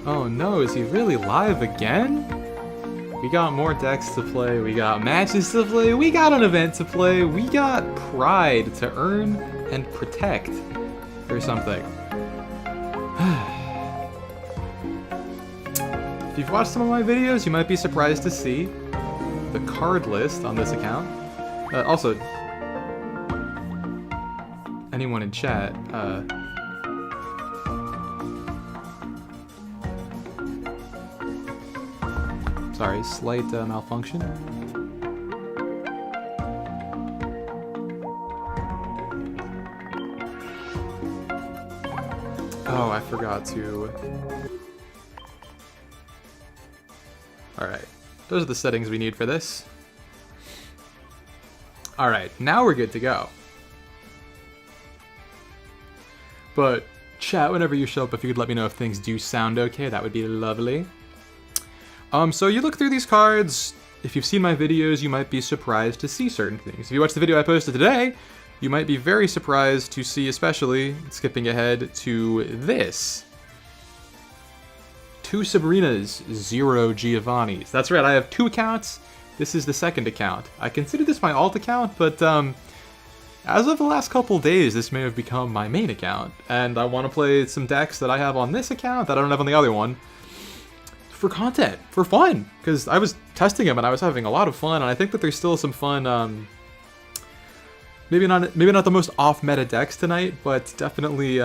Oh no, is he really live again? We got more decks to play, we got matches to play, we got an event to play, we got pride to earn and protect, or something. If you've watched some of my videos, you might be surprised to see the card list on this account. Also, anyone in chat, sorry, slight malfunction. Oh, I forgot to... Alright, those are the settings we need for this. Alright, now we're good to go. But chat whenever you show up, if you could let me know if things do sound okay, that would be lovely. So you look through these cards, if you've seen my videos, you might be surprised to see certain things. If you watch the video I posted today, you might be very surprised to see, especially, skipping ahead to this. 2 Sabrinas, 0 Giovannis. That's right, I have 2 accounts. This is the second account. I consider this my alt account, but as of the last couple days, this may have become my main account. And I want to play some decks that I have on this account that I don't have on the other one. For content, for fun, because I was testing them and I was having a lot of fun, and I think that there's still some fun, maybe not the most off-meta decks tonight, but definitely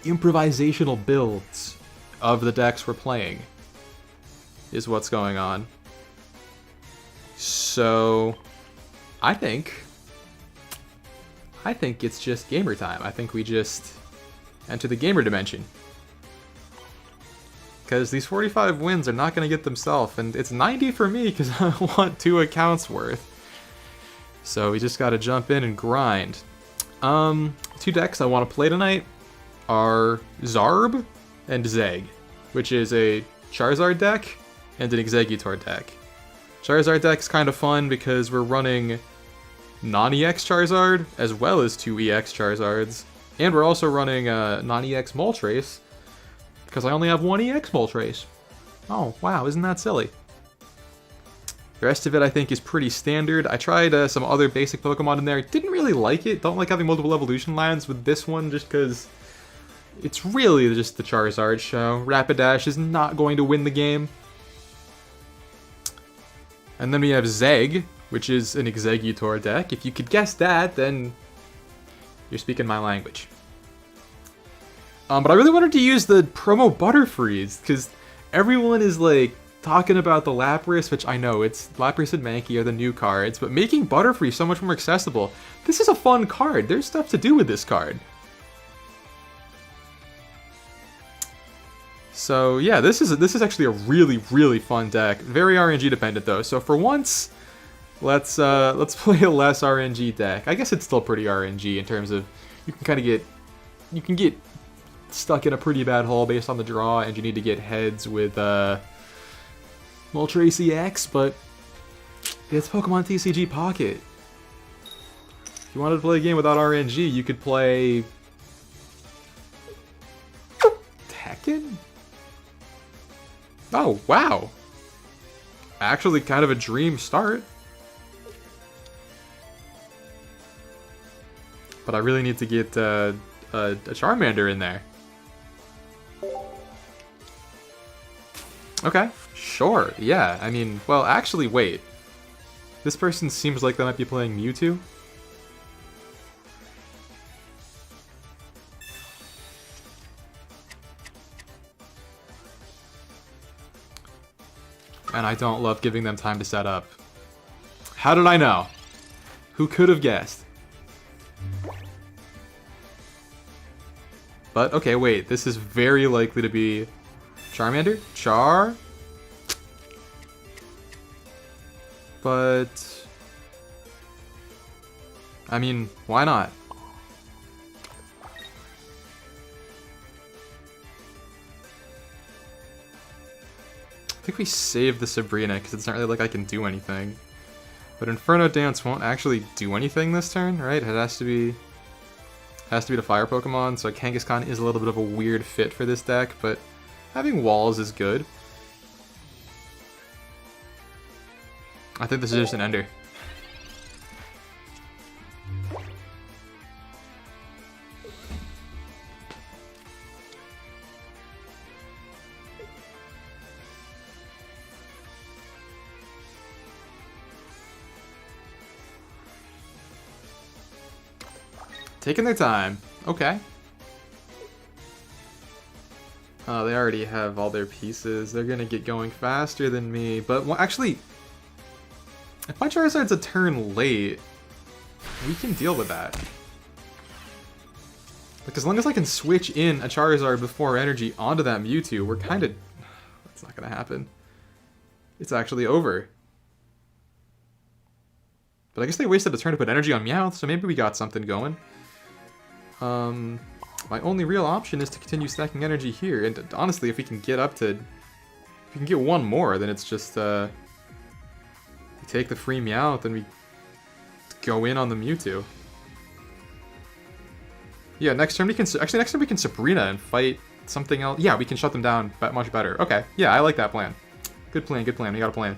improvisational builds of the decks we're playing is what's going on. So I think it's just gamer time. I think we just enter the gamer dimension. Because these 45 wins are not going to get themselves, and it's 90 for me because I want 2 accounts worth. So we just got to jump in and grind. 2 decks I want to play tonight are Zarb and Zeg, which is a Charizard deck and an Exeggutor deck. Charizard deck's kind of fun because we're running non-EX Charizard as well as 2 EX Charizards, and we're also running non-EX Moltres, because I only have 1 EX Moltres. Oh, wow, isn't that silly? The rest of it, I think, is pretty standard. I tried some other basic Pokemon in there. Didn't really like it. Don't like having multiple evolution lines with this one, just because it's really just the Charizard show. Rapidash is not going to win the game. And then we have Zeg, which is an Exeggutor deck. If you could guess that, then you're speaking my language. But I really wanted to use the promo Butterfrees, because everyone is, like, talking about the Lapras, which I know, it's Lapras and Mankey are the new cards, but making Butterfree so much more accessible. This is a fun card. There's stuff to do with this card. So, yeah, this is actually a really, really fun deck. Very RNG dependent, though. So, for once, let's play a less RNG deck. I guess it's still pretty RNG in terms of you can get stuck in a pretty bad hole based on the draw, and you need to get heads with Moltres EX, but it's Pokemon TCG Pocket. If you wanted to play a game without RNG, you could play Tekken? Oh, wow. Actually kind of a dream start. But I really need to get a Charmander in there. Okay, sure, yeah, I mean, well, actually, wait. This person seems like they might be playing Mewtwo. And I don't love giving them time to set up. How did I know? Who could have guessed? But, okay, wait, this is very likely to be Charmander? Char? But... I mean, why not? I think we saved the Sabrina, because it's not really like I can do anything. But Inferno Dance won't actually do anything this turn, right? It has to be the fire Pokemon, so Kangaskhan is a little bit of a weird fit for this deck, but Having walls is good. I think this is just an ender. Taking their time. Okay. Oh, they already have all their pieces. They're gonna get going faster than me. But well, actually, if my Charizard's a turn late, we can deal with that. Like, as long as I can switch in a Charizard before energy onto that Mewtwo, we're kind of... That's not gonna happen. It's actually over. But I guess they wasted a turn to put energy on Meowth, so maybe we got something going. My only real option is to continue stacking energy here, and honestly, if we can get up to... If we can get one more, then it's just, we take the free Meowth and we go in on the Mewtwo. Yeah, next turn we can... Actually, next turn we can Sabrina and fight something else. Yeah, we can shut them down much better. Okay, yeah, I like that plan. Good plan, good plan. We got a plan.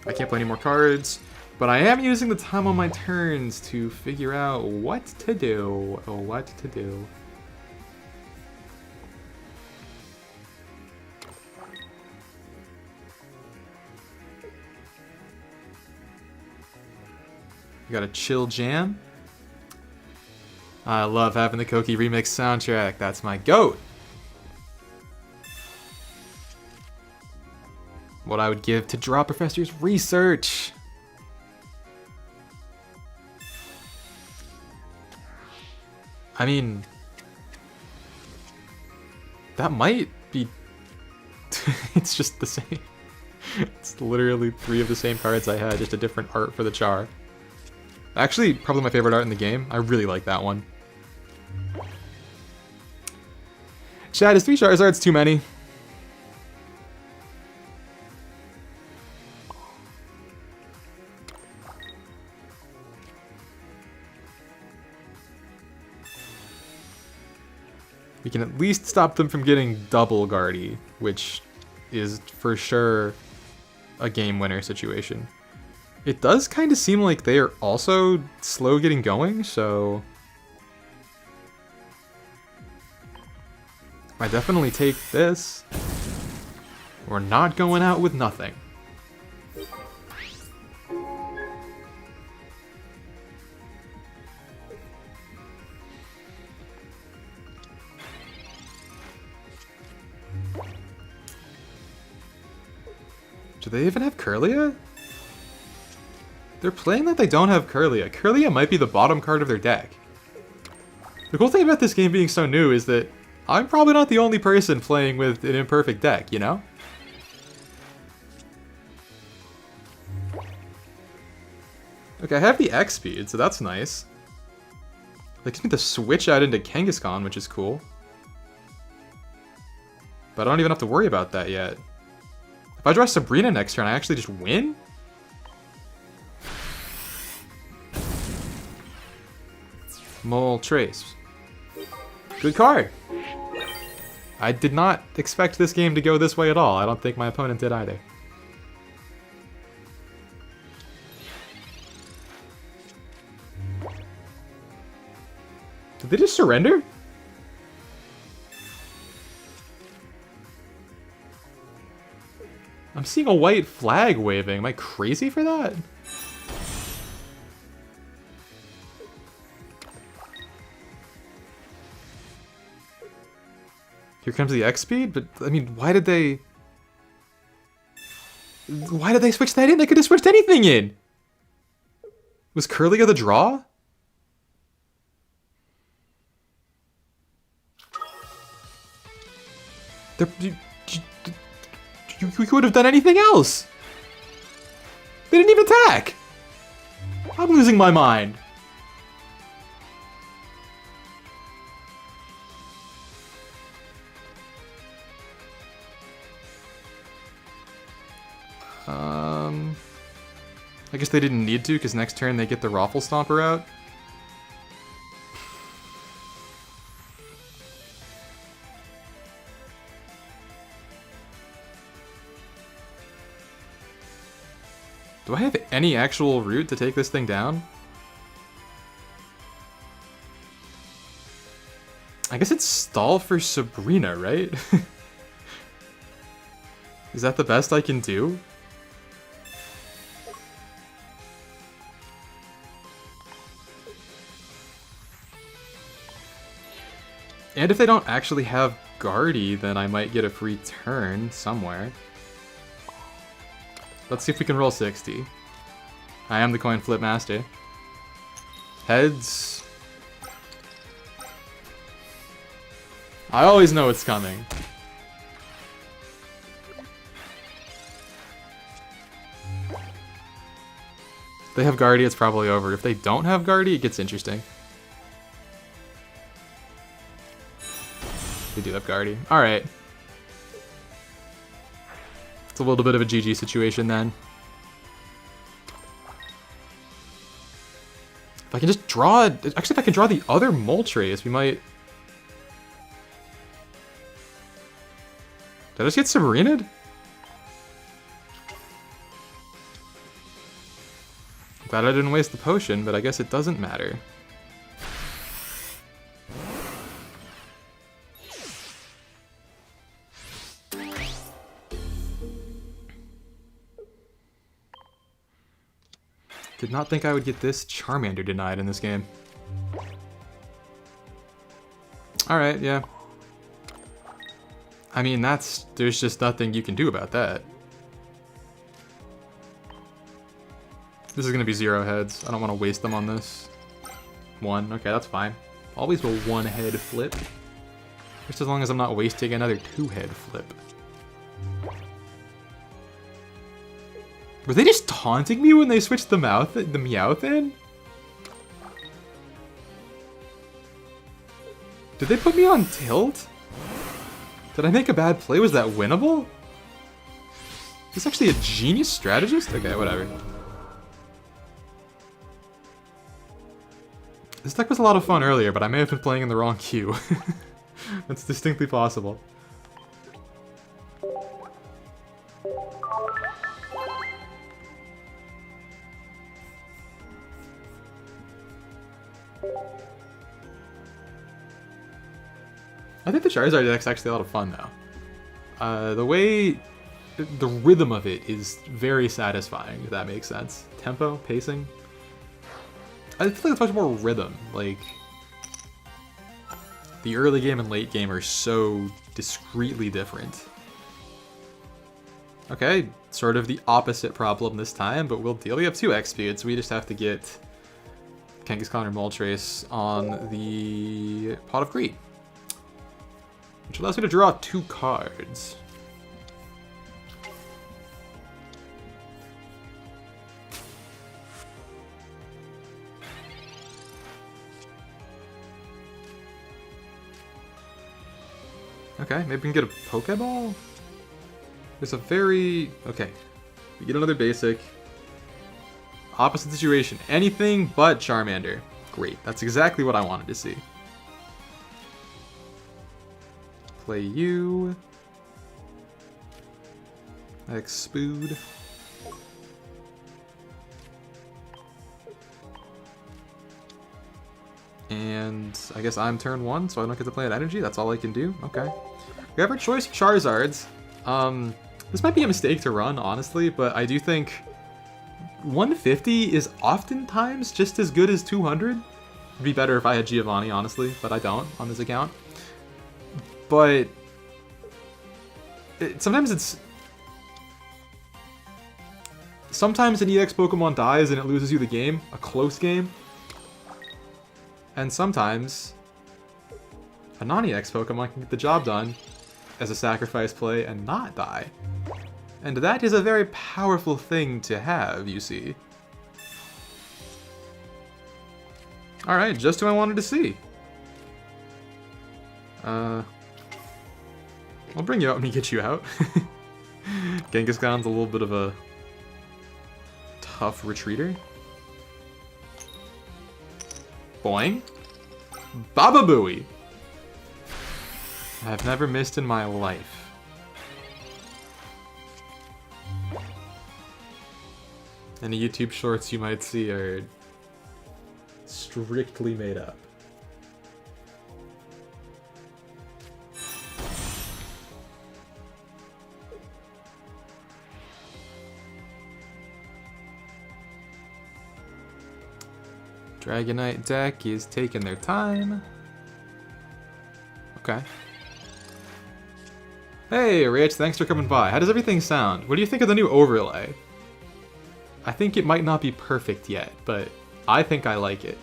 I can't play any more cards. But I am using the time on my turns to figure out what to do. What to do. We got a chill jam. I love having the Koki remix soundtrack. That's my GOAT. What I would give to draw Professor's research. I mean, that might be... It's just the same. It's literally 3 of the same cards I had, just a different art for the Char. Actually, probably my favorite art in the game. I really like that one. Chad, is 3 Charizards too many? We can at least stop them from getting double Guardy, which is for sure a game winner situation. It does kind of seem like they are also slow getting going, so I definitely take this. We're not going out with nothing. Do they even have Kirlia? They're playing like they don't have Kirlia. Kirlia might be the bottom card of their deck. The cool thing about this game being so new is that I'm probably not the only person playing with an imperfect deck, you know? Okay, I have the X speed, so that's nice. They gives me the switch out into Kangaskhan, which is cool. But I don't even have to worry about that yet. If I draw Sabrina next turn, I actually just win? Mole Trace. Good card. I did not expect this game to go this way at all. I don't think my opponent did either. Did they just surrender? I'm seeing a white flag waving. Am I crazy for that? Here comes the X speed, but I mean, why did they switch that in? They could have switched anything in. Was Kirlia the draw? You could have done anything else. They didn't even attack. I'm losing my mind. I guess they didn't need to, because next turn they get the Raffle Stomper out. Do I have any actual route to take this thing down? I guess it's stall for Sabrina, right? Is that the best I can do? And if they don't actually have Guardy, then I might get a free turn somewhere. Let's see if we can roll 60. I am the coin flip master. Heads. I always know it's coming. If they have Guardy, it's probably over. If they don't have Guardy, it gets interesting. They do have Guardy. Alright. It's a little bit of a GG situation then. If I can just draw... Actually, if I can draw the other Moltres, we might... Did I just get Sabrina'd? Glad I didn't waste the potion, but I guess it doesn't matter. Did not think I would get this Charmander denied in this game. Alright, yeah. I mean, there's just nothing you can do about that. This is gonna be 0 heads. I don't want to waste them on this. 1, okay, that's fine. Always will 1 head flip. Just as long as I'm not wasting another 2 head flip. Were they just taunting me when they switched the Meowth in? Did they put me on tilt? Did I make a bad play? Was that winnable? He's actually a genius strategist? Okay, whatever. This deck was a lot of fun earlier, but I may have been playing in the wrong queue. That's distinctly possible. I think the Charizard deck's actually a lot of fun, though. The rhythm of it is very satisfying, if that makes sense. Tempo, pacing. I feel like it's much more rhythm. Like, the early game and late game are so discreetly different. Okay, sort of the opposite problem this time, but we'll deal. We have 2 X-Speeds, so we just have to get Kangaskhan or Moltres on the Pot of Greed, which allows me to draw 2 cards. Okay, maybe we can get a Pokeball? There's a very... Okay, we get another basic. Opposite situation. Anything but Charmander. Great, that's exactly what I wanted to see. Play you. Explood. And I guess I'm turn 1, so I don't get to play an energy. That's all I can do. Okay. We have our choice of Charizards. This might be a mistake to run, honestly, but I do think 150 is oftentimes just as good as 200. It'd be better if I had Giovanni, honestly, but I don't on this account. But sometimes an EX Pokemon dies and it loses you the game, a close game. And sometimes a non-EX Pokemon can get the job done as a sacrifice play and not die. And that is a very powerful thing to have, you see. Alright, just who I wanted to see. I'll bring you out when we get you out. Kangaskhan's a little bit of a tough retreater. Boing. Baba Booey. I've never missed in my life. Any YouTube shorts you might see are strictly made up. Dragonite deck is taking their time. Okay. Hey, Rich, thanks for coming by. How does everything sound? What do you think of the new overlay? I think it might not be perfect yet, but I think I like it.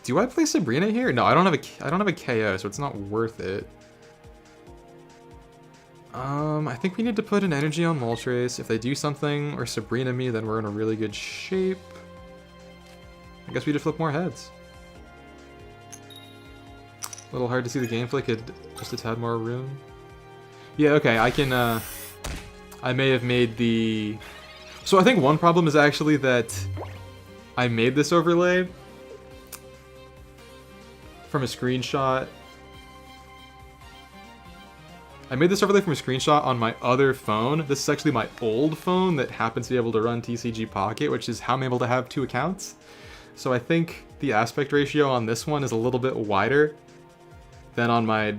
Do I play Sabrina here? No, I don't have a KO, so it's not worth it. I think we need to put an energy on Moltres. If they do something or Sabrina me, then we're in a really good shape. I guess we just flip more heads. A little hard to see the gameplay, could just a tad more room. Yeah, okay, I can, I may have made the... So I think one problem is actually that I made this overlay from a screenshot. I made this overlay from a screenshot on my other phone. This is actually my old phone that happens to be able to run TCG Pocket, which is how I'm able to have 2 accounts. So I think the aspect ratio on this one is a little bit wider than on my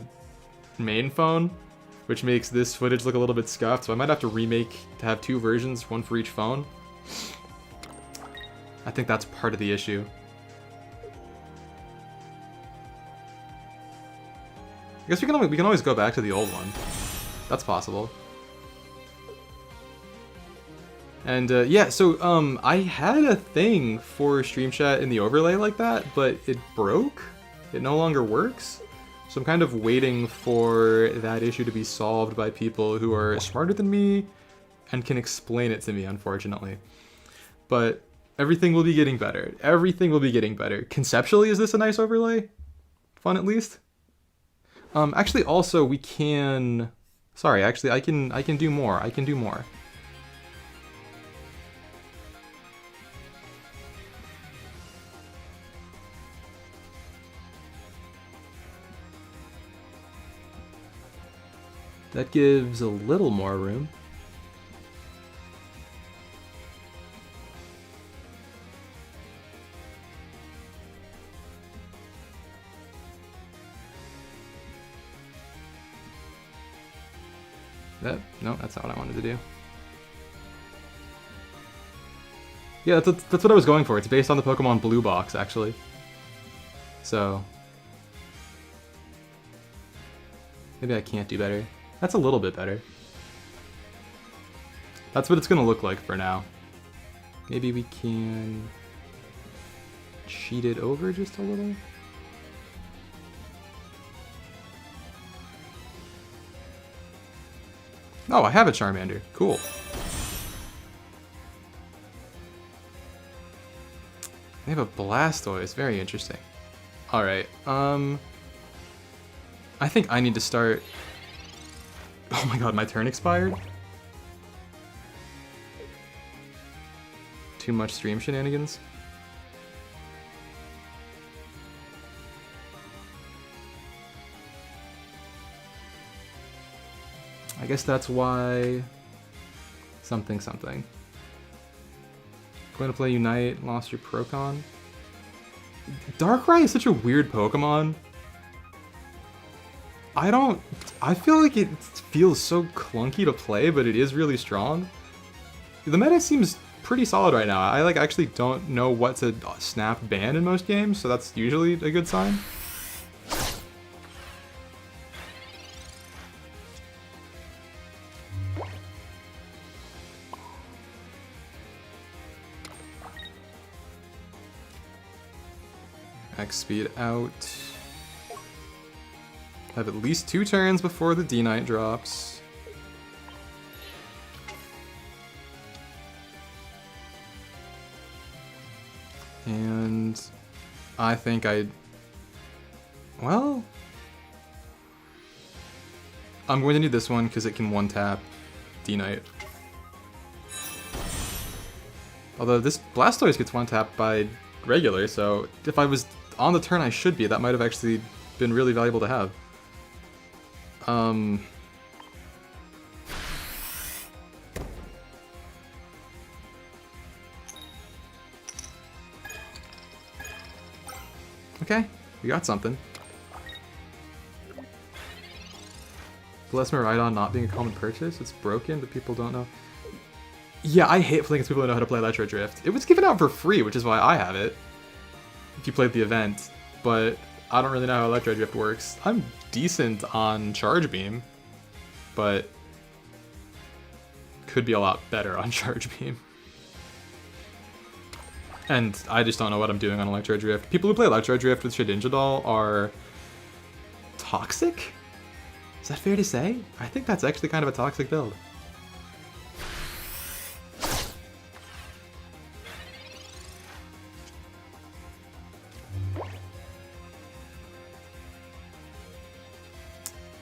main phone, which makes this footage look a little bit scuffed. So I might have to remake to have 2 versions, one for each phone. I think that's part of the issue. I guess we can always go back to the old one. That's possible. And yeah, so I had a thing for Stream Chat in the overlay like that, but it broke. It no longer works. So I'm kind of waiting for that issue to be solved by people who are smarter than me and can explain it to me, unfortunately. But everything will be getting better. Everything will be getting better. Conceptually, is this a nice overlay? Fun at least? Actually, also, we can... Sorry, actually, I can do more. I can do more. That gives a little more room. No, that's not what I wanted to do. Yeah, that's what I was going for. It's based on the Pokemon Blue box, actually. So... maybe I can't do better. That's a little bit better. That's what it's gonna look like for now. Maybe we can... cheat it over just a little? Oh, I have a Charmander. Cool. They have a Blastoise. Very interesting. Alright, I think I need to start... Oh my god, my turn expired? Too much stream shenanigans? I guess that's why... something. Going to play Unite, lost your Procon. Darkrai is such a weird Pokemon. I feel like it feels so clunky to play, but it is really strong. The meta seems pretty solid right now. I actually don't know what to snap ban in most games, so that's usually a good sign. X speed out. Have at least 2 turns before the D-Knight drops. And I think well, I'm going to need this one because it can one-tap D-Knight. Although this Blastoise gets one-tapped by regular, so if I was on the turn I should be, that might have actually been really valuable to have. Okay, we got something. Blesmer Rhydon not being a common purchase? It's broken, but people don't know. Yeah, I hate playing against people who know how to play Electro Drift. It was given out for free, which is why I have it. If you played the event. But I don't really know how Electro Drift works. I'm decent on Charge Beam, but could be a lot better on Charge Beam. And I just don't know what I'm doing on Electro Drift. People who play Electro Drift with Shedinja are toxic? Is that fair to say? I think that's actually kind of a toxic build.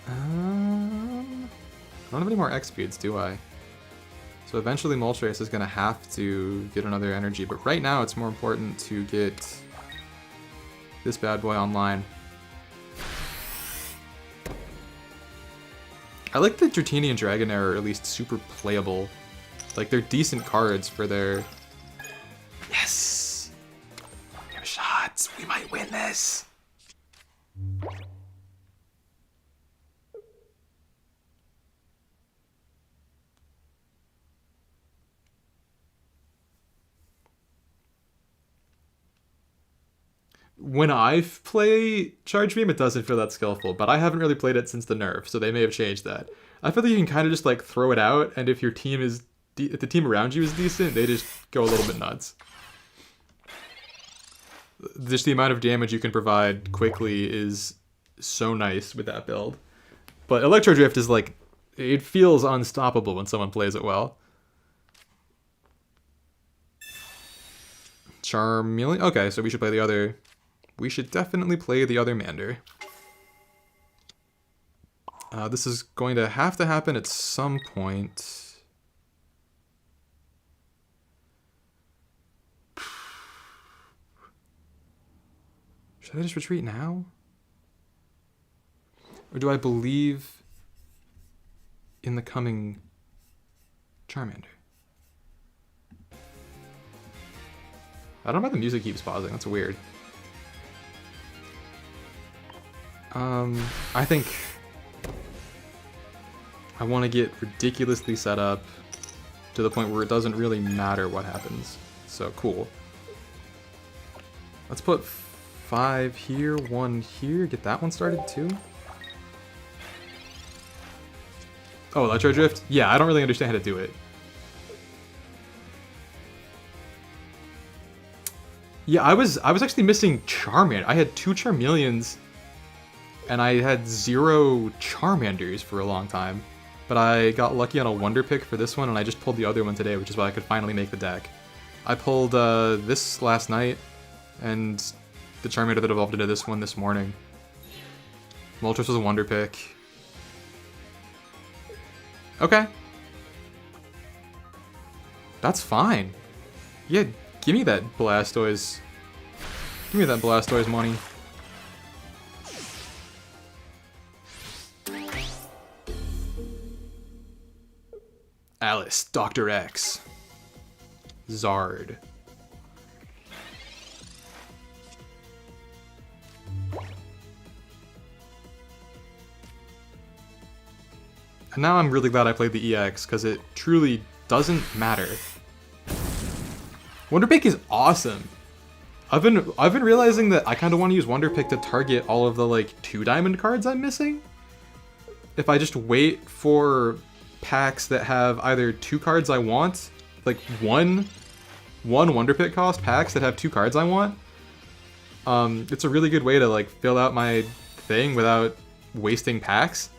I don't have any more X speeds, do I? So eventually Moltres is going to have to get another energy, but right now it's more important to get this bad boy online. I like that Dratini and Dragonair are at least super playable. Like, they're decent cards for their... Yes! We have shots! We might win this! When I play Charge Beam, it doesn't feel that skillful, but I haven't really played it since the nerf, so they may have changed that. I feel like you can kind of just like throw it out, and if your team is, if the team around you is decent, they just go a little bit nuts. Just the amount of damage you can provide quickly is so nice with that build. But Electro Drift is like, it feels unstoppable when someone plays it well. Charmeleon? Okay, so we should play the other... We should definitely play the other Mander. This is going to have to happen at some point. Should I just retreat now? Or do I believe in the coming Charmander? I don't know why the music keeps pausing, that's weird. I think I want to get ridiculously set up to the point where it doesn't really matter what happens. So, cool. Let's put 5 here, 1 here, get that one started too. Oh, Electro Drift? Yeah, I don't really understand how to do it. Yeah, I was actually missing Charmander. I had 2 Charmeleons, and I had 0 Charmanders for a long time. But I got lucky on a Wonder Pick for this one, and I just pulled the other one today, which is why I could finally make the deck. I pulled this last night, and the Charmander that evolved into this one this morning. Moltres was a Wonder Pick. Okay. That's fine. Yeah, give me that Blastoise. Give me that Blastoise money. Alice, Dr. X. Zard. And now I'm really glad I played the EX, because it truly doesn't matter. Wonder Pick is awesome. I've been realizing that I kind of want to use Wonder Pick to target all of the like 2 diamond cards I'm missing. If I just wait for packs that have either 2 cards I want, like one Wonder Pick cost packs that have 2 cards I want, it's a really good way to like fill out my thing without wasting packs.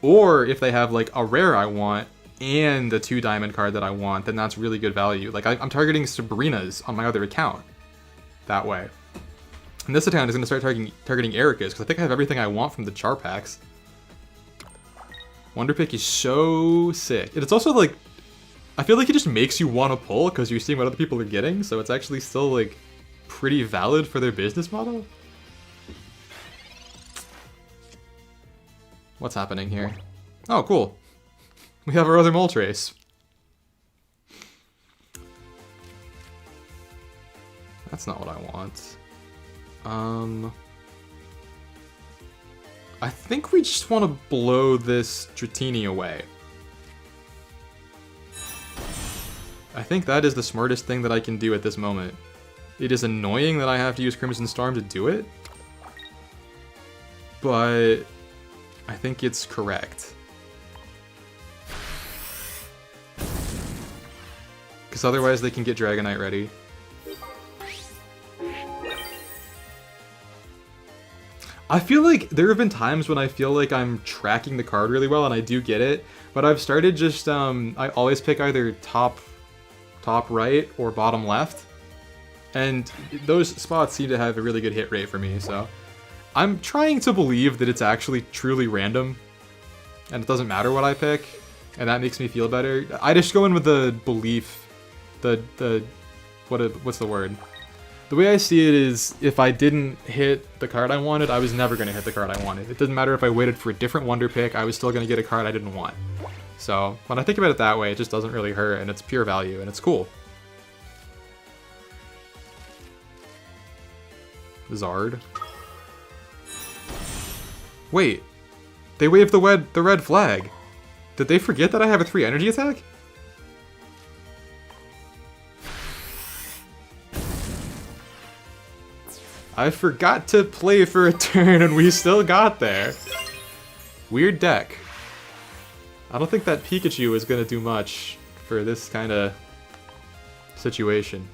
Or if they have like a rare I want and a 2 diamond card that I want, then that's really good value. Like I'm targeting Sabrina's on my other account that way. And this account is going to start targeting Erica's, because I think I have everything I want from the Char packs. Wonder Pick is so sick. And it's also like, I feel like it just makes you want to pull because you're seeing what other people are getting, so it's actually still like pretty valid for their business model. What's happening here? Oh, cool. We have our other Moltres. That's not what I want. I think we just want to blow this Dratini away. I think that is the smartest thing that I can do at this moment. It is annoying that I have to use Crimson Storm to do it, but I think it's correct. Because otherwise they can get Dragonite ready. I feel like there have been times when I feel like I'm tracking the card really well, and I do get it, but I've started just, I always pick either top right or bottom left, and those spots seem to have a really good hit rate for me, so I'm trying to believe that it's actually truly random, and it doesn't matter what I pick, and that makes me feel better. I just go in with the belief, what's the word? The way I see it is, if I didn't hit the card I wanted, I was never going to hit the card I wanted. It doesn't matter if I waited for a different Wonder Pick, I was still going to get a card I didn't want. So, when I think about it that way, it just doesn't really hurt, and it's pure value, and it's cool. Zard. Wait, they waved the red flag. Did they forget that I have a 3 energy attack? I forgot to play for a turn and we still got there. Weird deck. I don't think that Pikachu is going to do much for this kind of situation.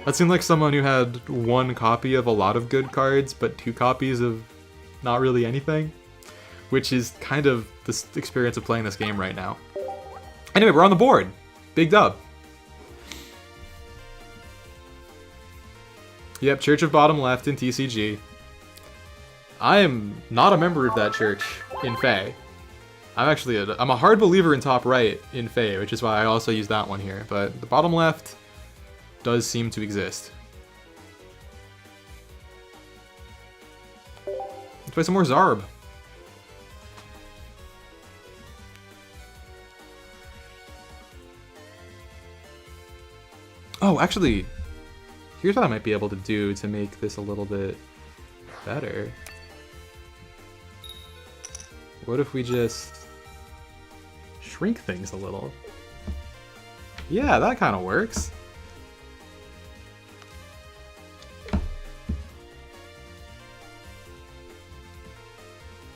That seemed like someone who had 1 copy of a lot of good cards, but 2 copies of not really anything. Which is kind of the experience of playing this game right now. Anyway, we're on the board. Big dub. Yep, Church of Bottom Left in TCG. I am not a member of that church in Fae. I'm a hard believer in top right in Fae, which is why I also use that one here. But the bottom left does seem to exist. Let's play some more Zarb. Oh, actually, here's what I might be able to do to make this a little bit better. What if we just shrink things a little? Yeah, that kind of works.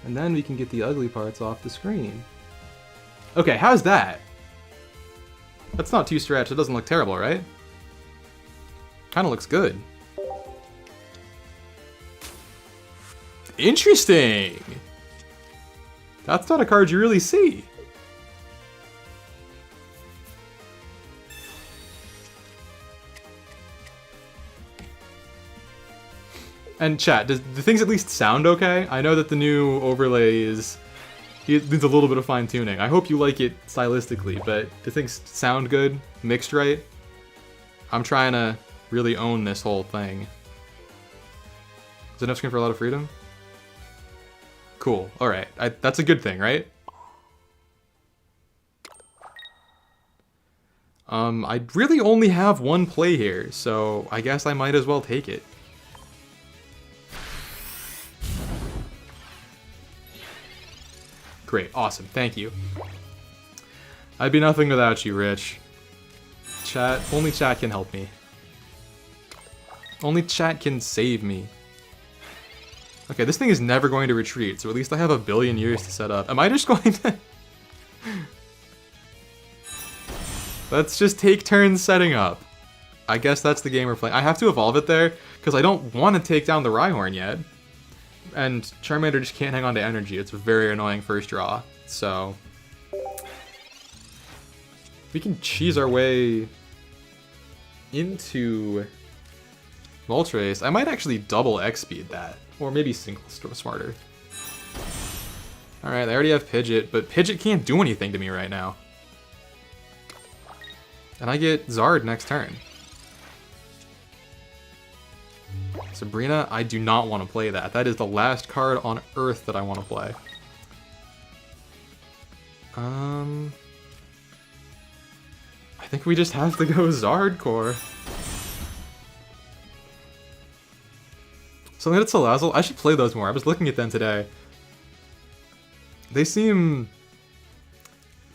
And then we can get the ugly parts off the screen. Okay, how's that? That's not too stretched. It doesn't look terrible, right? Kind of looks good. Interesting! That's not a card you really see. And chat, do things at least sound okay? I know that the new overlay it needs a little bit of fine tuning. I hope you like it stylistically, but do things sound good? Mixed right? I'm trying to really own this whole thing. Is enough screen for a lot of freedom? Cool. Alright. That's a good thing, right? I really only have 1 play here, so I guess I might as well take it. Great. Awesome. Thank you. I'd be nothing without you, Rich. Chat. Only chat can help me. Only chat can save me. Okay, this thing is never going to retreat, so at least I have a billion years to set up. Am I just going to... Let's just take turns setting up. I guess that's the game we're playing. I have to evolve it there, because I don't want to take down the Rhyhorn yet. And Charmander just can't hang on to energy. It's a very annoying first draw, so... We can cheese our way into Moltres. I might actually double X-speed that. Or maybe single smarter. Alright, I already have Pidgeot, but Pidgeot can't do anything to me right now. And I get Zard next turn. Sabrina, I do not want to play that. That is the last card on Earth that I want to play. I think we just have to go Zard Core. Something that's Salazzle. I should play those more. I was looking at them today. They seem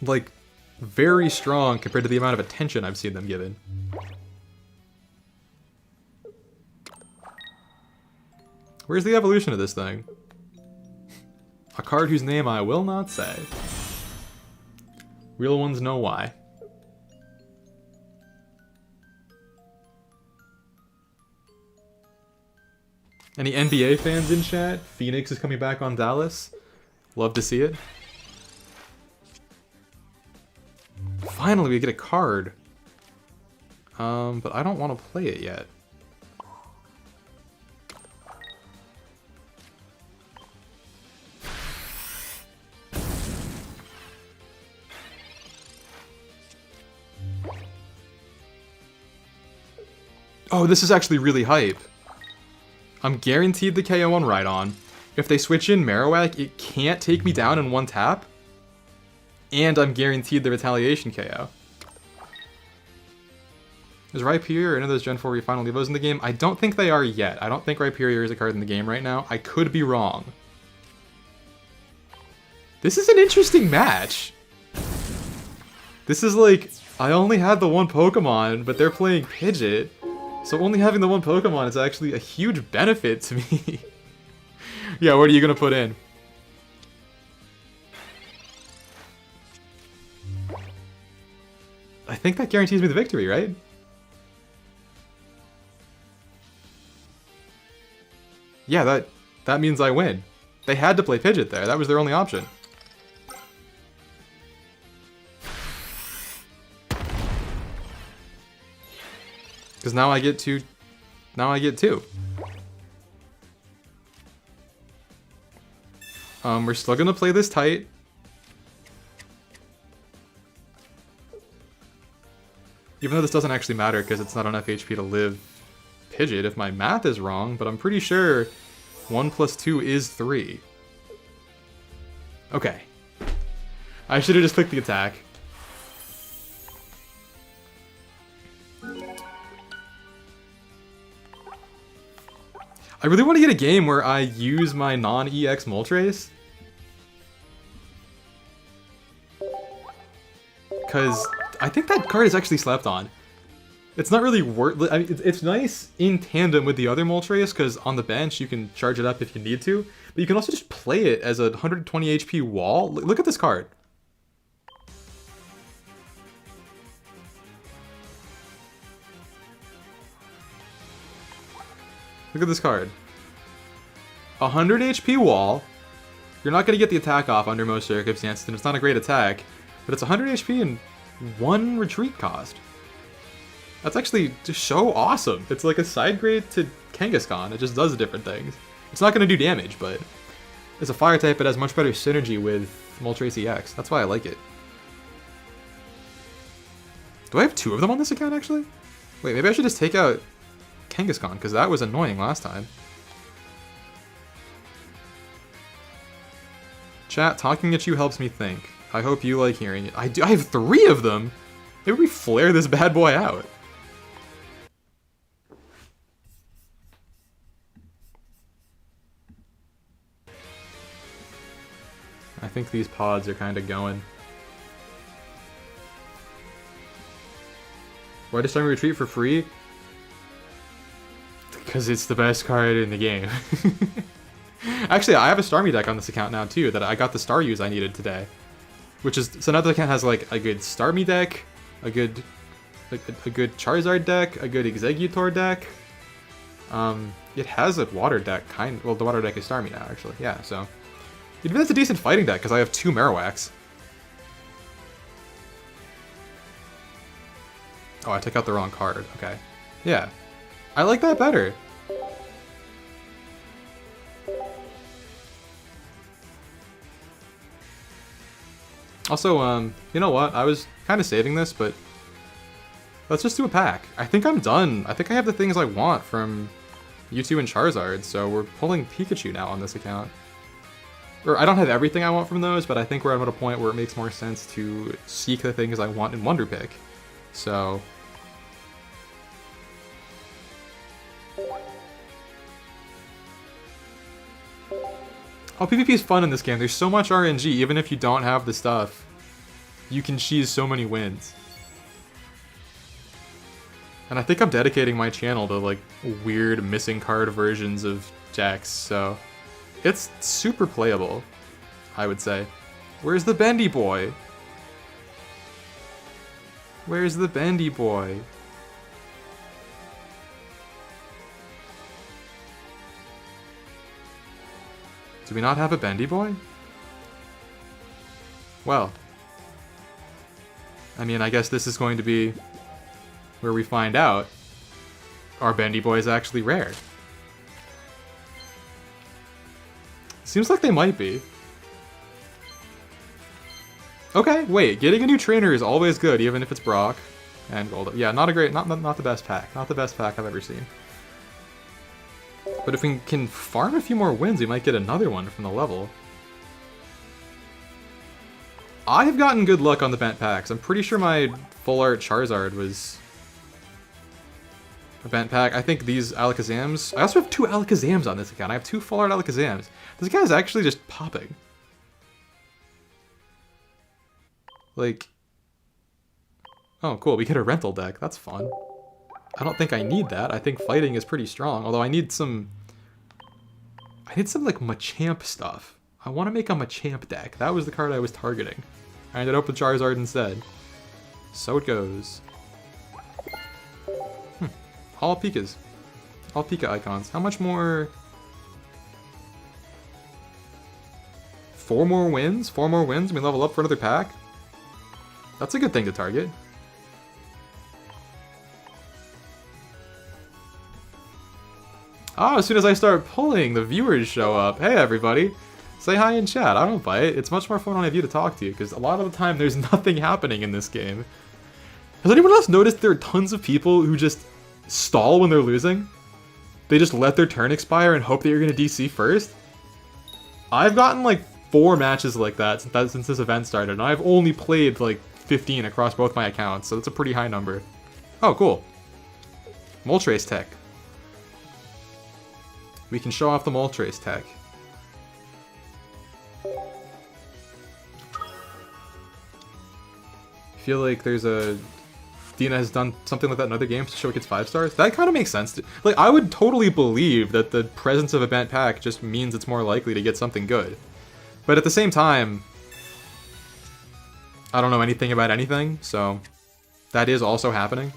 like very strong compared to the amount of attention I've seen them given. Where's the evolution of this thing? A card whose name I will not say. Real ones know why. Any NBA fans in chat? Phoenix is coming back on Dallas. Love to see it. Finally, we get a card. But I don't want to play it yet. Oh, this is actually really hype. I'm guaranteed the KO on Rhydon. If they switch in Marowak, it can't take me down in one tap. And I'm guaranteed the Retaliation KO. Is Rhyperior any of those Gen 4 Refinal Levos in the game? I don't think they are yet. I don't think Rhyperior is a card in the game right now. I could be wrong. This is an interesting match. This is like, I only had the one Pokemon, but they're playing Pidgeot. So only having the one Pokemon is actually a huge benefit to me. Yeah, what are you gonna put in? I think that guarantees me the victory, right? Yeah, that means I win. They had to play Pidgeot there. That was their only option. Because now I get two. Now I get two. We're still gonna play this tight. Even though this doesn't actually matter because it's not enough HP to live Pidgeot if my math is wrong, but I'm pretty sure 1 + 2 is 3. Okay. I should have just clicked the attack. I really want to get a game where I use my non-EX Moltres. Because I think that card is actually slept on. It's not really worth... I mean, it's nice in tandem with the other Moltres, because on the bench you can charge it up if you need to. But you can also just play it as a 120 HP wall. Look at this card. Look at this card. 100 HP wall. You're not going to get the attack off under most circumstances, and it's not a great attack. But it's 100 HP and 1 retreat cost. That's actually just so awesome. It's like a side grade to Kangaskhan. It just does different things. It's not going to do damage, but it's a fire type. It has much better synergy with Moltres EX. That's why I like it. Do I have 2 of them on this account, actually? Wait, maybe I should just take out Kangaskhan, because that was annoying last time. Chat, talking at you helps me think. I hope you like hearing it. I have 3 of them! Maybe we flare this bad boy out. I think these pods are kind of going. Why does Stormy Retreat for free? Because it's the best card in the game. Actually, I have a Starmie deck on this account now too, that I got the Star use I needed today. Which is, so now the account has like a good Starmie deck, a good Charizard deck, a good Exeggutor deck. It has a water deck, well, the water deck is Starmie now, actually. Yeah, so even that's a decent fighting deck because I have 2 Marowaks. Oh, I took out the wrong card. Okay, yeah, I like that better. Also, you know what? I was kind of saving this, but let's just do a pack. I think I'm done. I think I have the things I want from Mewtwo and Charizard, so we're pulling Pikachu now on this account. Or I don't have everything I want from those, but I think we're at a point where it makes more sense to seek the things I want in Wonder Pick. So... Oh, PvP is fun in this game. There's so much RNG, even if you don't have the stuff. You can cheese so many wins. And I think I'm dedicating my channel to, like, weird missing card versions of decks, so... It's super playable, I would say. Where's the bendy boy? Where's the bendy boy? Do we not have a bendy boy? Well. I mean, I guess this is going to be where we find out our bendy boy is actually rare. Seems like they might be. Okay, wait, getting a new trainer is always good, even if it's Brock and Gold. Yeah, not the best pack. Not the best pack I've ever seen. But if we can farm a few more wins, we might get another one from the level. I have gotten good luck on the bent packs. I'm pretty sure my full art Charizard was a bent pack. I think these Alakazams... I also have 2 Alakazams on this account. I have 2 full art Alakazams. This guy is actually just popping. Like... Oh, cool. We get a rental deck. That's fun. I don't think I need that. I think fighting is pretty strong. Although I need some... like, Machamp stuff. I want to make a Machamp deck. That was the card I was targeting. I ended up with Charizard instead. So it goes. All Pikas. All Pika icons. How much more... 4 more wins? 4 more wins? We level up for another pack? That's a good thing to target. Oh, as soon as I start pulling, the viewers show up. Hey, everybody. Say hi in chat. I don't bite. It's much more fun when I have you to talk to you, because a lot of the time there's nothing happening in this game. Has anyone else noticed there are tons of people who just stall when they're losing? They just let their turn expire and hope that you're going to DC first? I've gotten like 4 matches like that since this event started, and I've only played like 15 across both my accounts, so that's a pretty high number. Oh, cool. Moltres tech. We can show off the Moltres tech. I feel like there's a... Dina has done something like that in other games to show it gets 5 stars. That kind of makes sense. Like, I would totally believe that the presence of a bent pack just means it's more likely to get something good. But at the same time, I don't know anything about anything, so that is also happening.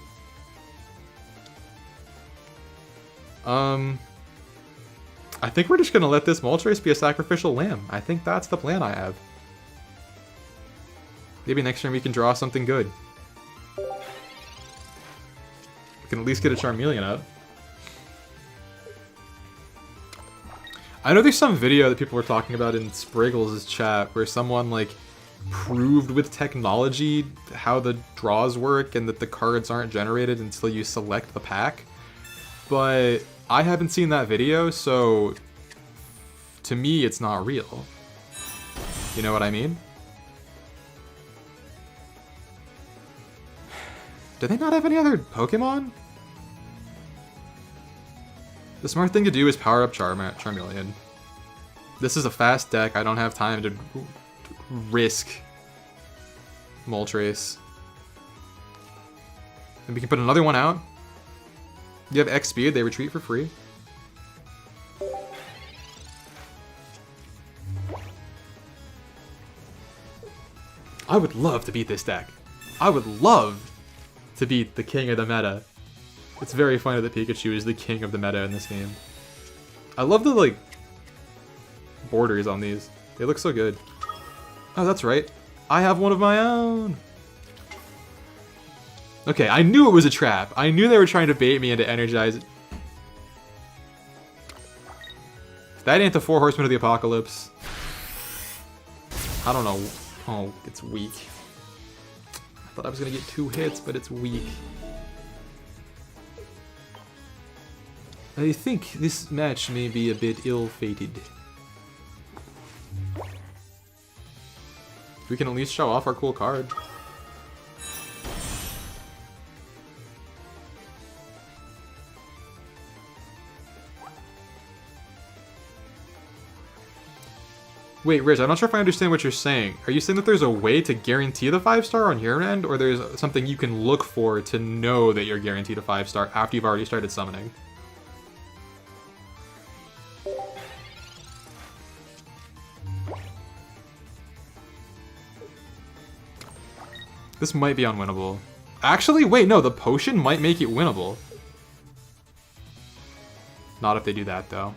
I think we're just gonna let this Moltres be a sacrificial lamb. I think that's the plan I have. Maybe next turn we can draw something good. We can at least get a Charmeleon out. I know there's some video that people were talking about in Spriggles' chat where someone, like, proved with technology how the draws work and that the cards aren't generated until you select the pack. But I haven't seen that video, so to me it's not real. You know what I mean? Do they not have any other Pokemon? The smart thing to do is power up Charmeleon. This is a fast deck. I don't have time to risk Moltres. And we can put another one out. You have X speed, they retreat for free. I would love to beat this deck. I would love to beat the king of the meta. It's very funny that Pikachu is the king of the meta in this game. I love the, like, borders on these. They look so good. Oh, that's right. I have one of my own. Okay, I knew it was a trap. I knew they were trying to bait me into Energize. That ain't the 4 Horsemen of the Apocalypse. I don't know. Oh, it's weak. I thought I was gonna get 2 hits, but it's weak. I think this match may be a bit ill-fated. We can at least show off our cool card. Wait, Rich, I'm not sure if I understand what you're saying. Are you saying that there's a way to guarantee the 5-star on your end, or there's something you can look for to know that you're guaranteed a 5-star after you've already started summoning? This might be unwinnable. Actually, wait, no, the potion might make it winnable. Not if they do that, though.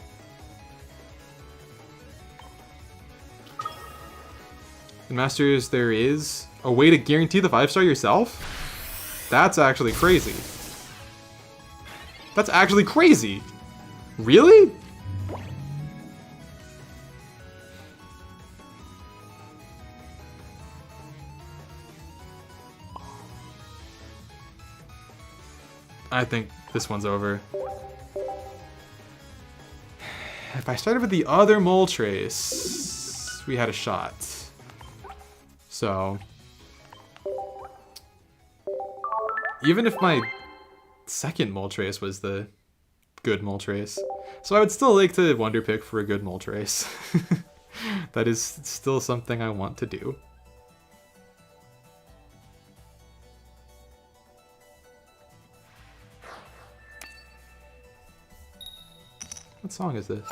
In Masters, there is a way to guarantee the 5-star yourself? That's actually crazy. That's actually crazy! Really? I think this one's over. If I started with the other Mole Trace, we had a shot. So, even if my second Moltres was the good Moltres, so I would still like to Wonder Pick for a good Moltres. That is still something I want to do. What song is this?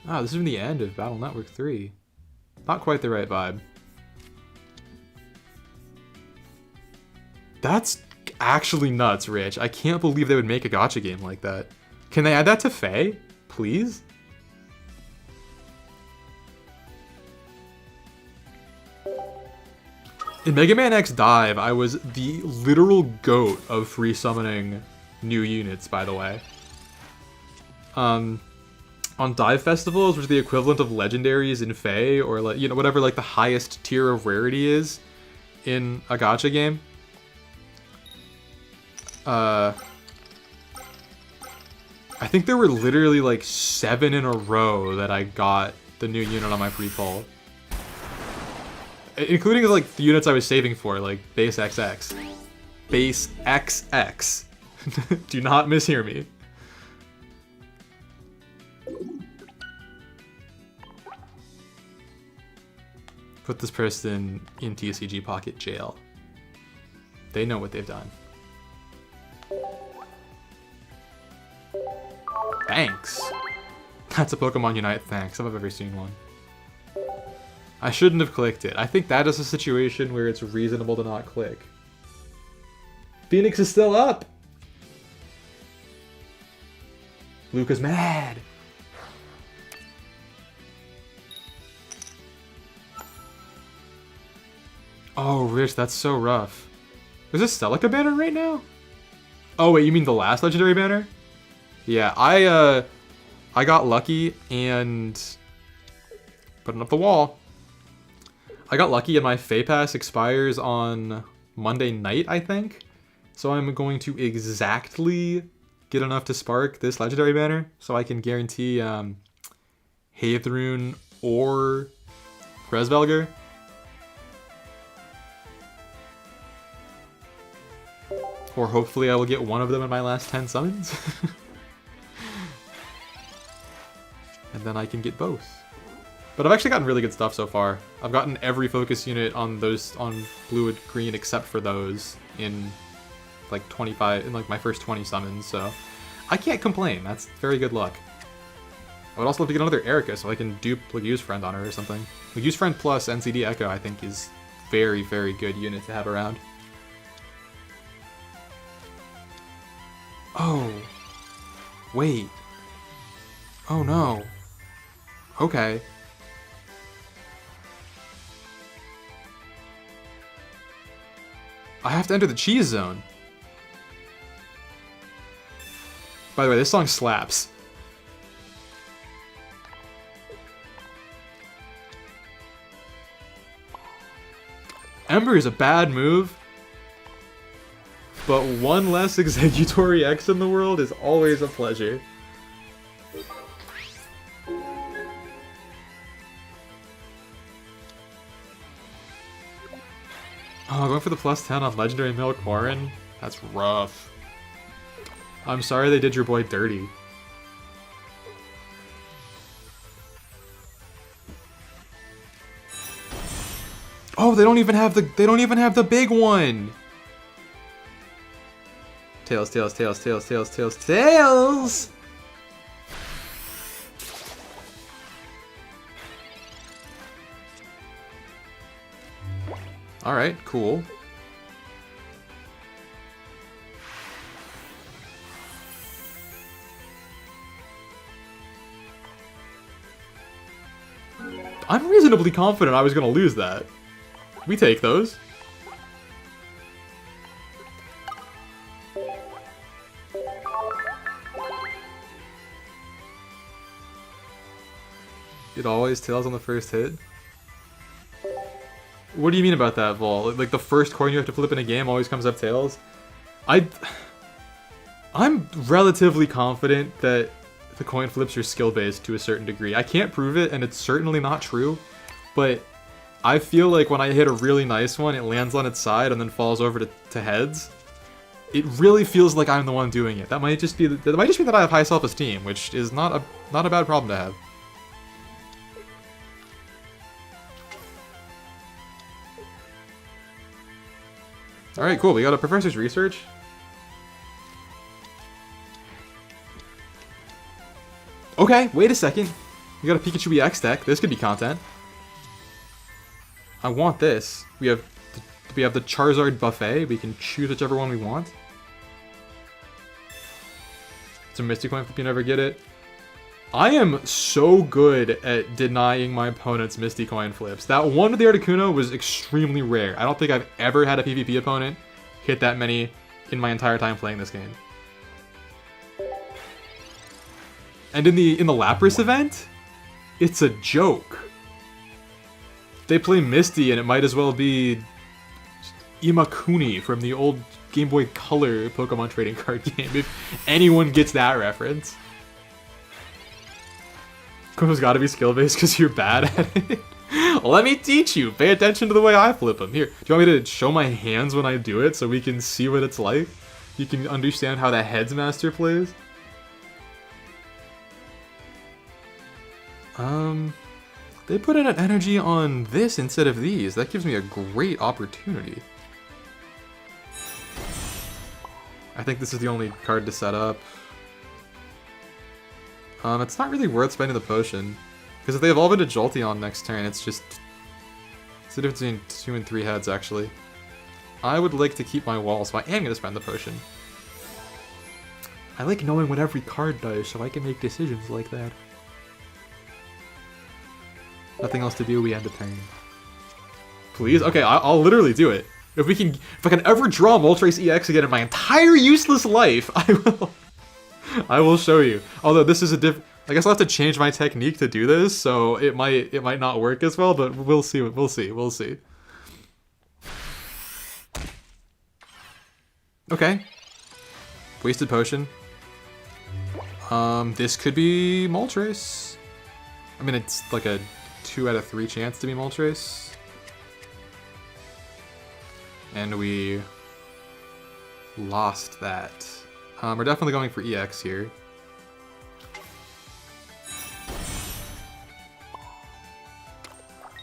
Ah, this is from the end of Battle Network 3. Not quite the right vibe. That's actually nuts, Rich. I can't believe they would make a gacha game like that. Can they add that to Fae? Please? In Mega Man X Dive, I was the literal goat of free summoning new units, by the way. On dive festivals, which is the equivalent of legendaries in Fae, or like, you know, whatever like the highest tier of rarity is in a gacha game. I think there were literally like 7 in a row that I got the new unit on my pre-pull. Including like the units I was saving for, like base XX. Base XX. Do not mishear me. Put this person in TCG Pocket Jail. They know what they've done. Thanks. That's a Pokemon Unite thanks, if I've ever seen one. I shouldn't have clicked it. I think that is a situation where it's reasonable to not click. Phoenix is still up! Luca's mad! Oh, Rich, that's so rough. Is this Celica banner right now? Oh, wait, you mean the last legendary banner? Yeah, I got lucky and... putting up the wall. I got lucky and my Fey Pass expires on Monday night, I think. So I'm going to exactly get enough to spark this legendary banner so I can guarantee Hathorun or Kresvelger. Or hopefully I will get one of them in my last 10 summons. And then I can get both. But I've actually gotten really good stuff so far. I've gotten every focus unit on those, on blue and green except for those in like 25, in like my first 20 summons, so I can't complain. That's very good luck. I would also love to get another Erica so I can dupe Lague's Friend on her or something. Lague's Friend plus NCD Echo I think is very, very good unit to have around. Oh. Wait. Oh no. Okay. I have to enter the cheese zone. By the way, this song slaps. Ember is a bad move, but one less Exeggutor X in the world is always a pleasure. Oh, going for the +10 on Legendary Milk Warren? That's rough. I'm sorry they did your boy dirty. Oh, they don't even have the big one. Tails, tails, tails, tails, tails, tails, tails. All right, cool. I'm reasonably confident I was gonna lose that. We take those. It always tails on the first hit. What do you mean about that, Vol? Like the first coin you have to flip in a game always comes up tails? I'm relatively confident that the coin flips are skill-based to a certain degree. I can't prove it, and it's certainly not true, but I feel like when I hit a really nice one, it lands on its side and then falls over to heads. It really feels like I'm the one doing it. That might just be that I have high self-esteem, which is not a bad problem to have. All right, cool. We got a Professor's Research. Okay, wait a second. We got a Pikachu EX deck. This could be content. I want this. We have the Charizard buffet. We can choose whichever one we want. It's a Misty Coin flip, you never get it. I am so good at denying my opponent's Misty Coin flips. That one with the Articuno was extremely rare. I don't think I've ever had a PvP opponent hit that many in my entire time playing this game. And in the Lapras event, it's a joke. They play Misty and it might as well be Imakuni from the old Game Boy Color Pokemon trading card game, if anyone gets that reference. It's gotta be skill-based because you're bad at it. Let me teach you. Pay attention to the way I flip them. Here, do you want me to show my hands when I do it so we can see what it's like? You can understand how the Heads Master plays? They put in an energy on this instead of these. That gives me a great opportunity. I think this is the only card to set up. It's not really worth spending the potion. Because if they evolve into Jolteon next turn, it's the difference between 2 and 3 heads, actually. I would like to keep my wall, so I am going to spend the potion. I like knowing what every card does, so I can make decisions like that. Nothing else to do, we end the turn. Please? Okay, I'll literally do it. If I can ever draw Moltres EX again in my entire useless life, I will. I will show you. Although this is I guess I'll have to change my technique to do this, so it might not work as well, but we'll see. We'll see. Okay. Wasted potion. This could be Moltres. I mean, it's like a 2 out of 3 chance to be Moltres. And we lost that. We're definitely going for EX here.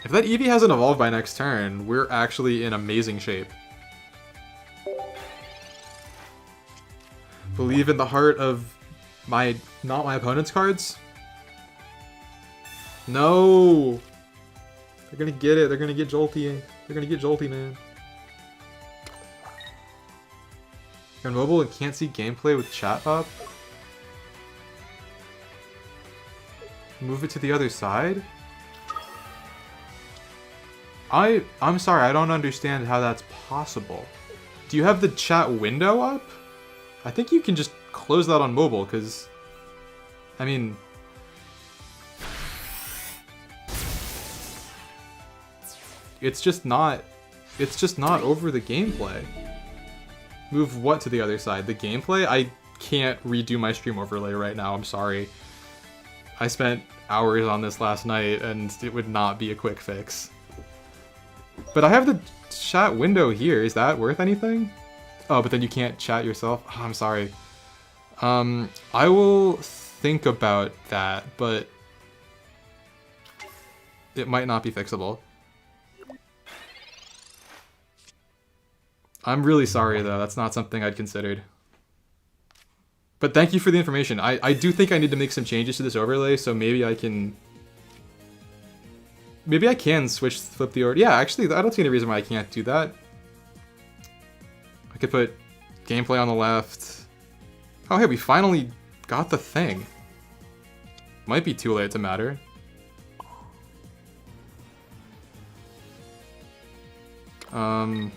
If that Eevee hasn't evolved by next turn, we're actually in amazing shape. Believe in the heart of not my opponent's cards? No! They're gonna get it. They're gonna get Jolty. They're gonna get Jolty, man. You're mobile and can't see gameplay with chat up? Move it to the other side? I'm sorry, I don't understand how that's possible. Do you have the chat window up? I think you can just close that on mobile, because... I mean... It's just not over the gameplay. Move what to the other side? The gameplay? I can't redo my stream overlay right now, I'm sorry. I spent hours on this last night, and it would not be a quick fix. But I have the chat window here. Is that worth anything? Oh, but then you can't chat yourself? Oh, I'm sorry. I will think about that, but it might not be fixable. I'm really sorry, though. That's not something I'd considered. But thank you for the information. I do think I need to make some changes to this overlay, so maybe I can... Maybe I can flip the order. Yeah, actually, I don't see any reason why I can't do that. I could put gameplay on the left. Oh, hey, we finally got the thing. Might be too late to matter. Well,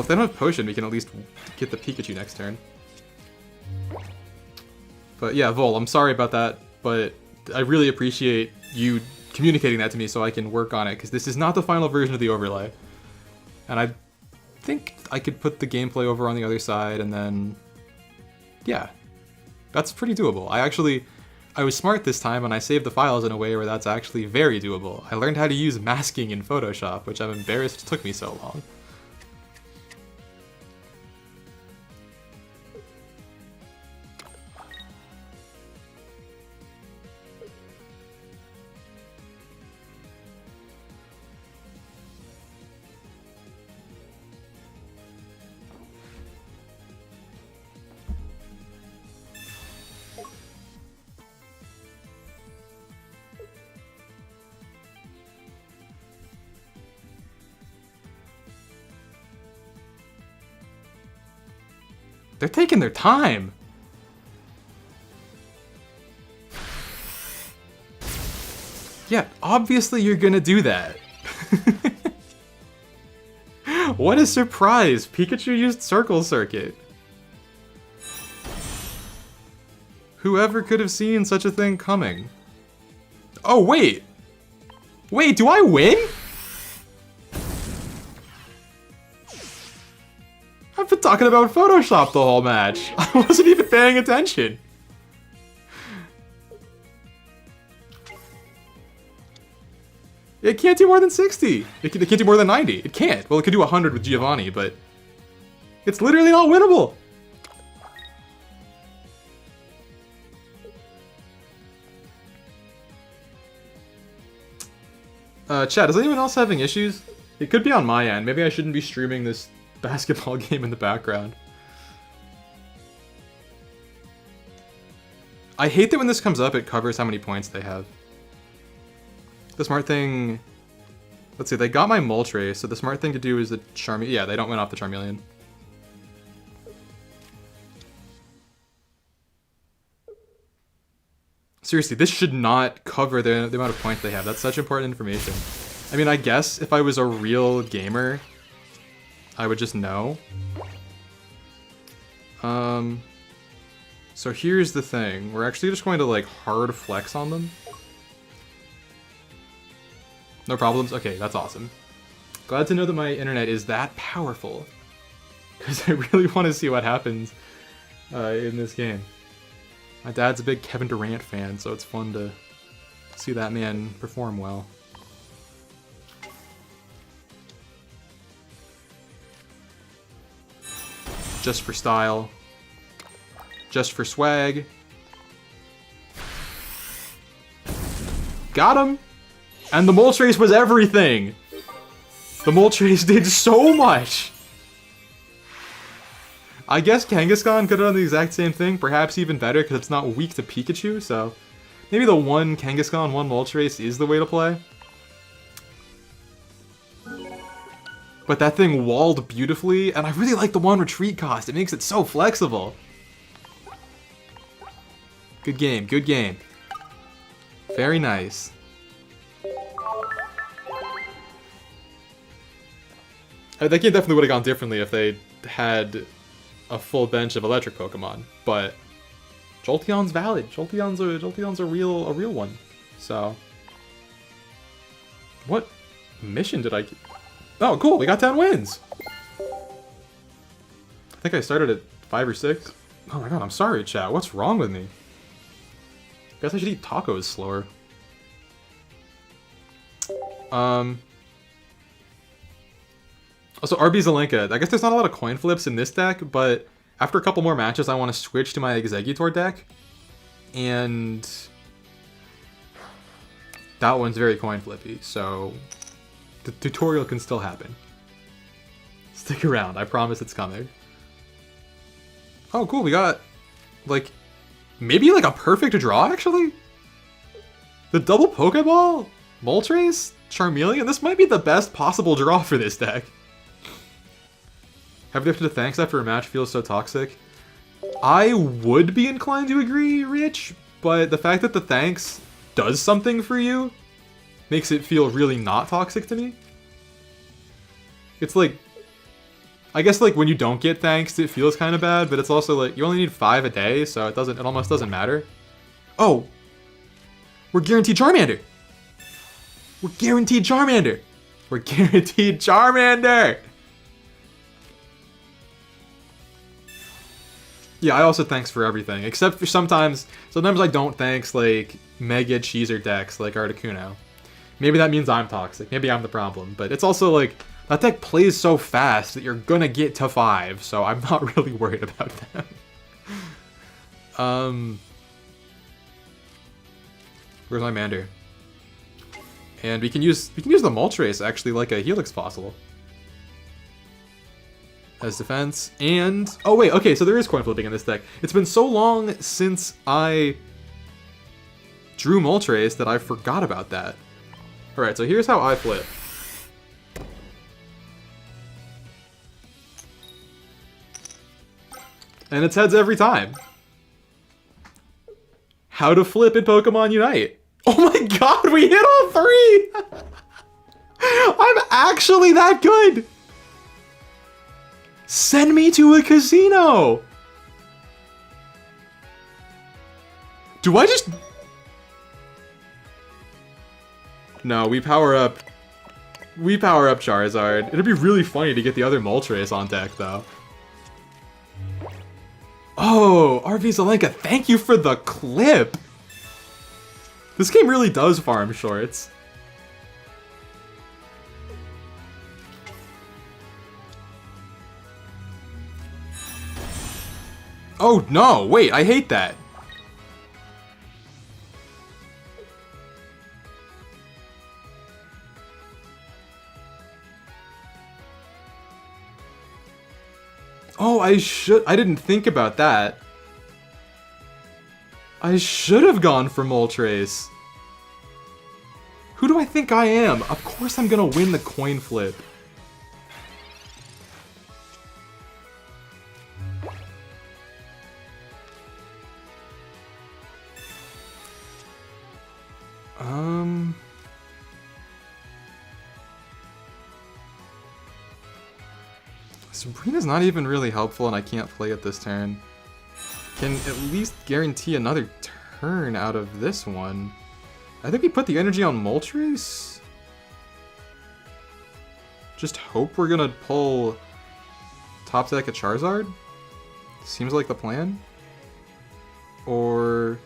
if they don't have potion, we can at least get the Pikachu next turn. But yeah, Vol, I'm sorry about that, but I really appreciate you communicating that to me so I can work on it, because this is not the final version of the overlay. And I think I could put the gameplay over on the other side, and then... yeah. That's pretty doable. I was smart this time, and I saved the files in a way where that's actually very doable. I learned how to use masking in Photoshop, which I'm embarrassed took me so long. They're taking their time. Yeah, obviously you're gonna do that. What a surprise! Pikachu used Circle Circuit. Whoever could have seen such a thing coming? Oh, wait! Wait, do I win? I've been talking about Photoshop the whole match. I wasn't even paying attention. It can't do more than 60. It can't do more than 90. It can't. Well, it could do 100 with Giovanni, but it's literally not winnable. Chat, is anyone else having issues? It could be on my end. Maybe I shouldn't be streaming this basketball game in the background. I hate that when this comes up, it covers how many points they have. The smart thing... Let's see, they got my Moltres, so the smart thing to do is the Charmeleon. Yeah, they don't win off the Charmeleon. Seriously, this should not cover the amount of points they have. That's such important information. I mean, I guess if I was a real gamer, I would just know. So here's the thing. We're actually just going to, like, hard flex on them. No problems? Okay, that's awesome. Glad to know that my internet is that powerful. Because I really want to see what happens in this game. My dad's a big Kevin Durant fan, so it's fun to see that man perform well. Just for style. Just for swag. Got him! And the Moltres was everything! The Moltres did so much! I guess Kangaskhan could have done the exact same thing, perhaps even better, because it's not weak to Pikachu, so... Maybe the one Kangaskhan, one Moltres is the way to play. But that thing walled beautifully, and I really like the one retreat cost. It makes it so flexible. Good game, good game. Very nice. That game definitely would have gone differently if they had a full bench of electric Pokemon, but Jolteon's valid. Jolteon's a real one. So, what mission did I get? Oh, cool! We got 10 wins. I think I started at 5 or 6. Oh my god, I'm sorry, chat. What's wrong with me? Guess I should eat tacos slower. Also, RB Zelenka. I guess there's not a lot of coin flips in this deck, but after a couple more matches, I want to switch to my Exeggutor deck. And that one's very coin flippy, so the tutorial can still happen. Stick around, I promise it's coming. Oh, cool, we got, like, maybe like a perfect draw, actually? The double Pokeball, Moltres, Charmeleon, this might be the best possible draw for this deck. Have drifted to thanks after a match feels so toxic. I would be inclined to agree, Rich, but the fact that the thanks does something for you makes it feel really not toxic to me. It's like, I guess like when you don't get thanks, it feels kind of bad, but it's also like you only need 5 a day, so it almost doesn't matter. Oh, we're guaranteed Charmander. We're guaranteed Charmander. We're guaranteed Charmander. Yeah, I also thanks for everything, except for sometimes I don't thanks like mega cheeser decks like Articuno. Maybe that means I'm toxic, maybe I'm the problem, but it's also like, that deck plays so fast that you're gonna get to 5, so I'm not really worried about them. Where's my Mander? And we can use the Moltres actually like a Helix Fossil as defense, and oh wait, okay, so there is coin flipping in this deck. It's been so long since I drew Moltres that I forgot about that. Alright, so here's how I flip. And it's heads every time. How to flip in Pokemon Unite. Oh my god, we hit all 3! I'm actually that good! Send me to a casino! Do I just... No, we power up Charizard. It'd be really funny to get the other Moltres on deck, though. Oh, RV Zelenka, thank you for the clip! This game really does farm shorts. Oh no, wait, I hate that. Oh, I didn't think about that. I should have gone for Moltres. Who do I think I am? Of course I'm gonna win the coin flip. Sabrina's not even really helpful and I can't play it this turn. Can at least guarantee another turn out of this one. I think we put the energy on Moltres. Just hope we're gonna pull top deck a Charizard. Seems like the plan. Or...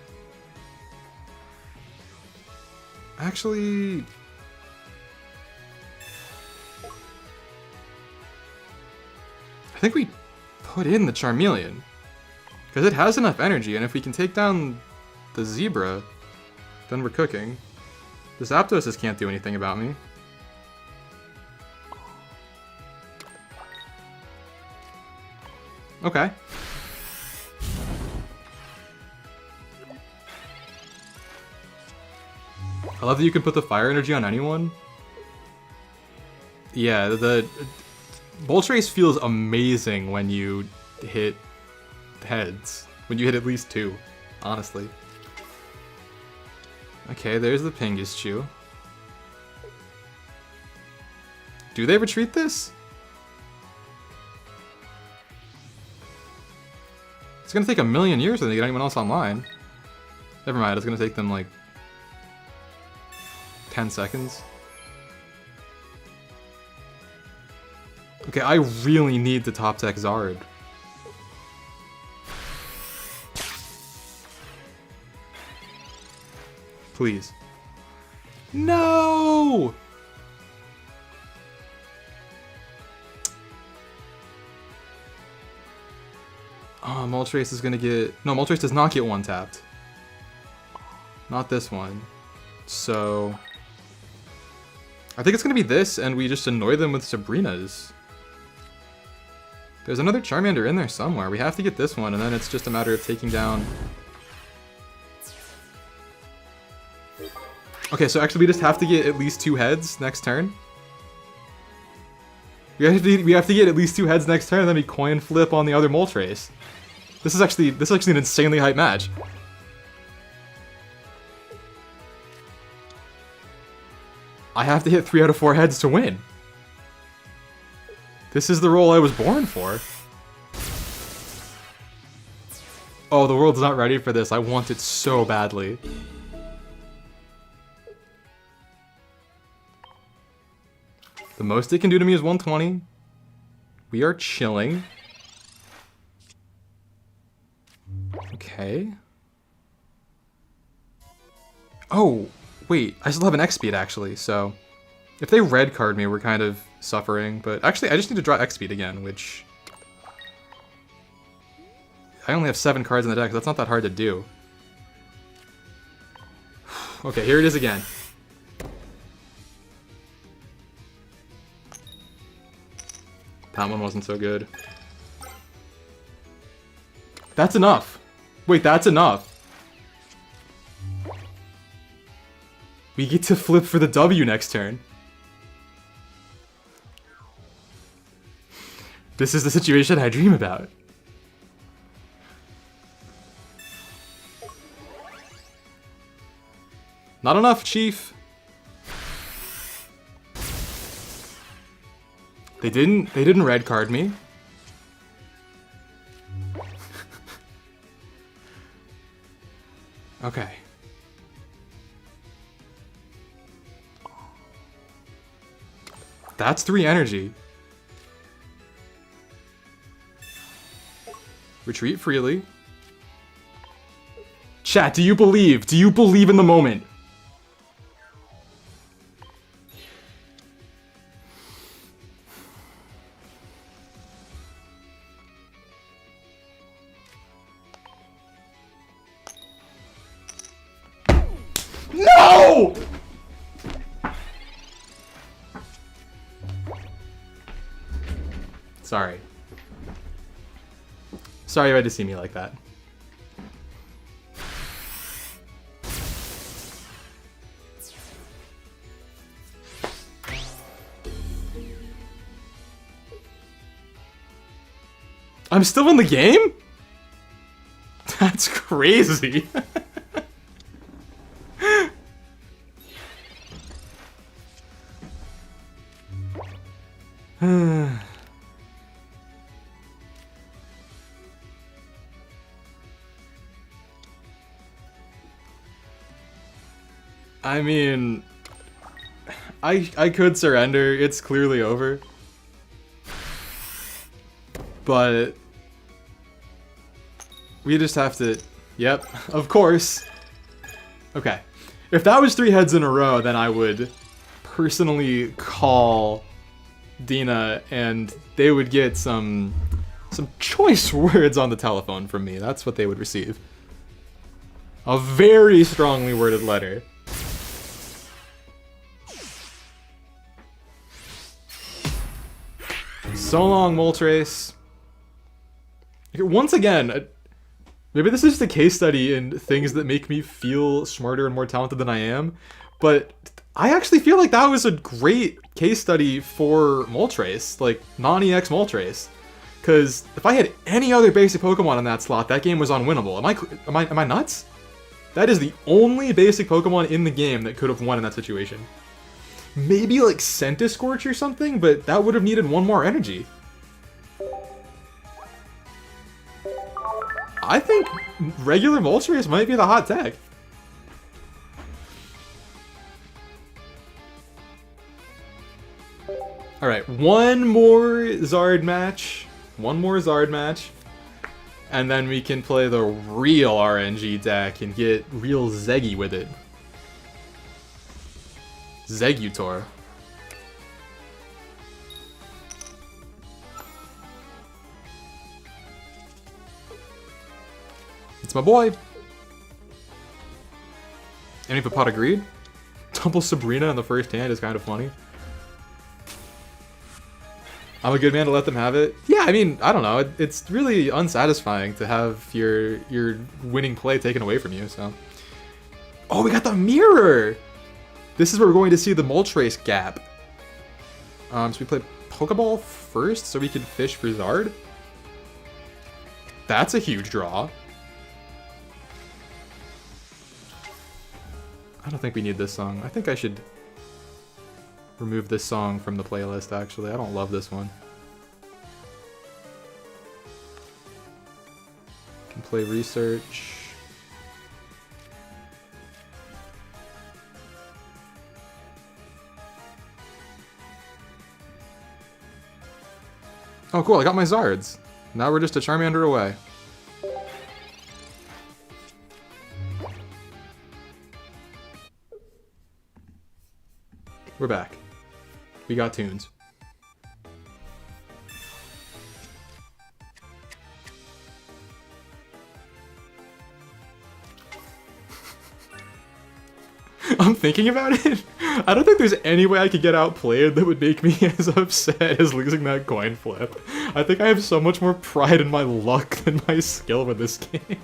Actually... I think we put in the Charmeleon. Because it has enough energy, and if we can take down the Zebra, then we're cooking. This Zapdos just can't do anything about me. Okay. I love that you can put the fire energy on anyone. Yeah, the Moltres feels amazing when you hit heads. When you hit at least 2, honestly. Okay, there's the Pingus-Chew. Do they retreat this? It's gonna take a million years for them to get anyone else online. Never mind, it's gonna take them like 10 seconds. Okay, I really need the top deck Zard. Please. No! Oh, Moltres is gonna get... No, Moltres does not get one tapped. Not this one. So... I think it's gonna be this, and we just annoy them with Sabrina's. There's another Charmander in there somewhere. We have to get this one, and then it's just a matter of taking down... Okay, so actually we just have to get at least 2 heads next turn. We have to get at least 2 heads next turn, and then we coin flip on the other Moltres. This is actually an insanely hype match. I have to hit 3 out of 4 heads to win. This is the role I was born for. Oh, the world's not ready for this. I want it so badly. The most it can do to me is 120. We are chilling. Okay. Oh, wait. I still have an X speed, actually, so... If they red card me, we're kind of suffering, but actually, I just need to draw X speed again, which... I only have 7 cards in the deck, so that's not that hard to do. Okay, here it is again. That one wasn't so good. That's enough. Wait, that's enough. We get to flip for the W next turn. This is the situation I dream about. Not enough, Chief. They didn't red card me. Okay. That's 3 energy. Retreat freely. Chat, do you believe? Do you believe in the moment? No! Sorry. Sorry you had to see me like that. I'm still in the game? That's crazy. I mean, I could surrender. It's clearly over. But we just have to... Yep, of course. Okay. If that was 3 heads in a row, then I would personally call Dina and they would get some choice words on the telephone from me. That's what they would receive. A very strongly worded letter. So long, Moltres. Once again, maybe this is just a case study in things that make me feel smarter and more talented than I am, but I actually feel like that was a great case study for Moltres, like non-EX Moltres. Because if I had any other basic Pokemon in that slot, that game was unwinnable. Am I nuts? That is the only basic Pokemon in the game that could have won in that situation. Maybe like Centiskorch or something, but that would have needed 1 more energy. I think regular Moltres might be the hot tech. Alright, 1 more Zard match. 1 more Zard match. And then we can play the real RNG deck and get real zeggy with it. Exeggutor. It's my boy. Any pot of greed? Double Sabrina in the first hand is kind of funny. I'm a good man to let them have it. Yeah, I mean, I don't know. It's really unsatisfying to have your winning play taken away from you, so. Oh, we got the mirror! This is where we're going to see the Moltres gap. So we play Pokeball first so we can fish for Zard. That's a huge draw. I don't think we need this song. I think I should remove this song from the playlist, actually. I don't love this one. Can play Research. Oh, cool. I got my Zards. Now we're just a Charmander away. We're back. We got tunes. I'm thinking about it. I don't think there's any way I could get outplayed that would make me as upset as losing that coin flip. I think I have so much more pride in my luck than my skill with this game.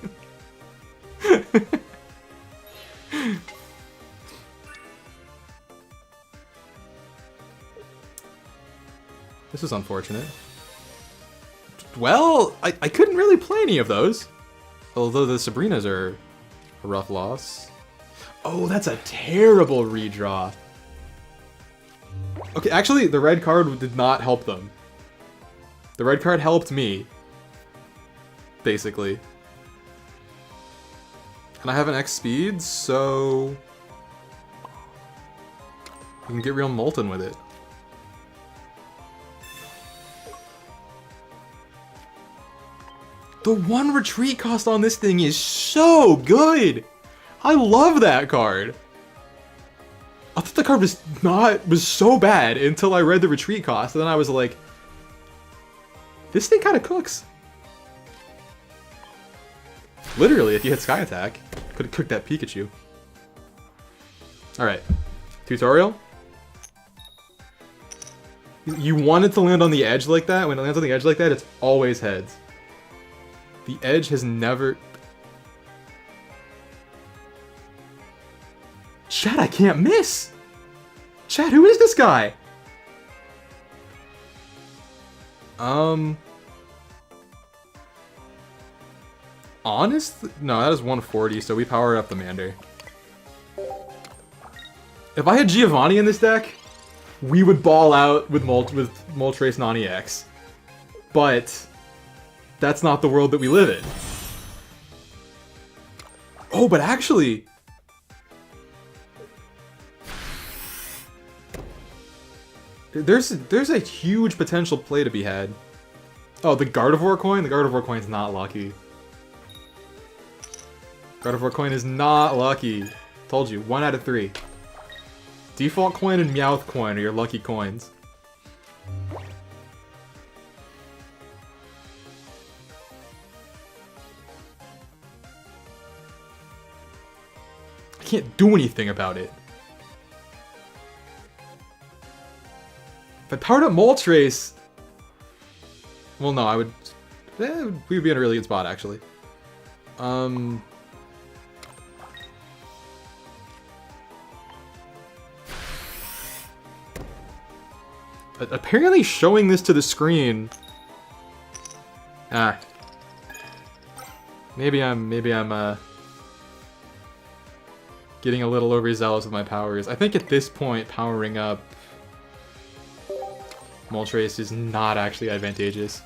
This is unfortunate. Well, I couldn't really play any of those. Although the Sabrinas are a rough loss. Oh, that's a terrible redraw. Okay, actually, the red card did not help them. The red card helped me. Basically. And I have an X speed, so we can get real molten with it. The one retreat cost on this thing is so good! I love that card! I thought the card was so bad until I read the retreat cost, and then I was like, this thing kinda cooks. Literally, if you hit Sky Attack, could have cooked that Pikachu. Alright. Tutorial? You want it to land on the edge like that? When it lands on the edge like that, it's always heads. The edge has never... Chat, I can't miss! Chat, who is this guy? Honest? No, that is 140, so we power up the Mander. If I had Giovanni in this deck, we would ball out with Moltres non-EX. But that's not the world that we live in. Oh, but actually... There's a huge potential play to be had. Oh, the Gardevoir coin? The Gardevoir coin's not lucky. Gardevoir coin is not lucky. Told you, 1 out of 3. Default coin and Meowth coin are your lucky coins. I can't do anything about it. If I powered up Moltres... Well, no, I would... we would be in a really good spot, actually. Apparently showing this to the screen... Maybe I'm getting a little overzealous with my powers. I think at this point, powering up Moltres is not actually advantageous.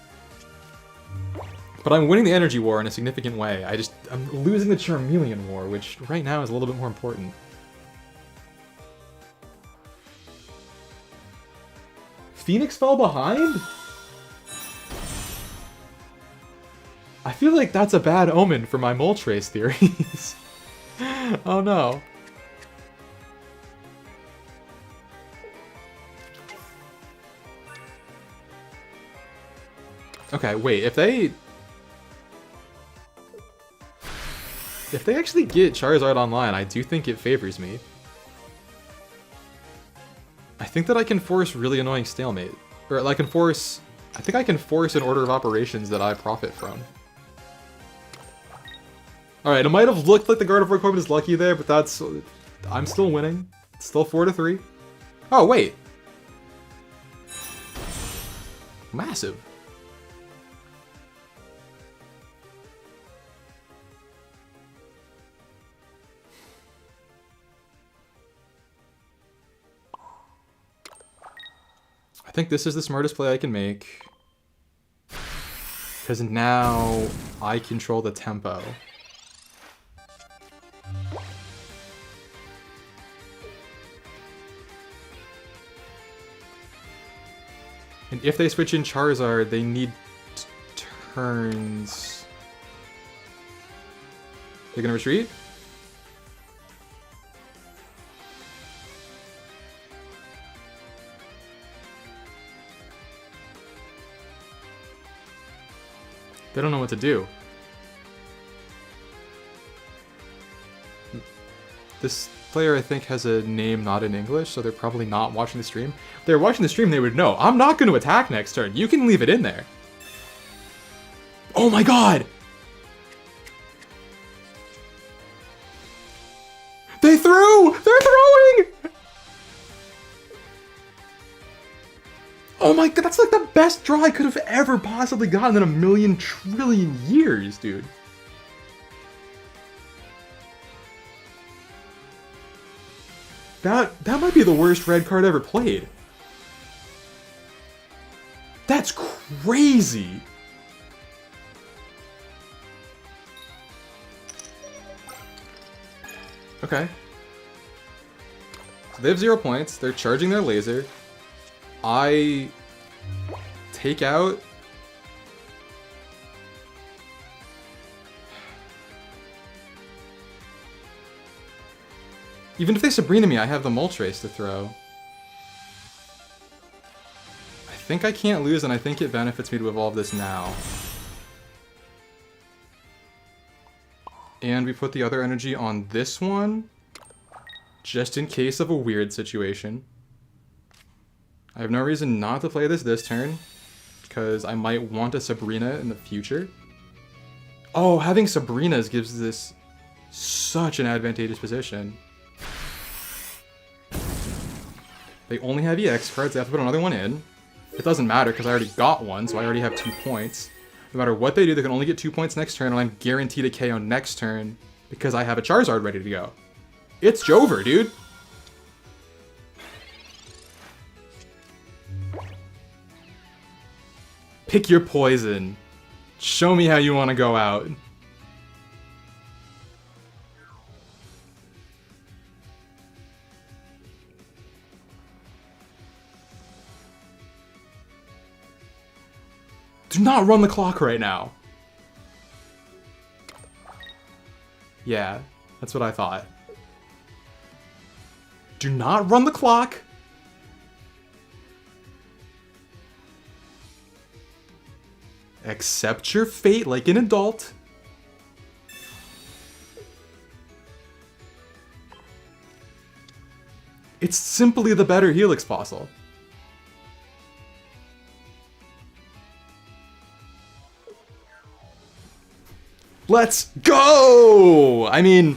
But I'm winning the energy war in a significant way. I'm losing the Charmeleon war, which right now is a little bit more important. Phoenix fell behind? I feel like that's a bad omen for my Moltres theories. Oh no. Okay, wait, if they actually get Charizard online, I do think it favors me. I think that I can force really annoying stalemate. Or I think I can force an order of operations that I profit from. Alright, it might have looked like the Gardevoir Corbin is lucky there, but that's... I'm still winning. It's still 4-3. Oh, wait. Massive. I think this is the smartest play I can make. Because now I control the tempo. And if they switch in Charizard, they need turns. They're gonna retreat? They don't know what to do. This player, I think, has a name not in English, so they're probably not watching the stream. If they're watching the stream, they would know. I'm not going to attack next turn. You can leave it in there. Oh my god! They threw! They're throwing! Oh my god, that's like the best draw I could have ever possibly gotten in a million trillion years, dude. That might be the worst red card ever played. That's crazy. Okay. So they have 0 points. They're charging their laser. I take out... Even if they Sabrina me, I have the Moltres to throw. I think I can't lose, and I think it benefits me to evolve this now. And we put the other energy on this one, just in case of a weird situation. I have no reason not to play this turn, because I might want a Sabrina in the future. Oh, having Sabrinas gives this such an advantageous position. They only have EX cards, they have to put another one in. It doesn't matter because I already got one, so I already have 2 points. No matter what they do, they can only get 2 points next turn, and I'm guaranteed a KO next turn because I have a Charizard ready to go. It's Jover, dude! Pick your poison. Show me how you want to go out. Do not run the clock right now. Yeah, that's what I thought. Do not run the clock. Accept your fate like an adult. It's simply the better Helix fossil. Let's go! I mean,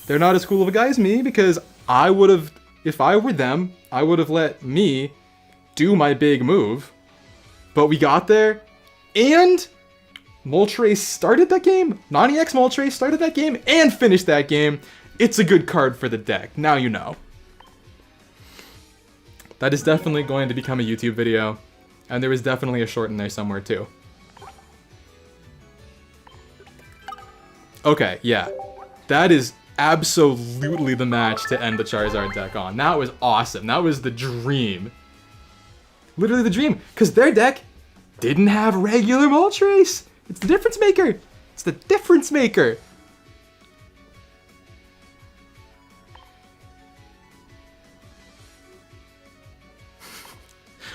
they're not as cool of a guy as me because I would have, if I were them, I would have let me do my big move. But we got there, and Moltres started that game. Non-EX Moltres started that game and finished that game. It's a good card for the deck. Now you know. That is definitely going to become a YouTube video. And there was definitely a short in there somewhere too. Okay, yeah. That is absolutely the match to end the Charizard deck on. That was awesome. That was the dream. Literally the dream. Because their deck didn't have regular Moltres. It's the difference maker. It's the difference maker.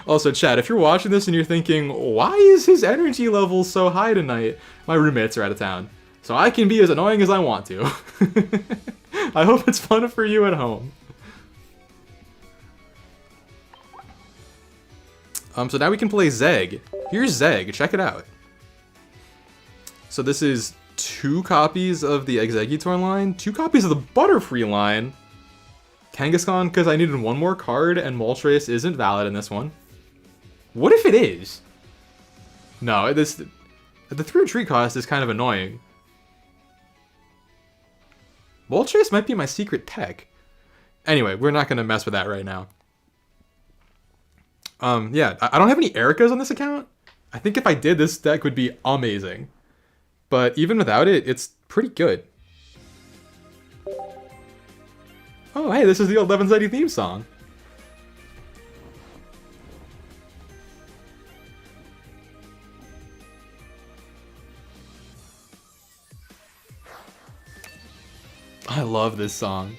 Also, Chad, if you're watching this and you're thinking, why is his energy level so high tonight? My roommates are out of town, so I can be as annoying as I want to. I hope it's fun for you at home. So now we can play Zeg. Here's Zeg, check it out. So this is 2 copies of the Exeggutor line, 2 copies of the Butterfree line, Kangaskhan because I needed 1 more card, and Moltres isn't valid in this one. What if it is? No, the 3 retreat cost is kind of annoying. Moltres might be my secret tech. Anyway, we're not going to mess with that right now. Yeah, I don't have any Ericas on this account. I think if I did, this deck would be amazing. But even without it, it's pretty good. Oh, hey, this is the old Levin's ID theme song. I love this song.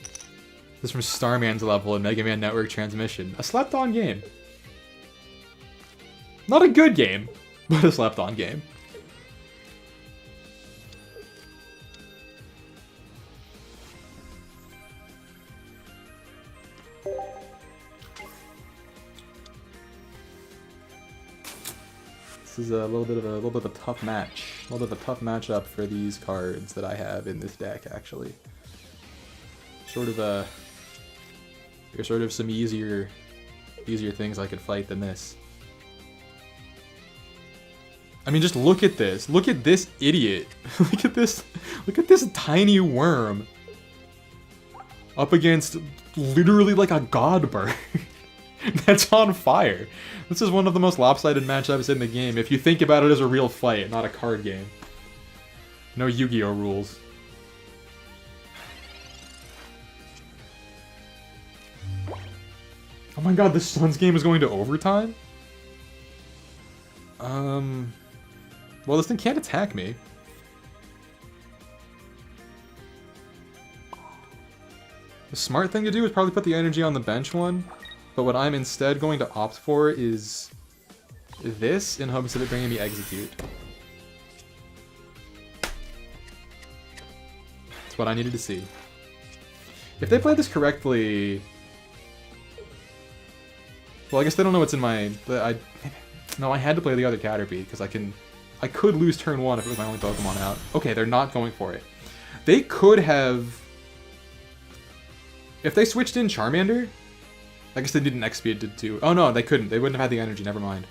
This is from Starman's level in Mega Man Network Transmission. A slept-on game. Not a good game, but a slept-on game. This is a little bit of a tough match. A little bit of a tough matchup for these cards that I have in this deck, actually. There's sort of some easier things I could fight than this. I mean, just look at this. Look at this idiot. Look at this tiny worm up against literally like a god bird that's on fire. This is one of the most lopsided matchups in the game if you think about it as a real fight, not a card game. No Yu-Gi-Oh rules. Oh my god, the Suns game is going to overtime? Well, this thing can't attack me. The smart thing to do is probably put the energy on the bench one, but what I'm instead going to opt for is this in hopes of it bringing me Execute. That's what I needed to see. If they played this correctly... Well, I guess they don't know what's in my... No, I had to play the other Caterpie, because I could lose turn 1 if it was my only Pokemon out. Okay, they're not going for it. They could have... If they switched in Charmander... I guess they didn't X-Speed to... Oh no, they couldn't. They wouldn't have had the energy, never mind.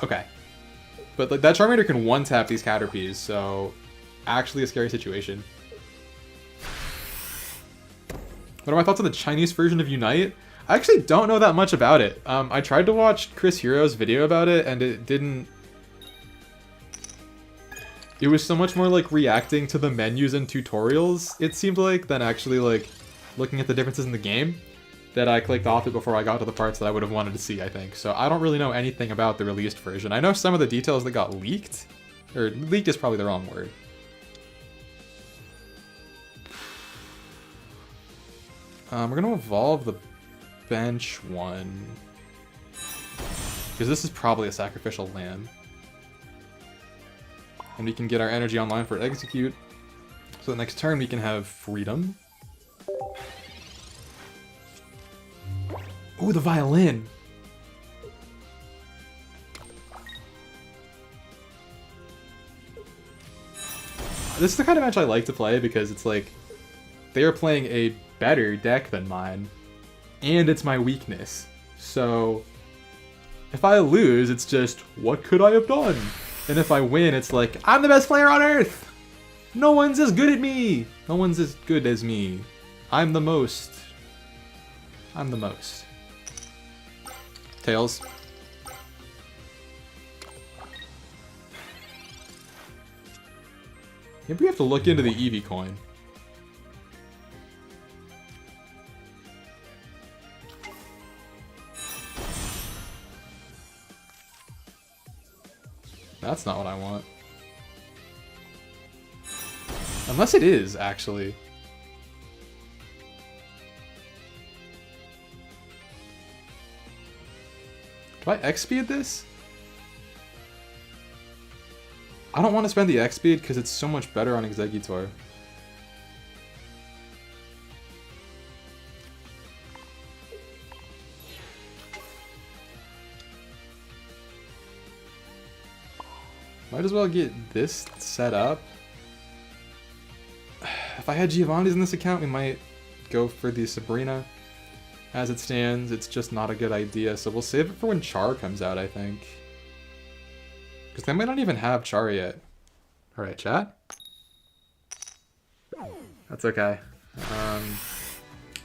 Okay. But like, that Charmander can one-tap these Caterpies, so... Actually a scary situation. What are my thoughts on the Chinese version of Unite? I actually don't know that much about it. I tried to watch Chris Hero's video about it, and it didn't... It was so much more like reacting to the menus and tutorials, it seemed like, than actually like looking at the differences in the game, that I clicked off it before I got to the parts that I would have wanted to see, I think. So I don't really know anything about the released version. I know some of the details that got leaked. Or, leaked is probably the wrong word. We're gonna evolve the bench one. Because this is probably a sacrificial lamb. And we can get our energy online for Execute. So the next turn we can have Freedom. Ooh, the violin! This is the kind of match I like to play because it's like, they are playing a better deck than mine, and it's my weakness. So, if I lose, it's just, what could I have done? And if I win, it's like, I'm the best player on Earth! No one's as good at me! No one's as good as me. I'm the most. I'm the most. Tails. Maybe we have to look into the Eevee coin. That's not what I want. Unless it is, actually. Do I X-Speed this? I don't want to spend the X-Speed because it's so much better on Exeggutor. Might as well get this set up. If I had Giovanni's in this account, we might go for the Sabrina. As it stands, it's just not a good idea, so we'll save it for when Char comes out, I think. Because they might not even have Char yet. Alright, chat? That's okay. I'm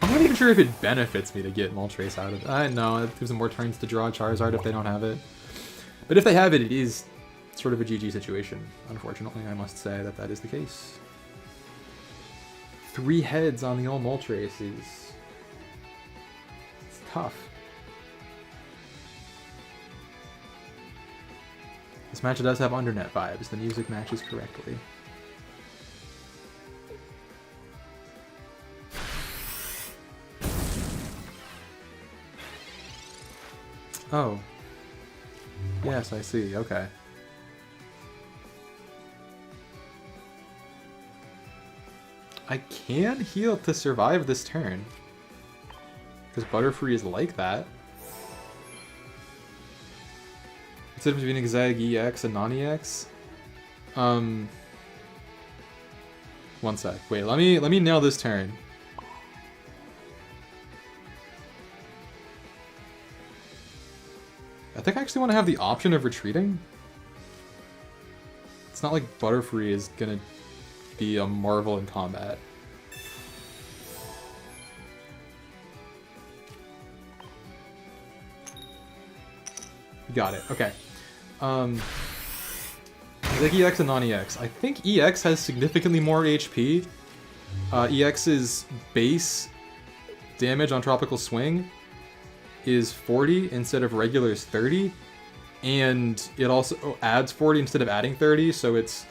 not even sure if it benefits me to get Moltres out of it. I know, it gives them more turns to draw Charizard if they don't have it. But if they have it, it is sort of a GG situation. Unfortunately, I must say that that is the case. 3 heads on the old Moltres is... it's tough. This match does have undernet vibes. The music matches correctly. Oh. Yes, I see. Okay. I can heal to survive this turn. Because Butterfree is like that. Instead of between Exeg EX and non-EX. One sec. Wait, let me nail this turn. I think I actually want to have the option of retreating. It's not like Butterfree is gonna be a marvel in combat. Got it. Okay. Like EX and non-EX. I think EX has significantly more HP. EX's base damage on Tropical Swing is 40 instead of regular's 30. And it also adds 40 instead of adding 30, so it's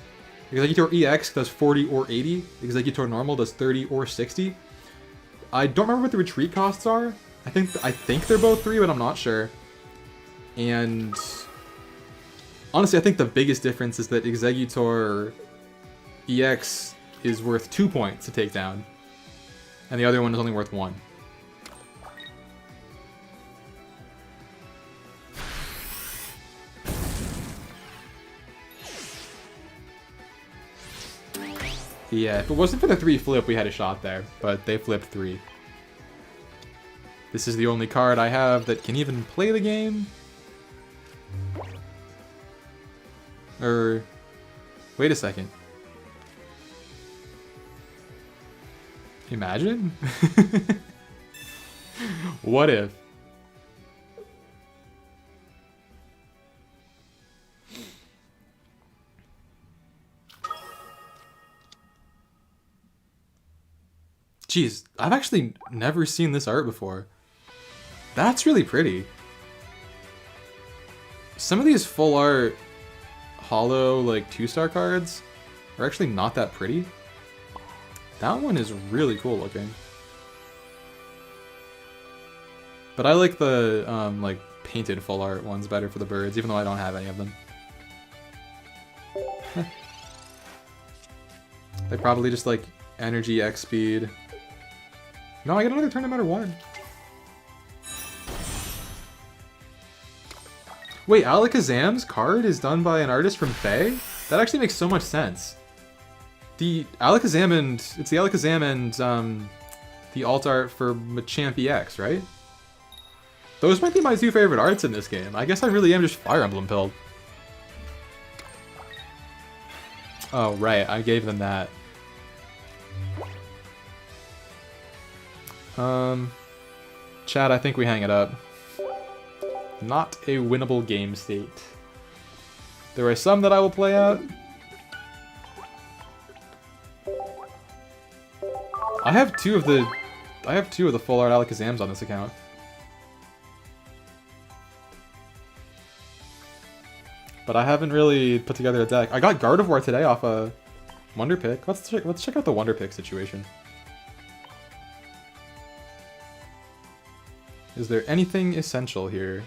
Exeggutor EX does 40 or 80. Exeggutor normal does 30 or 60. I don't remember what the retreat costs are. I think they're both 3, but I'm not sure. And honestly, I think the biggest difference is that Exeggutor EX is worth 2 points to take down, and the other one is only worth 1. Yeah, if it wasn't for the 3 flip, we had a shot there, but they flipped 3. This is the only card I have that can even play the game. Wait a second. Imagine? What if? Jeez, I've actually never seen this art before. That's really pretty. Some of these full art hollow, like, 2-star cards are actually not that pretty. That one is really cool looking. But I like the, like, painted full art ones better for the birds, even though I don't have any of them. They probably just, like, energy X speed. No, I get another turn no matter what. Wait, Alakazam's card is done by an artist from Fae? That actually makes so much sense. The Alakazam it's the Alakazam and the alt art for Machamp EX, right? Those might be my 2 favorite arts in this game. I guess I really am just Fire Emblem pilled. Oh, right, I gave them that. Chad, I think we hang it up. Not a winnable game state. There are some that I will play out. I have two of the full art Alakazams on this account. But I haven't really put together a deck. I got Gardevoir today off a Wonder Pick. Let's check out the Wonder Pick situation. Is there anything essential here?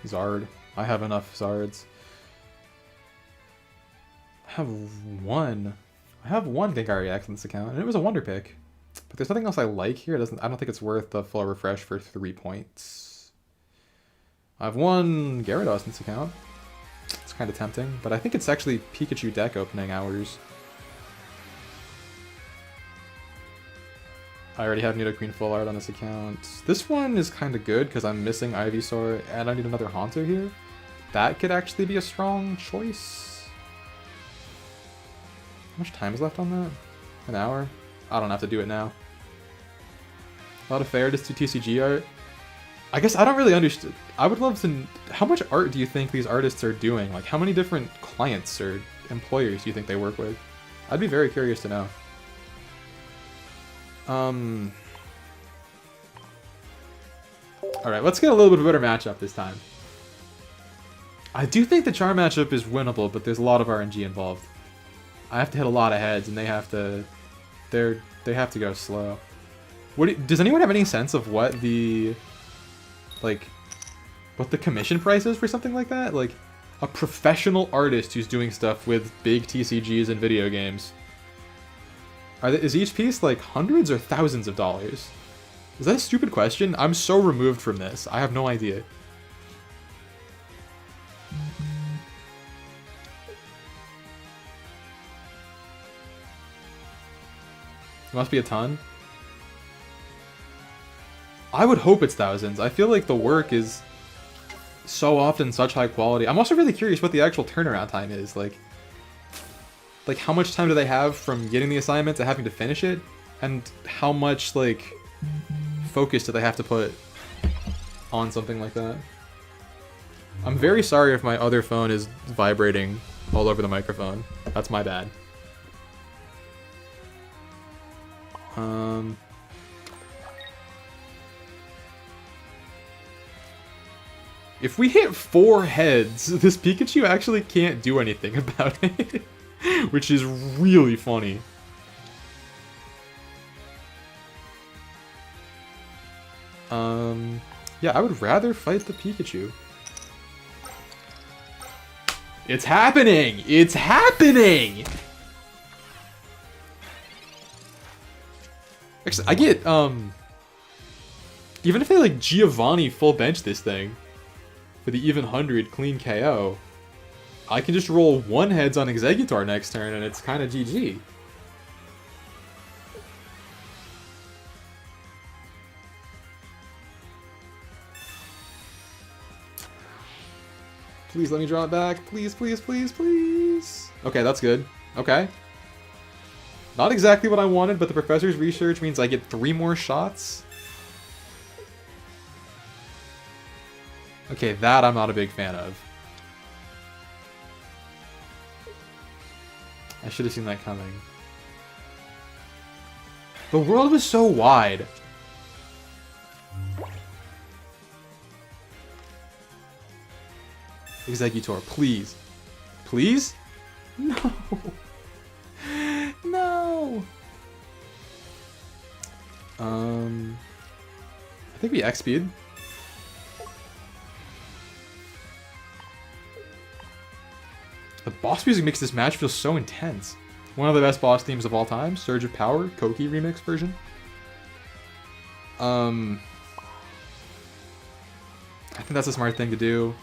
Zard. I have enough Zards. I have one. I have one Gengar EX on this account, and it was a Wonder Pick. But there's nothing else I like here. I don't think it's worth the full refresh for 3 points. I have one Gyarados in this account. It's kind of tempting, but I think it's actually Pikachu deck opening hours. I already have Nidoqueen full art on this account. This one is kind of good because I'm missing Ivysaur and I need another Haunter here. That could actually be a strong choice. How much time is left on that? An hour? I don't have to do it now. A lot of fair just to TCG art. I guess I don't really understand. I would love to... How much art do you think these artists are doing? Like, how many different clients or employers do you think they work with? I'd be very curious to know. Alright, let's get a little bit of a better matchup this time. I do think the Char matchup is winnable, but there's a lot of RNG involved. I have to hit a lot of heads, and they have to... They have to go slow. Does anyone have any sense of what the... Like, what the commission price is for something like that? Like, a professional artist who's doing stuff with big TCGs and video games. Is each piece like hundreds or thousands of dollars? Is that a stupid question? I'm so removed from this. I have no idea. It must be a ton. I would hope it's thousands. I feel like the work is so often such high quality. I'm also really curious what the actual turnaround time is. Like how much time do they have from getting the assignment to having to finish it? And how much, like, focus do they have to put on something like that? I'm very sorry if my other phone is vibrating all over the microphone. That's my bad. If we hit 4 heads, this Pikachu actually can't do anything about it. Which is really funny. Yeah, I would rather fight the Pikachu. It's happening! It's happening! Actually, I get, even if they, like, Giovanni full bench this thing, for the even 100 clean KO, I can just roll 1 heads on Exeggutor next turn, and it's kind of GG. Please let me draw it back. Please, please, please, please. Okay, that's good. Okay. Not exactly what I wanted, but the professor's research means I get 3 more shots. Okay, that I'm not a big fan of. I should have seen that coming. The world was so wide. Exeggutor, please. Please? No. No. I think we X-speed. The boss music makes this match feel so intense. One of the best boss themes of all time, Surge of Power, Koki remix version. I think that's a smart thing to do.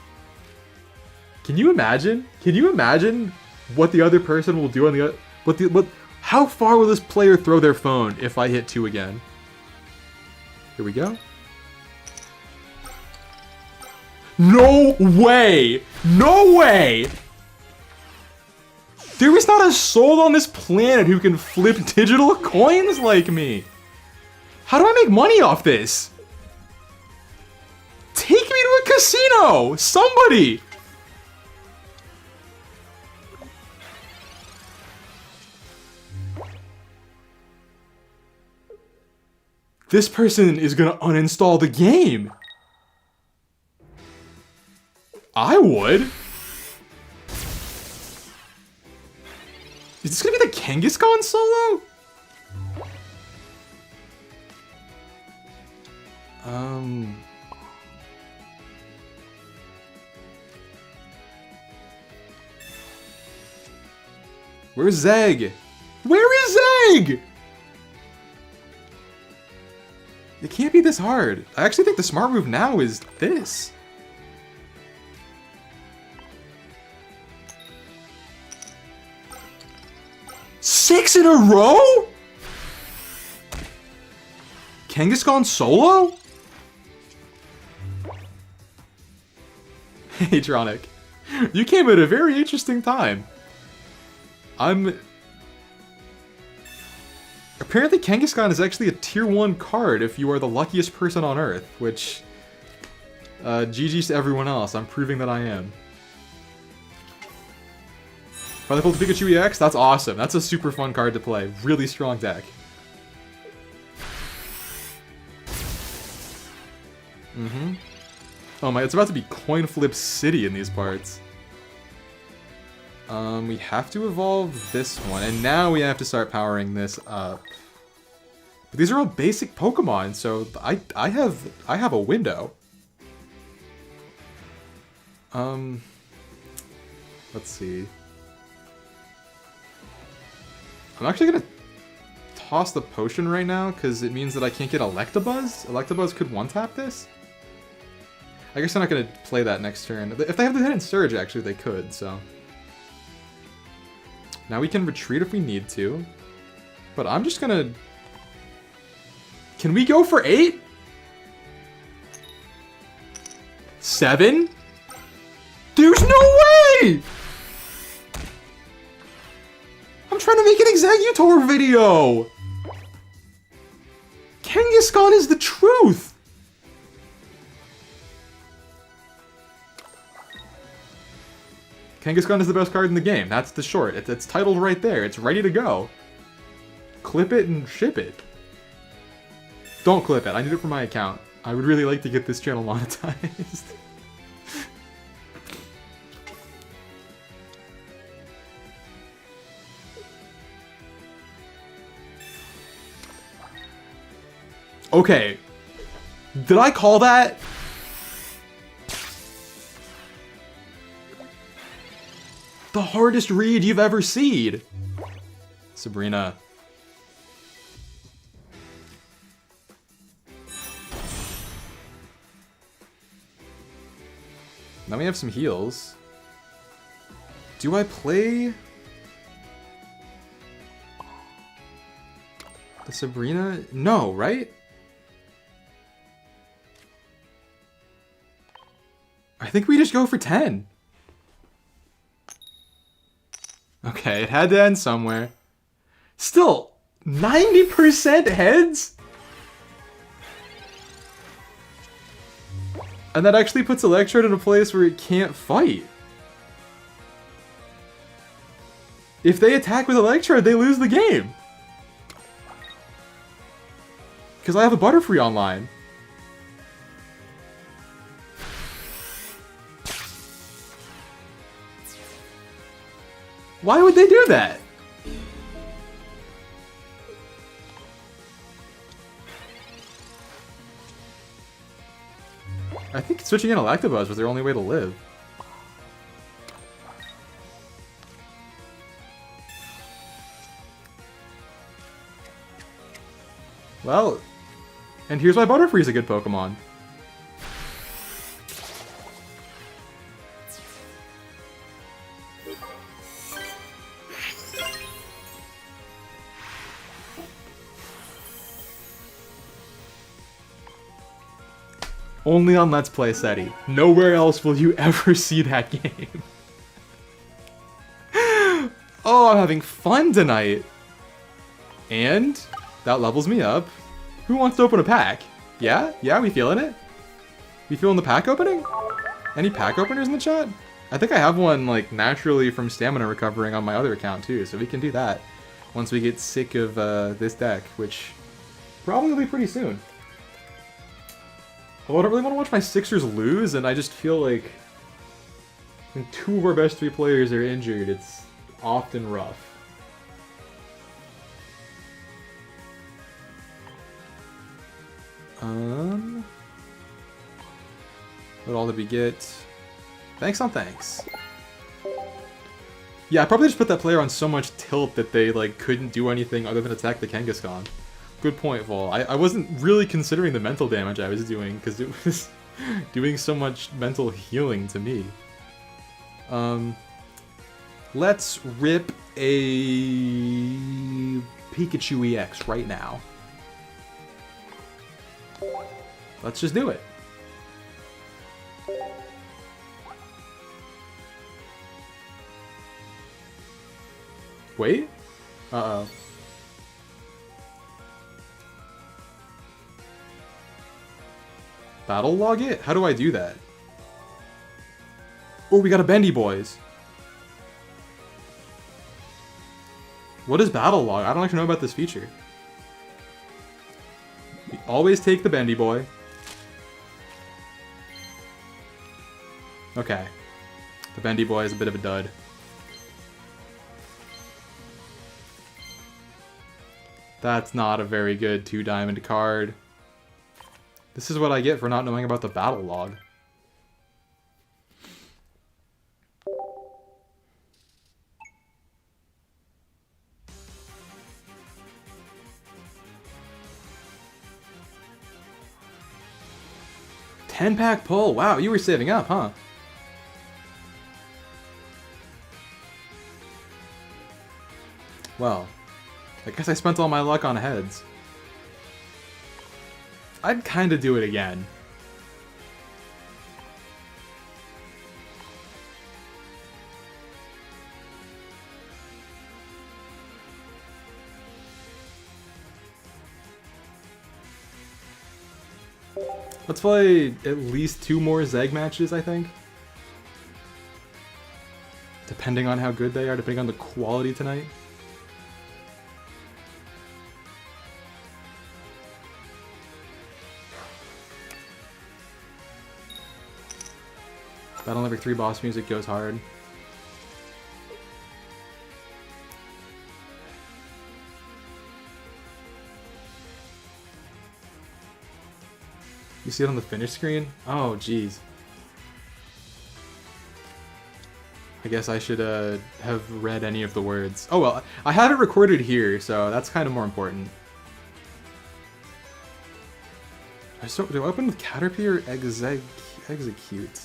Can you imagine? Can you imagine what the other person will do on the other? How far will this player throw their phone if I hit 2 again? Here we go. No way! No way! There is not a soul on this planet who can flip digital coins like me. How do I make money off this? Take me to a casino! Somebody! This person is gonna uninstall the game. I would. Is this gonna be the Kangaskhan solo? Where's Zeg? Where is Zeg? It can't be this hard. I actually think the smart move now is this. Six in a row? Kangaskhan solo? Hey, Tronic. You came at a very interesting time. Apparently Kangaskhan is actually a tier 1 card if you are the luckiest person on Earth, which... GG's to everyone else, I'm proving that I am. Finally pulled the Pikachu EX? That's awesome, that's a super fun card to play. Really strong deck. Oh my, it's about to be Coin Flip City in these parts. We have to evolve this one, and now we have to start powering this up. But these are all basic Pokemon, so I have a window. Let's see. I'm actually gonna toss the potion right now, because it means that I can't get Electabuzz. Electabuzz could one-tap this? I guess I'm not gonna play that next turn. If they have the Hidden Surge, actually, they could, so... Now we can retreat if we need to. But I'm just gonna... Can we go for 8? 7? There's no way! I'm trying to make an Exeggutor video! Kangaskhan is the truth! Kangaskhan is the best card in the game. That's the short. It's titled right there. It's ready to go. Clip it and ship it. Don't clip it. I need it for my account. I would really like to get this channel monetized. Okay. Did I call that? The hardest read you've ever seen. Sabrina. Now we have some heals. Do I play the Sabrina? No, right? I think we just go for 10. Okay, it had to end somewhere. Still, 90% heads? And that actually puts Electrode in a place where it can't fight. If they attack with Electrode, they lose the game. Because I have a Butterfree online. Why would they do that? I think switching in Electabuzz was their only way to live. Well, and here's why Butterfree is a good Pokemon. Only on Let's Play SETI. Nowhere else will you ever see that game. Oh, I'm having fun tonight. And that levels me up. Who wants to open a pack? Yeah? Yeah, we feeling it? We feeling the pack opening? Any pack openers in the chat? I think I have one, like, naturally from stamina recovering on my other account, too, so we can do that once we get sick of this deck, which probably will be pretty soon. Although I don't really want to watch my Sixers lose, and I just feel like when 2 of our best 3 players are injured, it's often rough. What all did we get? Thanks on thanks. Yeah, I probably just put that player on so much tilt that they like couldn't do anything other than attack the Kangaskhan. Good point, Vol. I wasn't really considering the mental damage I was doing, because it was doing so much mental healing to me. Let's rip a Pikachu EX right now. Let's just do it. Wait? Uh-oh. Battle log it? How do I do that? Oh, we got a Bendy Boys. What is battle log? I don't actually know about this feature. We always take the Bendy Boy. Okay. The Bendy Boy is a bit of a dud. That's not a very good 2-diamond card. This is what I get for not knowing about the battle log. $10-pack pull. Wow, you were saving up, huh? Well, I guess I spent all my luck on heads. I'd kinda do it again. Let's play at least 2 more Zeg matches, I think. Depending on how good they are, depending on the quality tonight. Battle Number 3 boss music goes hard. You see it on the finish screen? Oh, jeez. I guess I should have read any of the words. Oh well, I have it recorded here, so that's kind of more important. Do I open with Caterpie or Execute?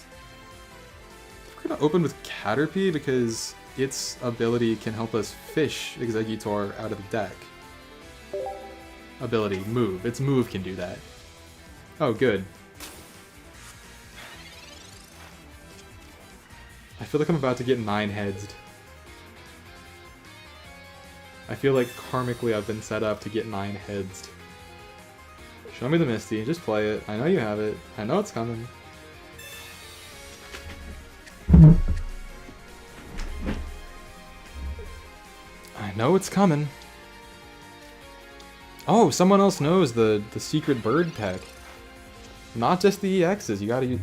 We're gonna open with Caterpie because its ability can help us fish Exeggutor out of the deck. Ability, move. Its move can do that. Oh, good. I feel like I'm about to get 9-headsed. I feel like karmically I've been set up to get 9-headsed. Show me the Misty, just play it. I know you have it. I know it's coming. I know it's coming. Oh, someone else knows the secret bird pack. Not just the EXs, you gotta use...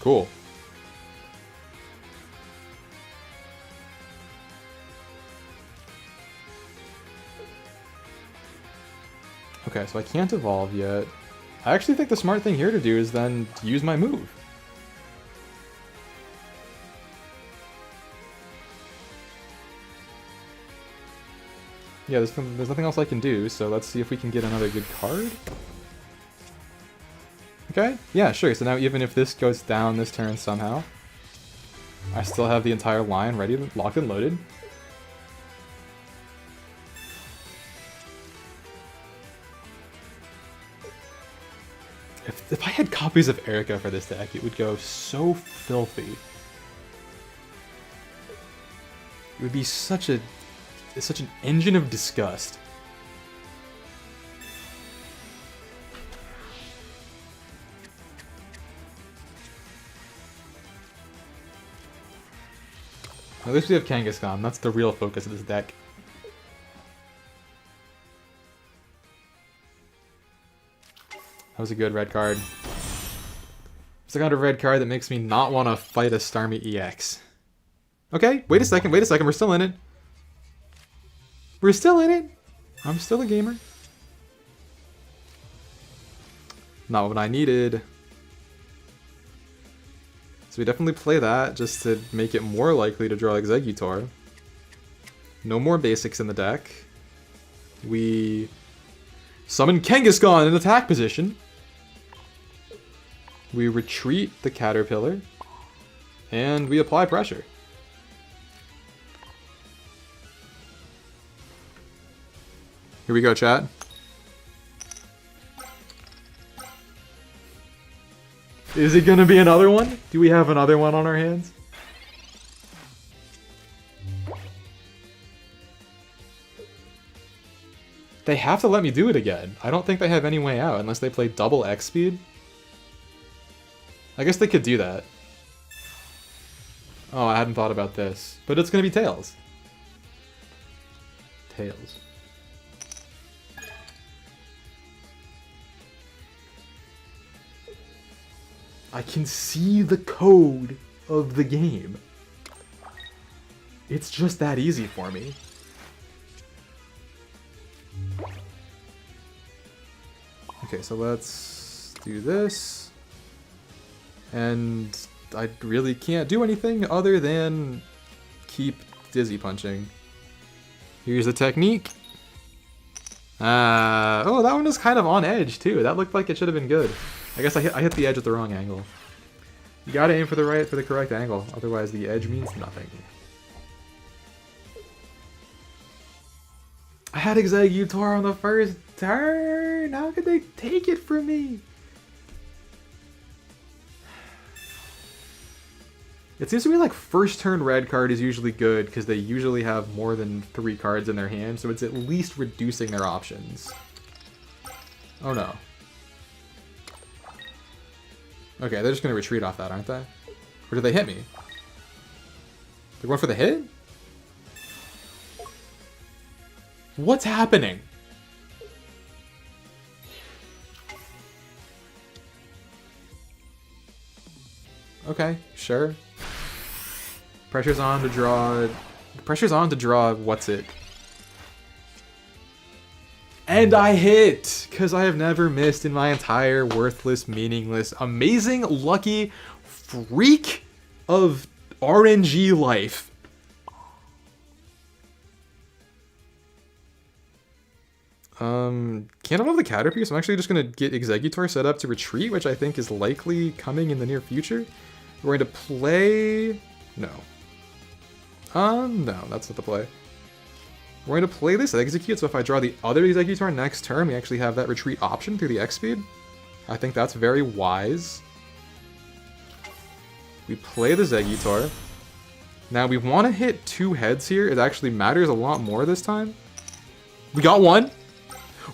Cool. Okay, so I can't evolve yet. I actually think the smart thing here to do is then use my move. Yeah, there's nothing else I can do, so let's see if we can get another good card. Okay, yeah, sure. So now even if this goes down this turn somehow, I still have the entire line ready, locked and loaded. If I had copies of Erica for this deck, it would go so filthy. It would be such an engine of disgust. At least we have Kangaskhan. That's the real focus of this deck. That was a good red card. It's the kind of red card that makes me not want to fight a Starmie EX. Okay, wait a second, we're still in it. We're still in it. I'm still a gamer. Not what I needed. So we definitely play that just to make it more likely to draw Exeggutor. No more basics in the deck. We summon Kangaskhan in attack position. We retreat the Caterpillar. And we apply pressure. Here we go, chat. Is it gonna be another one? Do we have another one on our hands? They have to let me do it again. I don't think they have any way out unless they play double X speed. I guess they could do that. Oh, I hadn't thought about this. But it's gonna be Tails. Tails. I can see the code of the game. It's just that easy for me. Okay, so let's do this. And I really can't do anything other than keep dizzy punching. Here's the technique. Oh, that one was kind of on edge too. That looked like it should have been good. I guess I hit the edge at the wrong angle. You gotta aim for the correct angle, otherwise the edge means nothing. I had Exeggutor on the first turn! How could they take it from me? It seems to me like first turn red card is usually good because they usually have more than 3 cards in their hand, so it's at least reducing their options. Oh no. Okay, they're just gonna retreat off that, aren't they? Or did they hit me? They're going for the hit? What's happening? Okay, sure. Pressure's on to draw... Pressure's on to draw what's it? And I hit! Because I have never missed in my entire worthless, meaningless, amazing, lucky freak of RNG life. Can't I love the Caterpie? So I'm actually just going to get Exeggutor set up to retreat, which I think is likely coming in the near future. We're going to play... No. No, that's not the play. We're going to play this Execute, so if I draw the other Exeggutor next turn, we actually have that retreat option through the X speed. I think that's very wise. We play the Exeggutor. Now we want to hit 2 heads here. It actually matters a lot more this time. We got 1.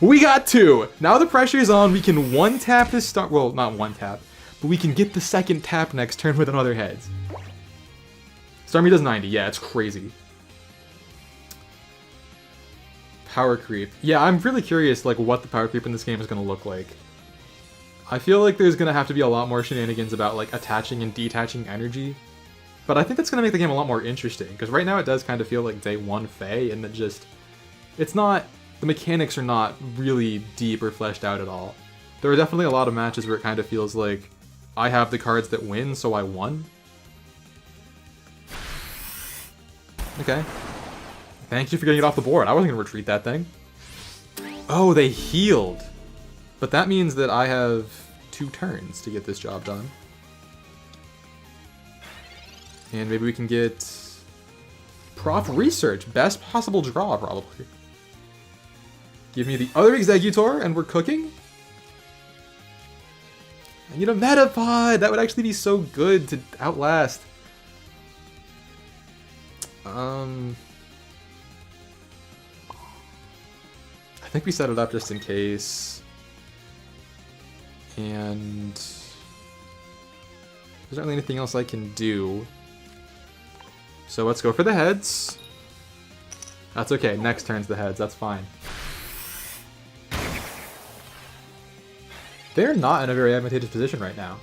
We got 2. Now the pressure's on. We can 1-tap this start. Well, not 1-tap, but we can get the second tap next turn with another heads. Starmie does 90. Yeah, it's crazy. Power creep. Yeah, I'm really curious like what the power creep in this game is going to look like. I feel like there's going to have to be a lot more shenanigans about like attaching and detaching energy. But I think that's going to make the game a lot more interesting, because right now it does kind of feel like day 1 Fae, and that just... It's not... The mechanics are not really deep or fleshed out at all. There are definitely a lot of matches where it kind of feels like I have the cards that win, so I won. Okay. Thank you for getting it off the board. I wasn't going to retreat that thing. Oh, they healed. But that means that I have 2 turns to get this job done. And maybe we can get Prof Research. Best possible draw, probably. Give me the other Exeggutor, and we're cooking. I need a Metapod! That would actually be so good to outlast. I think we set it up just in case. And there's not really anything else I can do. So let's go for the heads. That's okay, next turn's the heads, that's fine. They're not in a very advantageous position right now.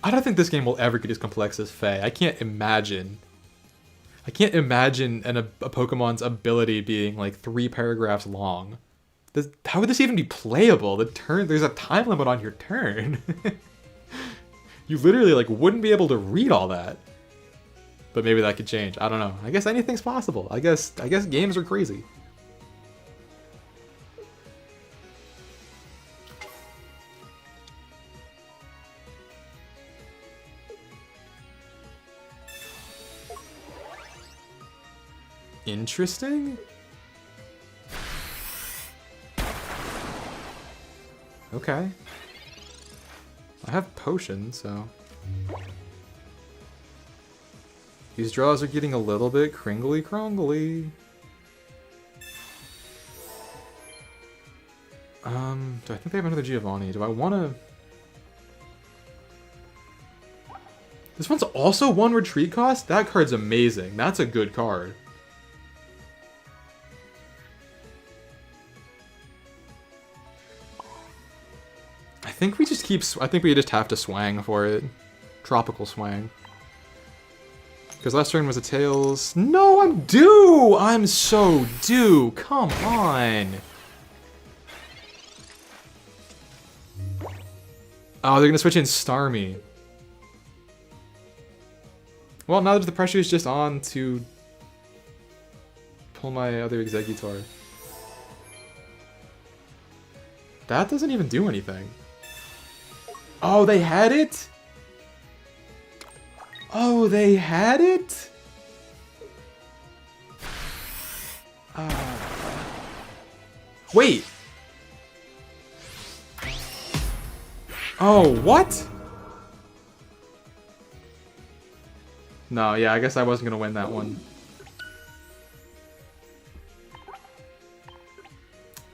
I don't think this game will ever get as complex as Fae. I can't imagine a Pokemon's ability being like 3 paragraphs long. How would this even be playable? There's a time limit on your turn. You literally like wouldn't be able to read all that. But maybe that could change. I don't know. I guess anything's possible. I guess games are crazy. Interesting? Okay. I have potion, so... These draws are getting a little bit cringly-crongly. Do I think they have another Giovanni? Do I want to... This one's also 1 retreat cost? That card's amazing. That's a good card. I think we just have to swang for it. Tropical swang. Because last turn was a Tails. No, I'm due! I'm so due! Come on! Oh, they're gonna switch in Starmie. Well, now that the pressure is just on to pull my other Exeggutor. That doesn't even do anything. Oh, they had it? Oh, they had it? Wait. Oh, what? No, yeah, I guess I wasn't gonna win that one.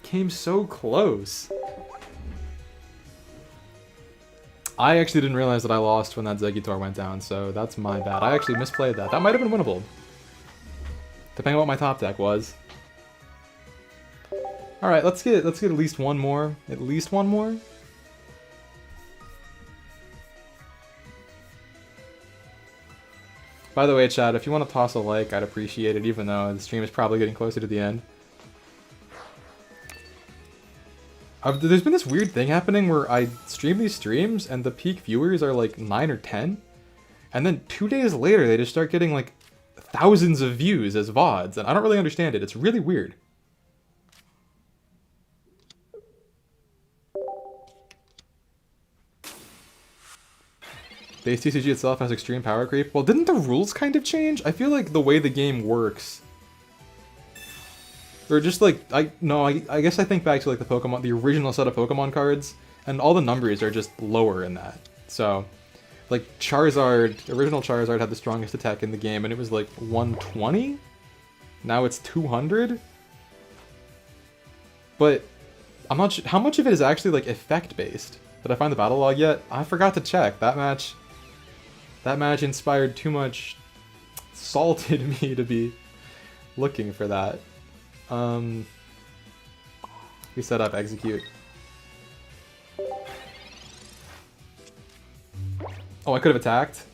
Came so close. I actually didn't realize that I lost when that Exeggutor went down, so that's my bad. I actually misplayed that. That might have been winnable. Depending on what my top deck was. Alright, let's get at least one more. At least one more? By the way, chat, if you want to toss a like, I'd appreciate it, even though the stream is probably getting closer to the end. There's been this weird thing happening where I stream these streams and the peak viewers are like 9 or 10. And then 2 days later, they just start getting like thousands of views as VODs. And I don't really understand it. It's really weird. Base TCG itself has extreme power creep. Well, didn't the rules kind of change? I feel like the way the game works... Or just like, I guess I think back to like the original set of Pokemon cards, and all the numbers are just lower in that. So, like Charizard, original Charizard had the strongest attack in the game, and it was like 120? Now it's 200? But, I'm not sure, how much of it is actually like effect-based? Did I find the battle log yet? I forgot to check. That match inspired too much salted me to be looking for that. We set up execute. Oh, I could have attacked.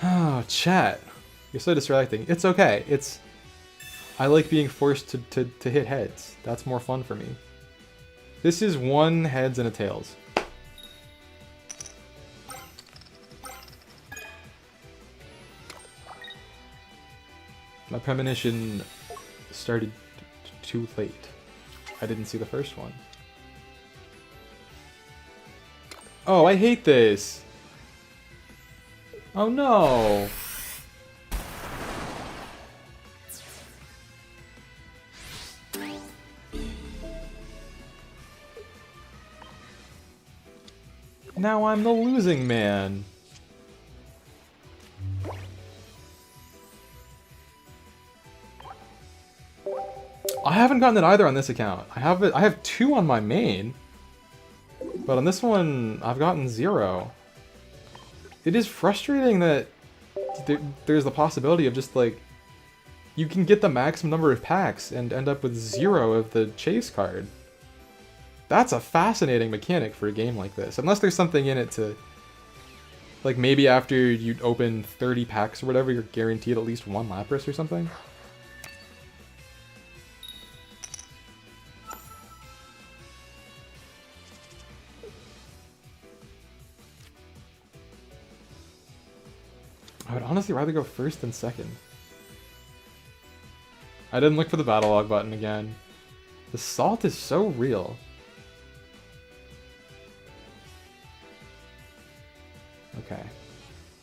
Oh, chat. You're so distracting. It's okay. I like being forced to hit heads. That's more fun for me. This is 1 heads and a tails. My premonition started too late. I didn't see the first one. Oh, I hate this! Oh no! Now I'm the losing man. I haven't gotten it either on this account. I have 2 on my main, but on this one I've gotten 0. It is frustrating that there's the possibility of just like you can get the maximum number of packs and end up with 0 of the chase card. That's a fascinating mechanic for a game like this, unless there's something in it to like maybe after you open 30 packs or whatever, you're guaranteed at least 1 Lapras or something. honestly rather go first than second. I didn't look for the battle log button again. The salt is so real. Okay.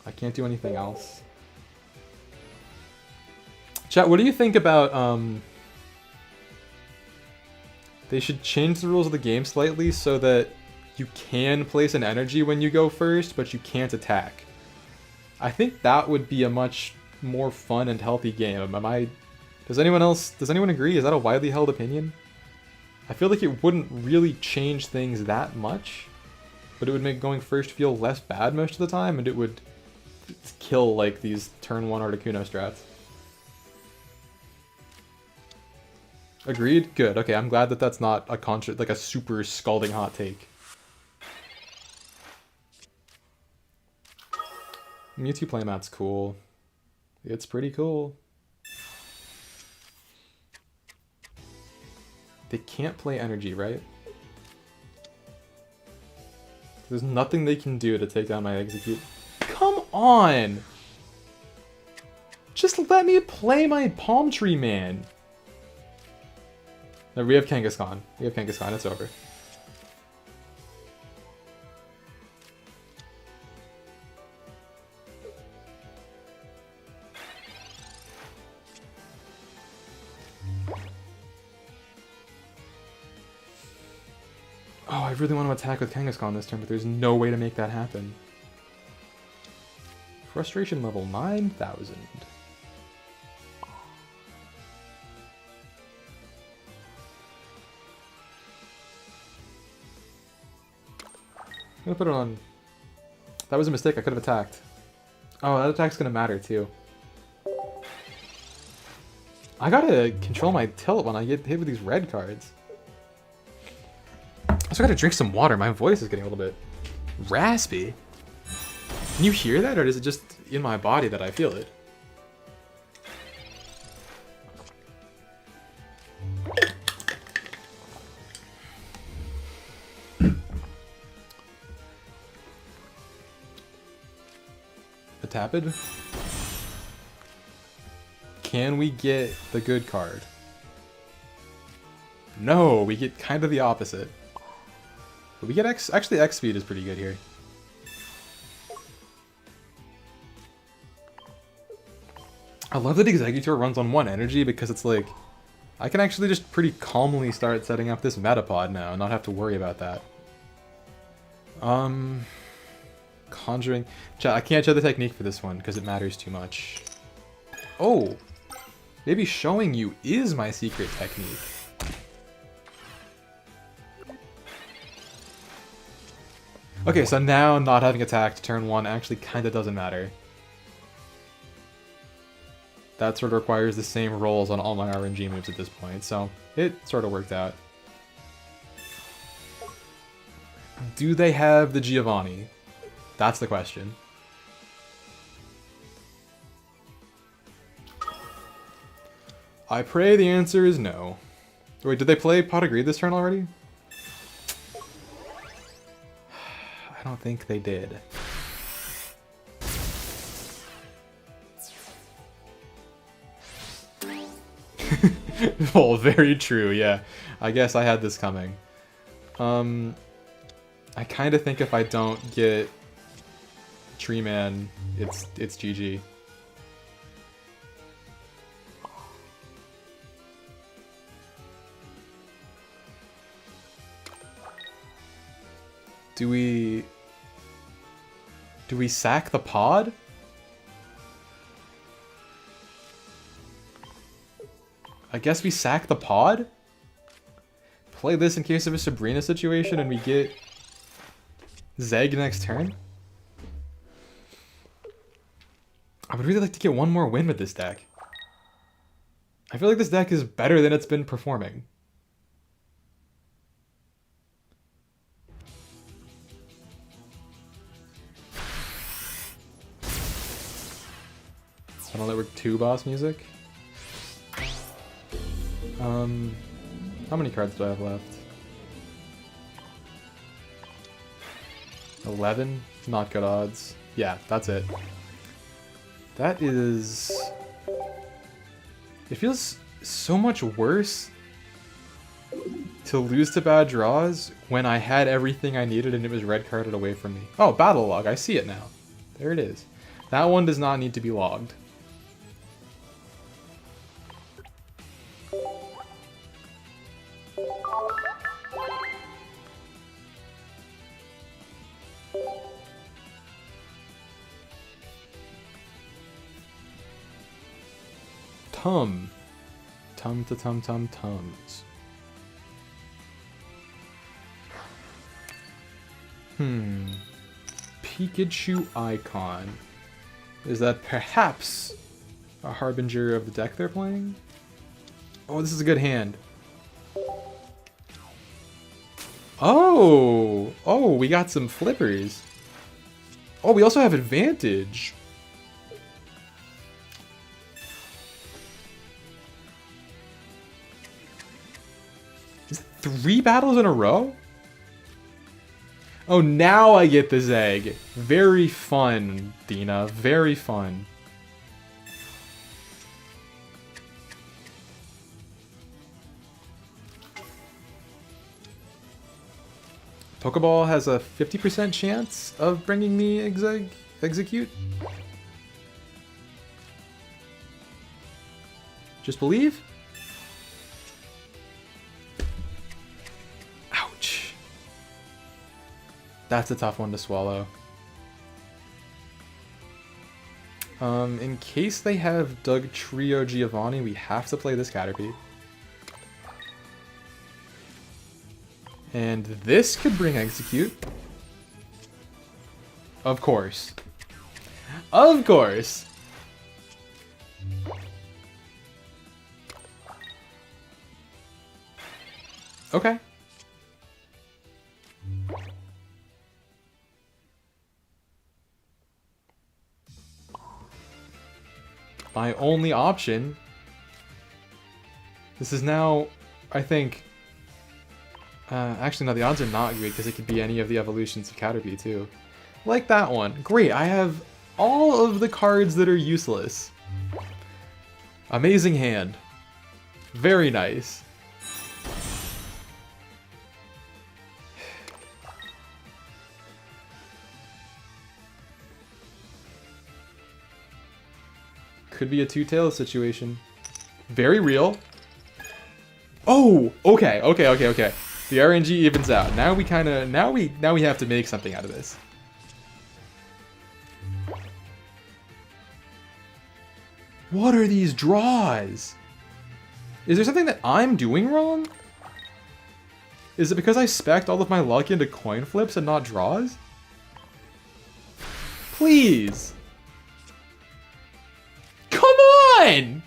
I can't do anything else. Chat, what do you think about, they should change the rules of the game slightly so that you can place an energy when you go first, but you can't attack. I think that would be a much more fun and healthy game. Does anyone agree? Is that a widely held opinion? I feel like it wouldn't really change things that much, but it would make going first feel less bad most of the time, and it would kill like these turn 1 Articuno strats. Agreed? Good. Okay, I'm glad that that's not a super scalding hot take. Mewtwo playmat's cool. It's pretty cool. They can't play energy, right? There's nothing they can do to take down my Execute. Come on! Just let me play my Palm Tree Man. No, we have Kangaskhan. It's over. Oh, I really want to attack with Kangaskhan this turn, but there's no way to make that happen. Frustration level 9,000. I'm gonna put it on... That was a mistake, I could have attacked. Oh, that attack's gonna matter too. I gotta control my tilt when I get hit with these red cards. I also gotta drink some water, my voice is getting a little bit raspy. Can you hear that, or is it just in my body that I feel it? A Tapid? Can we get the good card? No, we get kind of the opposite. But we get X... Actually, X speed is pretty good here. I love that Exeggutor runs on 1 energy because it's like... I can actually just pretty calmly start setting up this Metapod now and not have to worry about that. Conjuring... Chat, I can't show the technique for this one because it matters too much. Oh! Maybe showing you is my secret technique. Okay, so now not having attacked turn 1 actually kinda doesn't matter. That sort of requires the same rolls on all my RNG moves at this point, so it sort of worked out. Do they have the Giovanni? That's the question. I pray the answer is no. Wait, did they play Pot of Greed this turn already? I don't think they did. Well, very true, yeah. I guess I had this coming. I kind of think if I don't get Tree Man, it's GG. Do we sack the pod? I guess we sack the pod? Play this in case of a Sabrina situation and we get Zeg next turn? I would really like to get one more win with this deck. I feel like this deck is better than it's been performing. Channel Network 2 boss music. How many cards do I have left? 11? Not good odds. Yeah, that's it. That is... It feels so much worse to lose to bad draws when I had everything I needed and it was red carded away from me. Oh, battle log. I see it now. There it is. That one does not need to be logged. Tums. Pikachu icon. Is that perhaps a harbinger of the deck they're playing? Oh, this is a good hand. Oh! Oh, we got some flippers. Oh, we also have advantage. Is it 3 battles in a row? Oh, now I get this egg. Very fun, Dina. Very fun. Pokeball has a 50% chance of bringing me Execute. Just believe. Ouch. That's a tough one to swallow. In case they have Doug Trio Giovanni, we have to play this Caterpie. And this could bring Execute. Of course. Of course! Okay. My only option. This is now, I think... actually, no, the odds are not great because it could be any of the evolutions of Caterpie, too. Like that one. Great, I have all of the cards that are useless. Amazing hand. Very nice. Could be a two-tailed situation. Very real. Oh, okay. The RNG evens out. Now we kind of now we have to make something out of this. What are these draws? Is there something that I'm doing wrong? Is it because I spec'd all of my luck into coin flips and not draws? Please. Come on!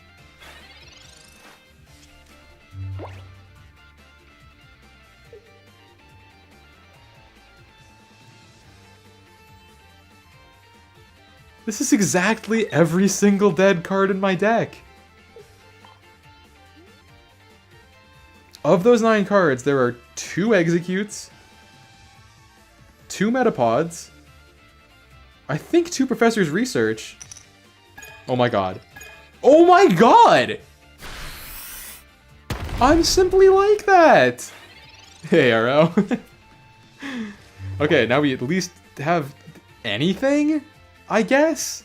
This is exactly every single dead card in my deck. Of those 9 cards, there are 2 Executes, 2 Metapods, I think 2 Professor's Research. Oh my god. Oh my god! I'm simply like that! Hey, Arrow. Okay, now we at least have anything? I guess?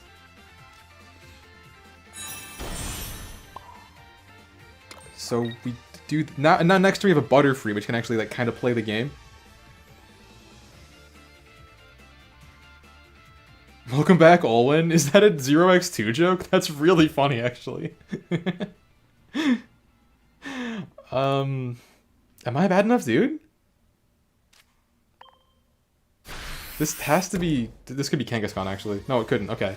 So we do... Now next we have a Butterfree, which can actually like kind of play the game. Welcome back, Olin. Is that a 0x2 joke? That's really funny, actually. Am I a bad enough dude? This has to be... This could be Kangaskhan, actually. No, it couldn't. Okay.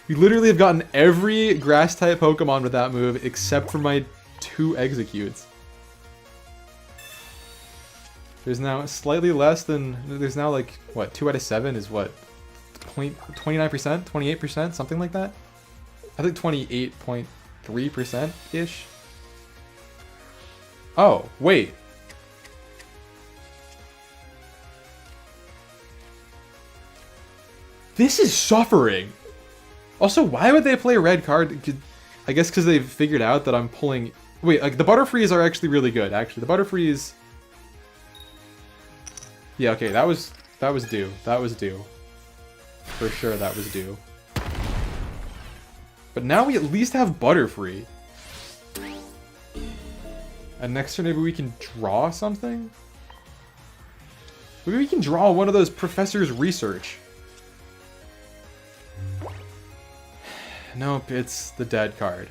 We literally have gotten every Grass-type Pokemon with that move except for my 2 Executes. There's now slightly less than... There's now, like, what, 2 out of 7 is what? 29%? 28%? Something like that? I think 28.3%-ish. Oh, wait. This is suffering. Also, why would they play a red card? I guess because they've figured out that I'm pulling... Wait, like, the Butterfrees are actually really good, actually. The Butterfrees... Yeah, okay, that was due. That was due. For sure, that was due. But now we at least have Butterfree. And next turn, maybe we can draw something? Maybe we can draw one of those Professor's Research. Nope, it's the dead card.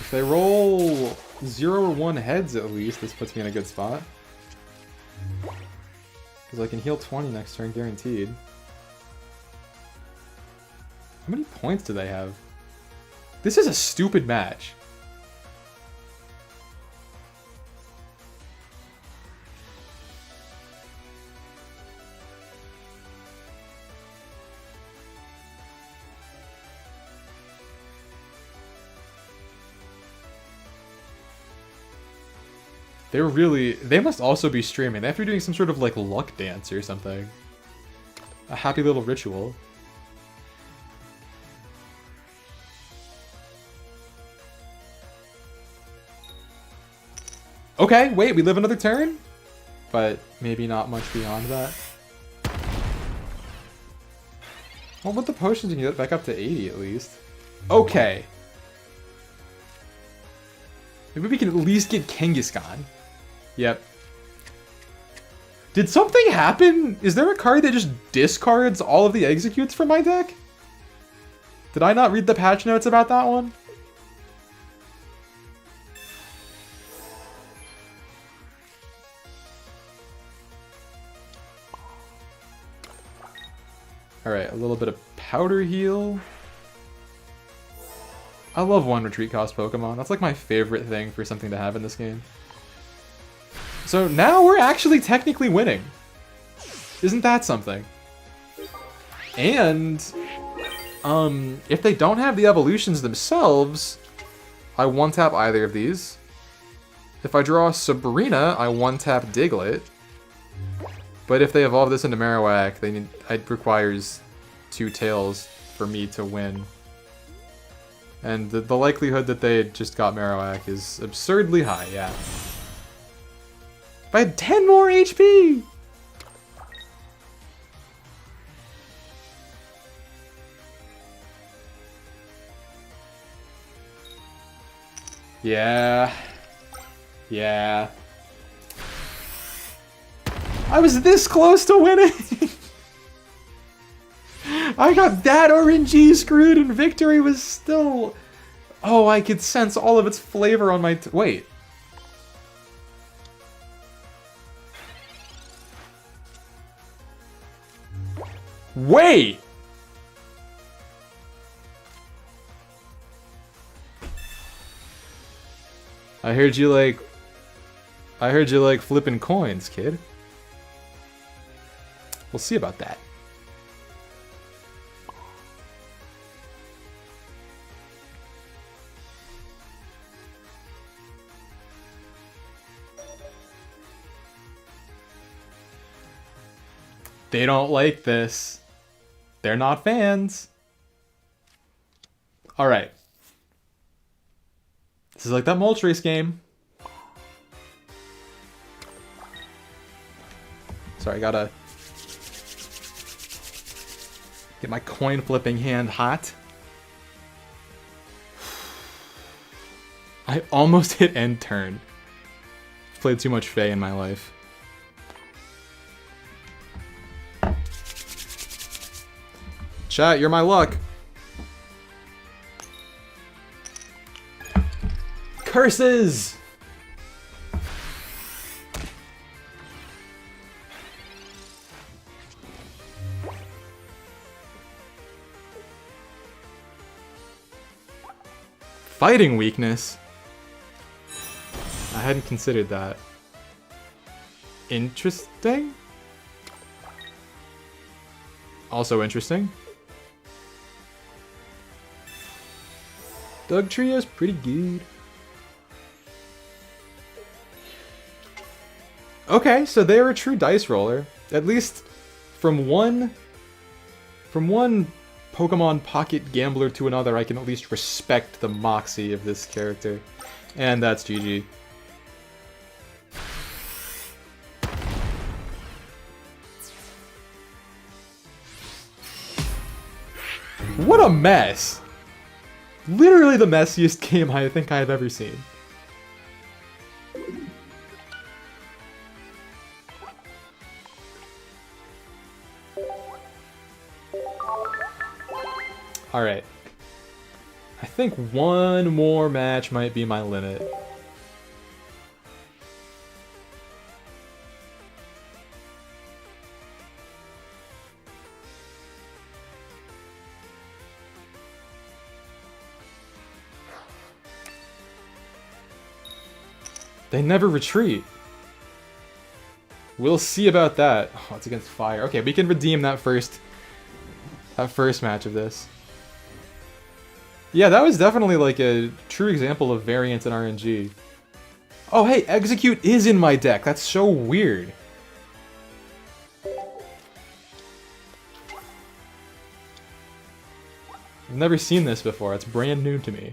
If they roll 0 or 1 heads at least, this puts me in a good spot. Because I can heal 20 next turn, guaranteed. How many points do they have? This is a stupid match. They must also be streaming. They have to be doing some sort of like luck dance or something. A happy little ritual. Okay, wait, we live another turn? But maybe not much beyond that. Well, with the potions, you can get back up to 80 at least. Okay. Maybe we can at least get Kangaskhan. Yep. Did something happen? Is there a card that just discards all of the executes from my deck? Did I not read the patch notes about that one? Alright, a little bit of Powder Heal. I love 1 retreat cost Pokemon. That's like my favorite thing for something to have in this game. So now we're actually technically winning. Isn't that something? And if they don't have the evolutions themselves, I one-tap either of these. If I draw Sabrina, I one-tap Diglett. But if they evolve this into Marowak, it requires 2 tails for me to win. And the likelihood that they just got Marowak is absurdly high, yeah. If I had 10 more HP! Yeah. Yeah. I was this close to winning! I got that RNG screwed and victory was still... Oh, I could sense all of its flavor on my... Wait. Wait! I heard you like flipping coins, kid. We'll see about that. They don't like this. They're not fans. Alright. This is like that Moltres game. Sorry, I gotta get my coin flipping hand hot. I almost hit end turn. I've played too much Fae in my life. Chat, you're my luck. Curses! Fighting weakness? I hadn't considered that. Interesting? Also interesting. Doug Trio's pretty good. Okay, so they're a true dice roller. At least from one Pokemon Pocket Gambler to another, I can at least respect the moxie of this character. And that's GG. What a mess! Literally the messiest game I think I've ever seen. Alright. I think one more match might be my limit. They never retreat. We'll see about that. Oh, it's against fire. Okay, we can redeem that first match of this. Yeah, that was definitely like a true example of variance in RNG. Oh, hey, Exeggutor is in my deck. That's so weird. I've never seen this before. It's brand new to me.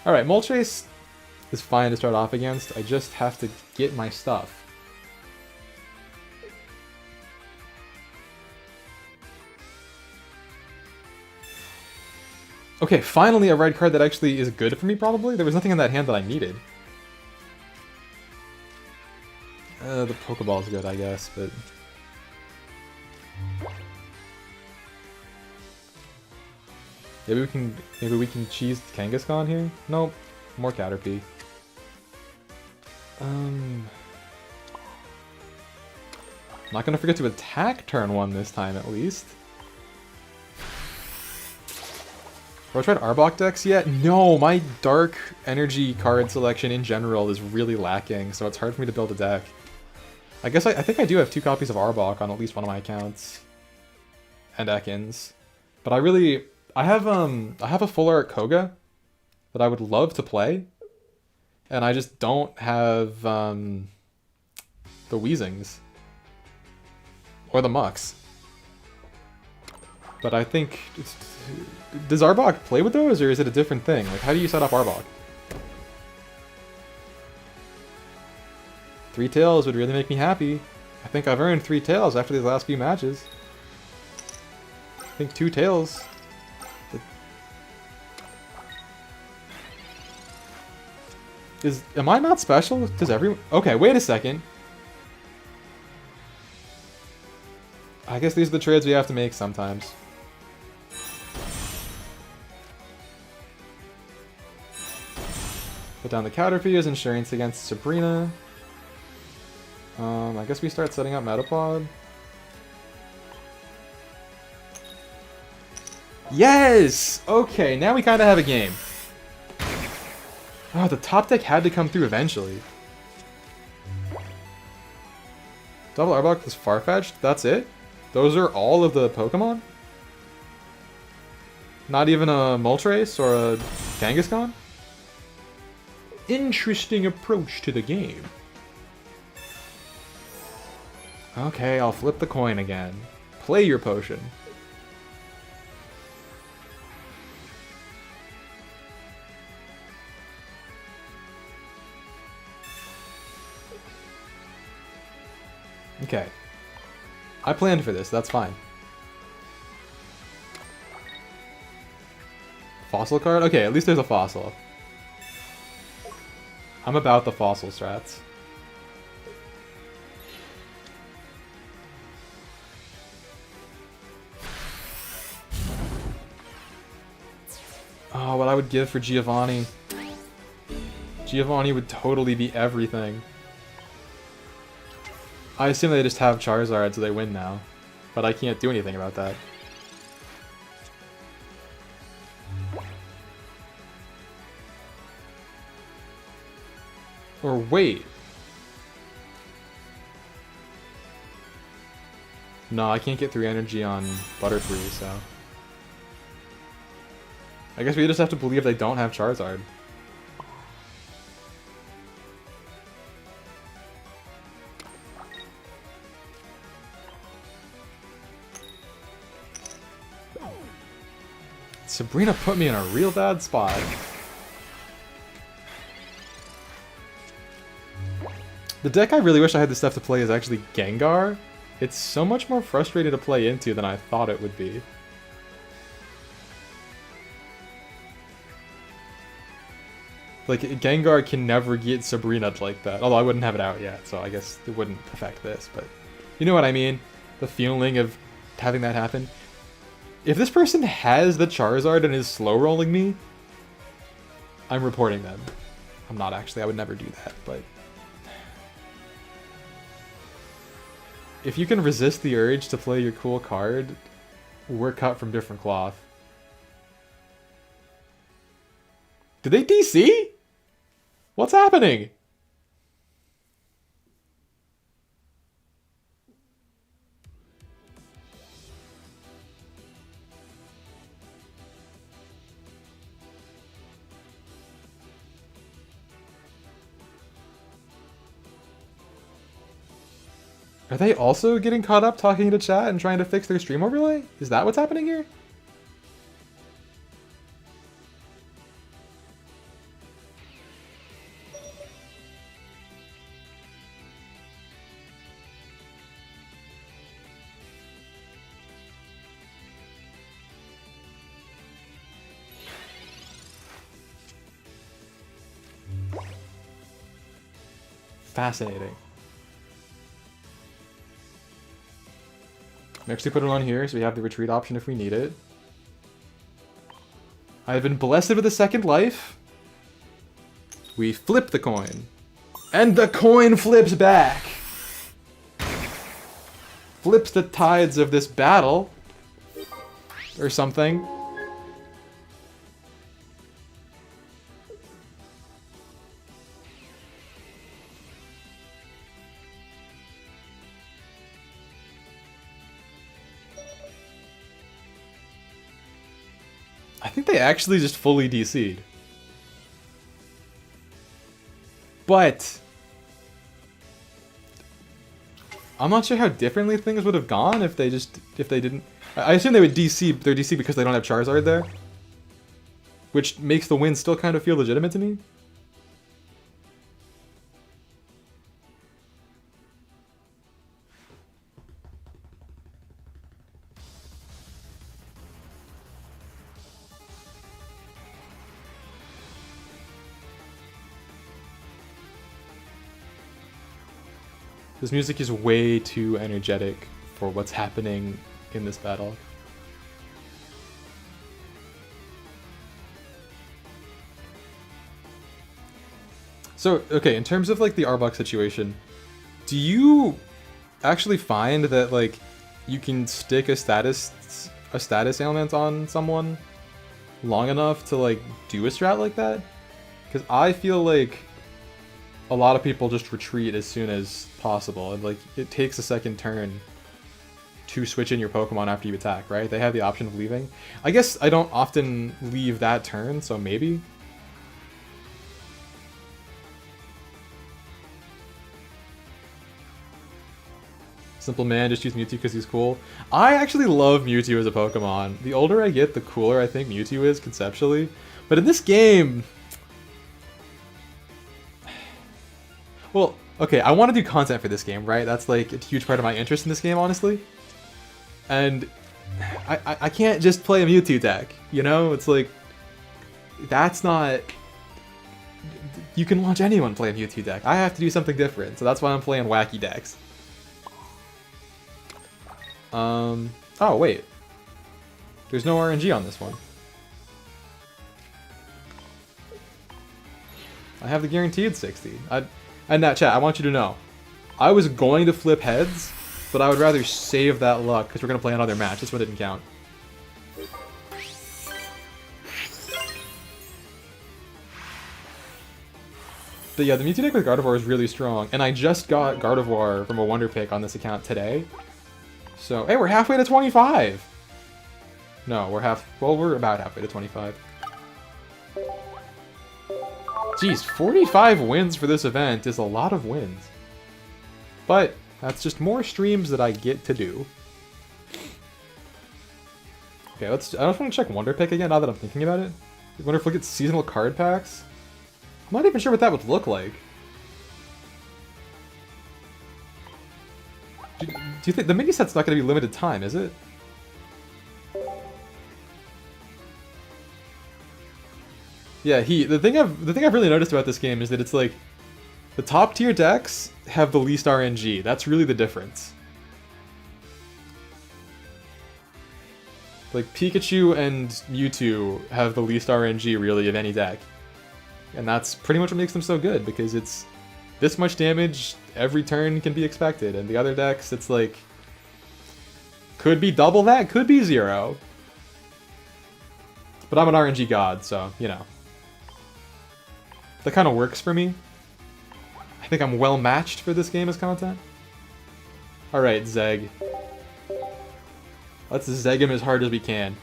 Alright, Moltres is fine to start off against. I just have to get my stuff. Okay, finally a red card that actually is good for me, probably. There was nothing in that hand that I needed. The Pokeball's good, I guess, but... Maybe we can cheese Kangaskhan here? Nope. More Caterpie. Not gonna forget to attack turn 1 this time, at least. Have I tried Arbok decks yet? No, my dark energy card selection in general is really lacking, so it's hard for me to build a deck. I guess I think I do have 2 copies of Arbok on at least one of my accounts. And Ekans. But I have a full art Koga that I would love to play. And I just don't have the Weezings. Or the Mucks. But I think... Does Arbok play with those, or is it a different thing? Like, how do you set up Arbok? 3 tails would really make me happy. I think I've earned 3 tails after these last few matches. I think 2 tails. Am I not special? Does everyone... Okay, wait a second. I guess these are the trades we have to make sometimes. Put down the Caterpie as insurance against Sabrina. I guess we start setting up Metapod. Yes! Okay, now we kind of have a game. Oh, the top deck had to come through eventually. Double Arbok is Farfetch'd? That's it? Those are all of the Pokemon? Not even a Moltres or a Kangaskhan? Interesting approach to the game. Okay, I'll flip the coin again. Play your potion. Okay. I planned for this, that's fine. Fossil card? Okay, at least there's a fossil. I'm about the fossil strats. Oh, what I would give for Giovanni. Giovanni would totally be everything. I assume they just have Charizard so they win now. But I can't do anything about that. Or wait. No, I can't get 3 energy on Butterfree, so... I guess we just have to believe they don't have Charizard. Sabrina put me in a real bad spot. The deck I really wish I had the stuff to play is actually Gengar. It's so much more frustrating to play into than I thought it would be. Like, Gengar can never get Sabrina like that. Although I wouldn't have it out yet, so I guess it wouldn't affect this. But you know what I mean? The feeling of having that happen. If this person has the Charizard and is slow rolling me, I'm reporting them. I'm not actually. I would never do that, but... if you can resist the urge to play your cool card, we're cut from different cloth. Did they DC? What's happening? Are they also getting caught up talking to chat and trying to fix their stream overlay? Is that what's happening here? Fascinating. Next we put it on here, so we have the retreat option if we need it. I have been blessed with a second life. We flip the coin. And the coin flips back! Flips the tides of this battle. Or something. I think they actually just fully DC'd. But I'm not sure how differently things would have gone if they didn't. I assume they would DC their DC because they don't have Charizard there. Which makes the win still kind of feel legitimate to me. This music is way too energetic for what's happening in this battle. So, okay, in terms of like the Arbok situation, do you actually find that like you can stick a status ailment on someone long enough to like do a strat like that? Because I feel like a lot of people just retreat as soon as possible, and like it takes a second turn to switch in your Pokemon after you attack, right? They have the option of leaving. I guess I don't often leave that turn, so maybe. Simple man, just use Mewtwo because he's cool. I actually love Mewtwo as a Pokemon. The older I get, the cooler I think Mewtwo is conceptually. But in this game... well, okay, I want to do content for this game, right? That's like a huge part of my interest in this game, honestly. And I can't just play a Mewtwo deck, you know? It's like, that's not... you can watch anyone play a Mewtwo deck. I have to do something different, so that's why I'm playing wacky decks. Oh, wait. There's no RNG on this one. I have the guaranteed 60. And that chat, I want you to know, I was going to flip heads, but I would rather save that luck because we're going to play another match. This one didn't count. But yeah, the Mewtwo deck with Gardevoir is really strong, and I just got Gardevoir from a Wonder Pick on this account today. So, hey, we're halfway to 25! No, we're about halfway to 25. Jeez, 45 wins for this event is a lot of wins. But that's just more streams that I get to do. Okay, let's. I don't want to check Wonder Pick again now that I'm thinking about it. I wonder if we get seasonal card packs. I'm not even sure what that would look like. Do you think the mini set's not going to be limited time, is it? Yeah, the thing I've really noticed about this game is that it's like the top tier decks have the least RNG. That's really the difference. Like Pikachu and Mewtwo have the least RNG really of any deck. And that's pretty much what makes them so good, because it's this much damage every turn can be expected, and the other decks it's like could be double that, could be 0. But I'm an RNG god, so you know. That kind of works for me. I think I'm well matched for this game as content. Alright, Zeg. Let's Zeg him as hard as we can.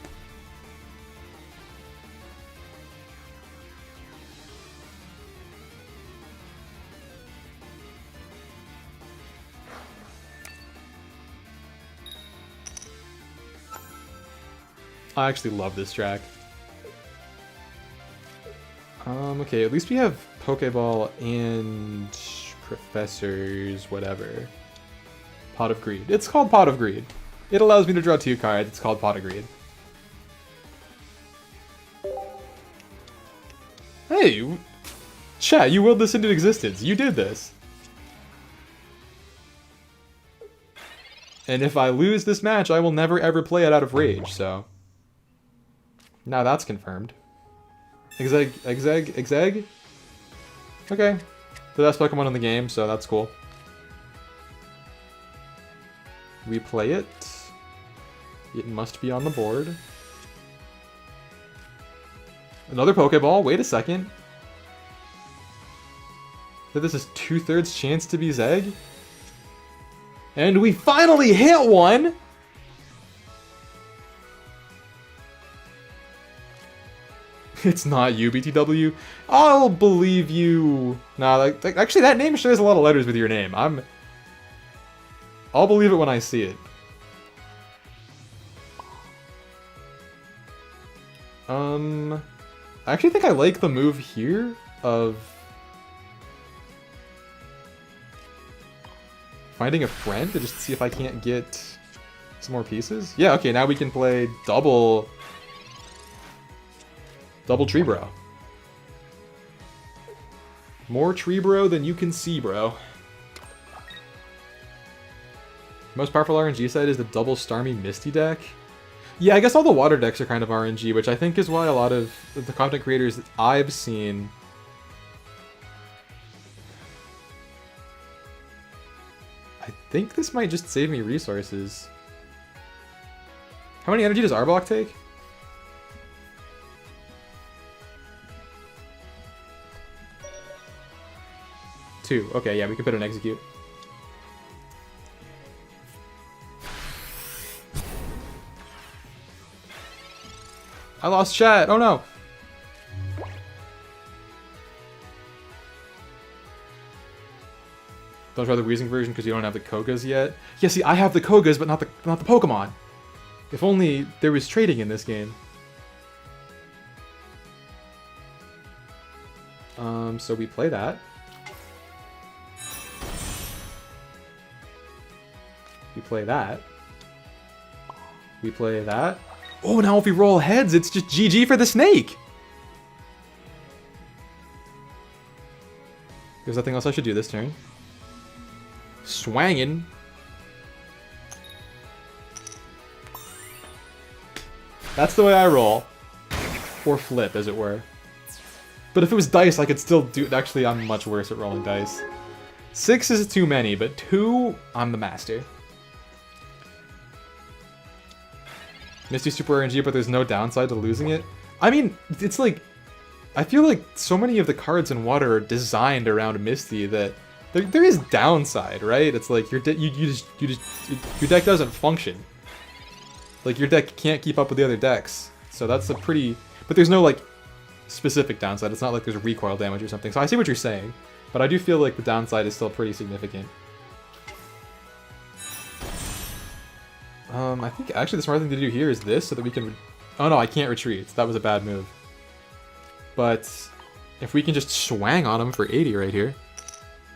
I actually love this track. Okay, at least we have Pokeball and Professor's whatever. Pot of Greed. It's called Pot of Greed. It allows me to draw 2 cards. It's called Pot of Greed. Hey! Chat, you willed this into existence. You did this. And if I lose this match, I will never ever play it out of rage, so... Now that's confirmed. Exegg? Okay. The best Pokemon in the game, so that's cool. We play it. It must be on the board. Another Pokeball, wait a second. So this is 2/3 chance to be Zeg. And we finally hit one! It's not you, BTW. I'll believe you. Nah, like actually, that name shares a lot of letters with your name. I'll believe it when I see it. I actually think I like the move here of finding a friend to just see if I can't get some more pieces. Yeah, okay, now we can play double Tree Bro. More Tree Bro than you can see, bro. Most powerful RNG set is the double Starmie Misty deck. Yeah, I guess all the water decks are kind of RNG, which I think is why a lot of the content creators that I've seen... I think this might just save me resources. How many energy does Arbok take? Two. Okay, yeah, we can put an Execute. I lost chat. Oh no. Don't try the Weezing version because you don't have the Kogas yet. Yeah, see, I have the Kogas, but not the Pokemon. If only there was trading in this game. So we play that. We play that. We play that. Oh, now if we roll heads, it's just GG for the snake! There's nothing else I should do this turn. Swangin'. That's the way I roll. Or flip, as it were. But if it was dice, I could still do... Actually, I'm much worse at rolling dice. 6 is too many, but 2, I'm the master. Misty Super RNG, but there's no downside to losing it. I mean, it's like... I feel like so many of the cards in Water are designed around Misty that... There is downside, right? It's like your deck doesn't function. Like, your deck can't keep up with the other decks. So that's a pretty... But there's no, like, specific downside. It's not like there's recoil damage or something. So I see what you're saying. But I do feel like the downside is still pretty significant. I think actually the smart thing to do here is this, so that we can Oh no, I can't retreat. That was a bad move. But if we can just swang on him for 80 right here,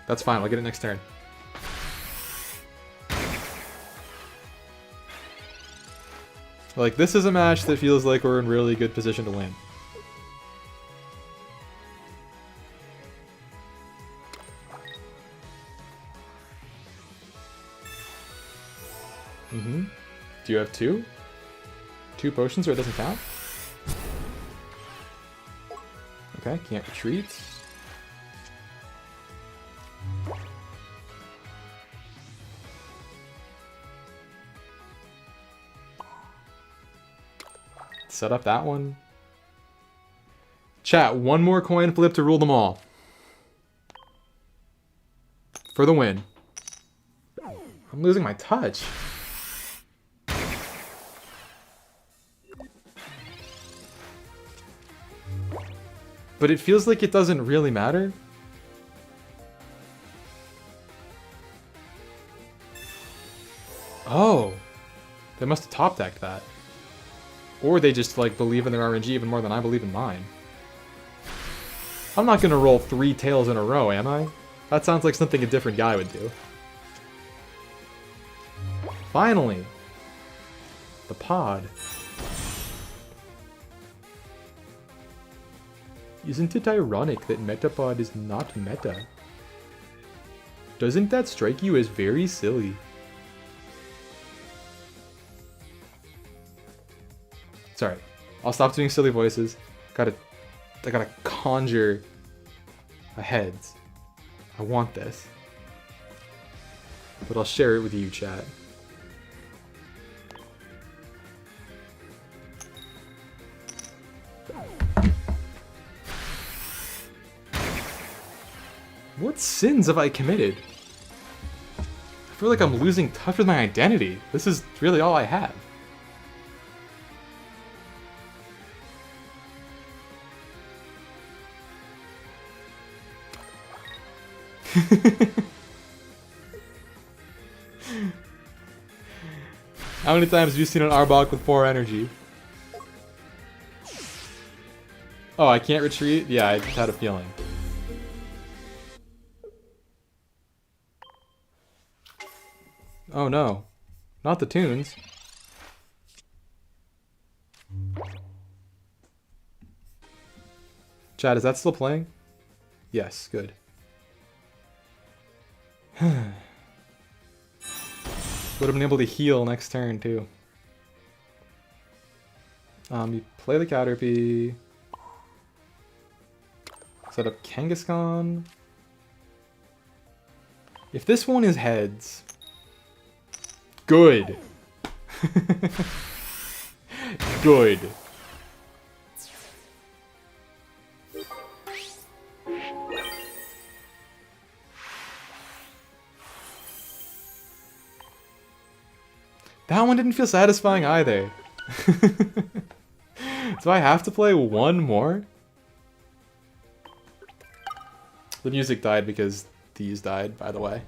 that's fine. I'll get it next turn. Like, this is a match that feels like we're in really good position to win. Mm-hmm. Do you have two? Two potions or it doesn't count? Okay, can't retreat. Set up that one. Chat, one more coin flip to rule them all. For the win. I'm losing my touch. But it feels like it doesn't really matter. Oh. They must have top decked that. Or they just, like, believe in their RNG even more than I believe in mine. I'm not gonna roll 3 tails in a row, am I? That sounds like something a different guy would do. Finally! The pod. Isn't it ironic that Metapod is not meta? Doesn't that strike you as very silly? Sorry, I'll stop doing silly voices. I gotta conjure a heads. I want this. But I'll share it with you, chat. What sins have I committed? I feel like I'm losing touch with my identity. This is really all I have. How many times have you seen an Arbok with 4 energy? Oh, I can't retreat? Yeah, I just had a feeling. Oh no. Not the tunes. Chat, is that still playing? Yes, good. Would have been able to heal next turn too. You play the Caterpie. Set up Kangaskhan. If this one is heads, good. Good. That one didn't feel satisfying either. Do I have to play one more? The music died because these died, by the way.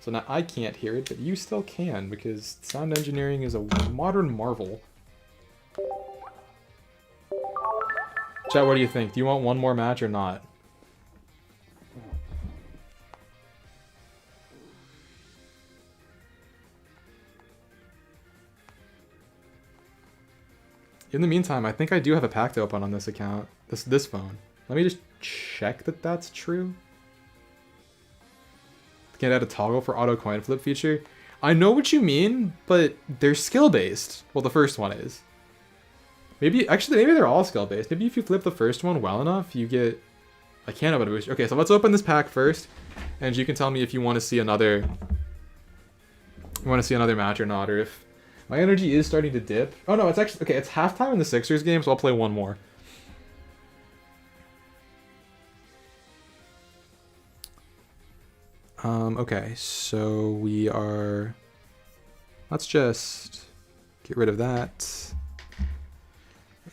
So now I can't hear it, but you still can, because sound engineering is a modern marvel. Chat, what do you think? Do you want one more match or not? In the meantime, I think I do have a pact open on this account. This phone. Let me just check that that's true. Can't add a toggle for auto coin flip feature. I know what you mean, but they're skill-based. Well, the first one is. Maybe they're all skill-based. Maybe if you flip the first one well enough, you get... I can't open a booster. Okay, so let's open this pack first, and you can tell me if you want to see another... match or not, or if... My energy is starting to dip. Oh no, it's actually... Okay, it's halftime in the Sixers game, so I'll play one more. Okay, so we are... Let's just get rid of that.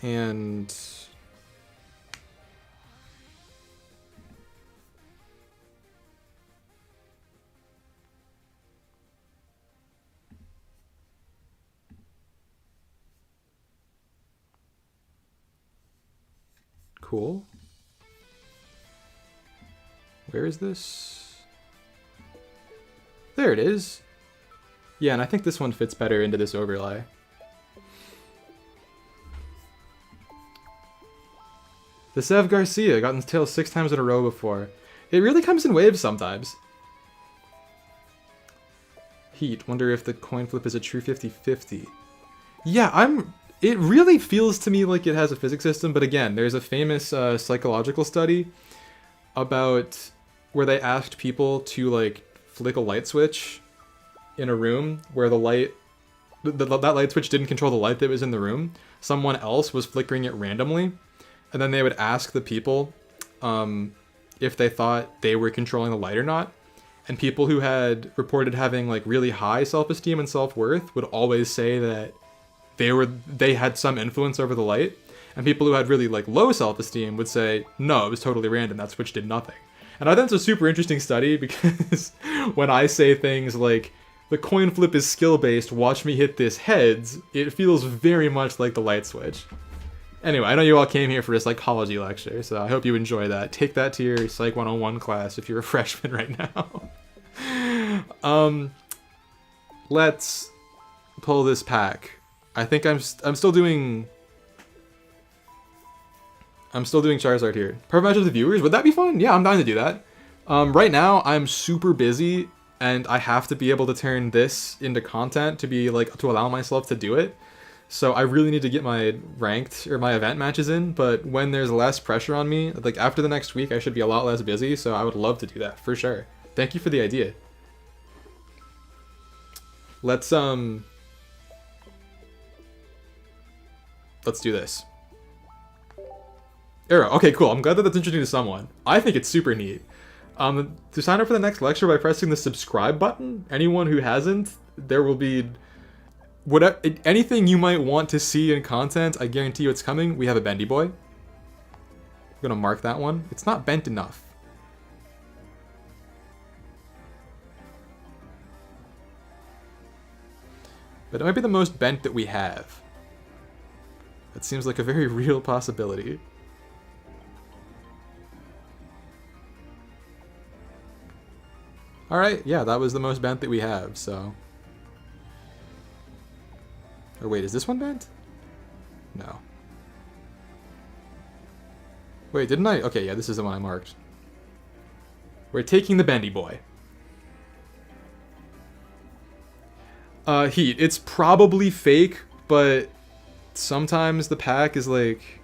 And... Cool. Where is this? There it is. Yeah, and I think this one fits better into this overlay. The Sev Garcia got in tail 6 times in a row before. It really comes in waves sometimes. Heat. Wonder if the coin flip is a true 50-50. Yeah, it really feels to me like it has a physics system, but again, there's a famous psychological study about where they asked people to like flick a light switch in a room where the light, that light switch didn't control the light that was in the room. Someone else was flickering it randomly, and then they would ask the people if they thought they were controlling the light or not. And people who had reported having like really high self-esteem and self-worth would always say that they had some influence over the light. And people who had really like low self-esteem would say, no, it was totally random, that switch did nothing. And I think it's a super interesting study because when I say things like, the coin flip is skill-based, watch me hit this heads, it feels very much like the light switch. Anyway, I know you all came here for a psychology lecture, so I hope you enjoy that. Take that to your Psych 101 class if you're a freshman right now. Let's pull this pack. I think I'm still doing Charizard here. Perfect match with the viewers, would that be fun? Yeah, I'm down to do that. Right now I'm super busy and I have to be able to turn this into content to allow myself to do it. So I really need to get my ranked or my event matches in, but when there's less pressure on me, like after the next week, I should be a lot less busy, so I would love to do that for sure. Thank you for the idea. Let's do this. Arrow. Okay, cool. I'm glad that that's interesting to someone. I think it's super neat. To sign up for the next lecture by pressing the subscribe button, anyone who hasn't, there will be anything you might want to see in content, I guarantee you it's coming. We have a bendy boy. I'm gonna mark that one. It's not bent enough. But it might be the most bent that we have. That seems like a very real possibility. Alright, yeah, that was the most bent that we have, so... Or wait, is this one bent? No. Wait, didn't I? Okay, yeah, this is the one I marked. We're taking the bendy boy. Heat. It's probably fake, but sometimes the pack is like...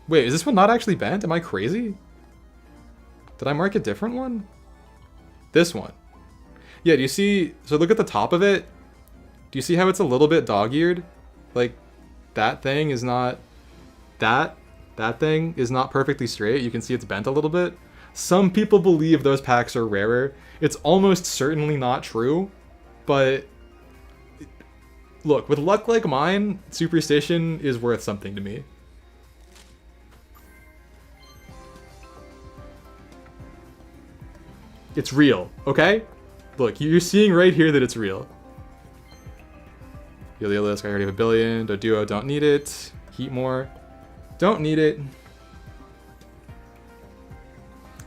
Wait, is this one not actually bent? Am I crazy? Did I mark a different one? This one. Yeah, do you see... So look at the top of it. Do you see how it's a little bit dog-eared? Like, that thing is not... That thing is not perfectly straight. You can see it's bent a little bit. Some people believe those packs are rarer. It's almost certainly not true, but... Look, with luck like mine, superstition is worth something to me. It's real, okay? Look, you're seeing right here that it's real. Heliolisk, I already have a billion. Doduo, don't need it. Heat more. Don't need it.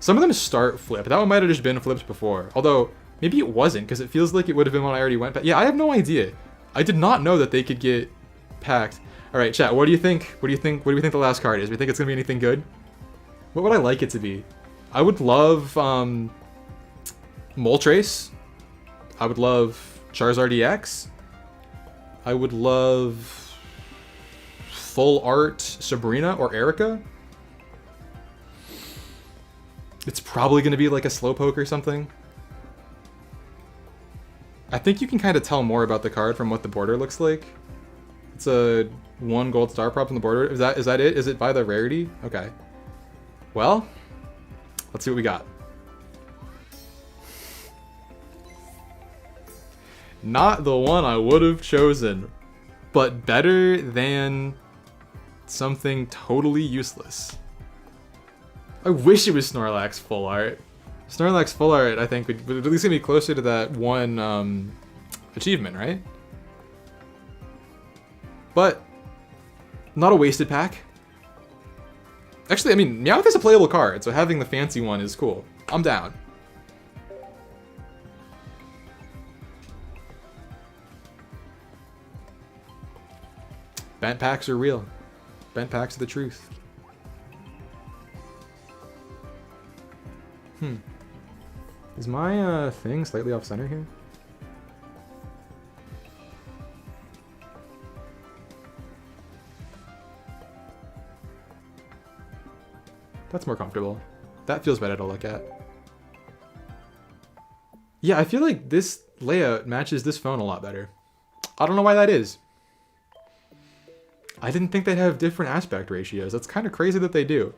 Some of them start flip. That one might have just been flipped before. Although, maybe it wasn't, because it feels like it would have been when I already went back. Yeah, I have no idea. I did not know that they could get packed. Alright, chat, what do you think? What do you think the last card is? Do you think it's going to be anything good? What would I like it to be? I would love, Moltres. I would love Charizard EX. I would love full art Sabrina or Erica. It's probably going to be like a Slowpoke or something. I think you can kind of tell more about the card from what the border looks like. It's a 1 gold star prop on the border. Is that it? Is it by the rarity? Okay. Well, let's see what we got. Not the one I would have chosen, but better than something totally useless. I wish it was Snorlax full art. Snorlax full art, I think, would at least get me closer to that one achievement, right? But not a wasted pack. Actually, I mean, Meowth is a playable card, so having the fancy one is cool. I'm down. Bent packs are real. Bent packs are the truth. Is my thing slightly off center here? That's more comfortable. That feels better to look at. Yeah, I feel like this layout matches this phone a lot better. I don't know why that is. I didn't think they'd have different aspect ratios. That's kind of crazy that they do.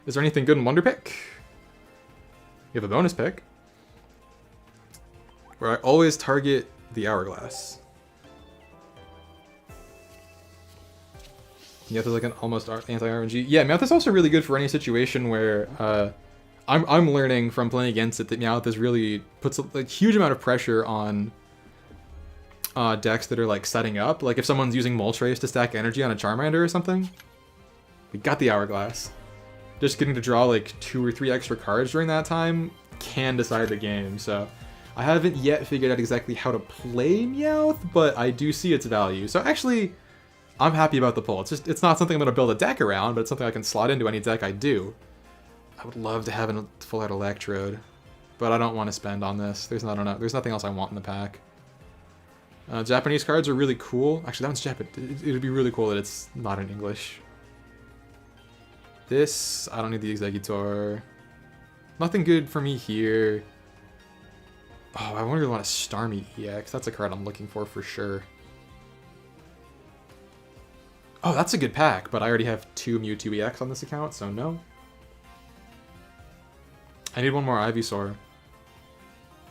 Is there anything good in Wonder Pick? You have a bonus pick. Where I always target the Hourglass. Meowth is like an almost anti-RNG. Yeah, Meowth is also really good for any situation where I'm learning from playing against it that Meowth is really puts a huge amount of pressure on decks that are like setting up. Like if someone's using Moltres to stack energy on a Charmander or something, we got the Hourglass. Just getting to draw like 2 or 3 extra cards during that time can decide the game. So I haven't yet figured out exactly how to play Meowth, but I do see its value. So actually, I'm happy about the pull. It's not something I'm going to build a deck around, but it's something I can slot into any deck I do. I would love to have a full art Electrode, but I don't want to spend on this. There's nothing else I want in the pack. Japanese cards are really cool. Actually, that one's Japanese. It would be really cool that it's not in English. This, I don't need the Exeggutor. Nothing good for me here. Oh, I wonder if I want a Starmie EX. That's a card I'm looking for sure. Oh, that's a good pack, but I already have 2 Mewtwo EX on this account, so no. I need one more Ivysaur.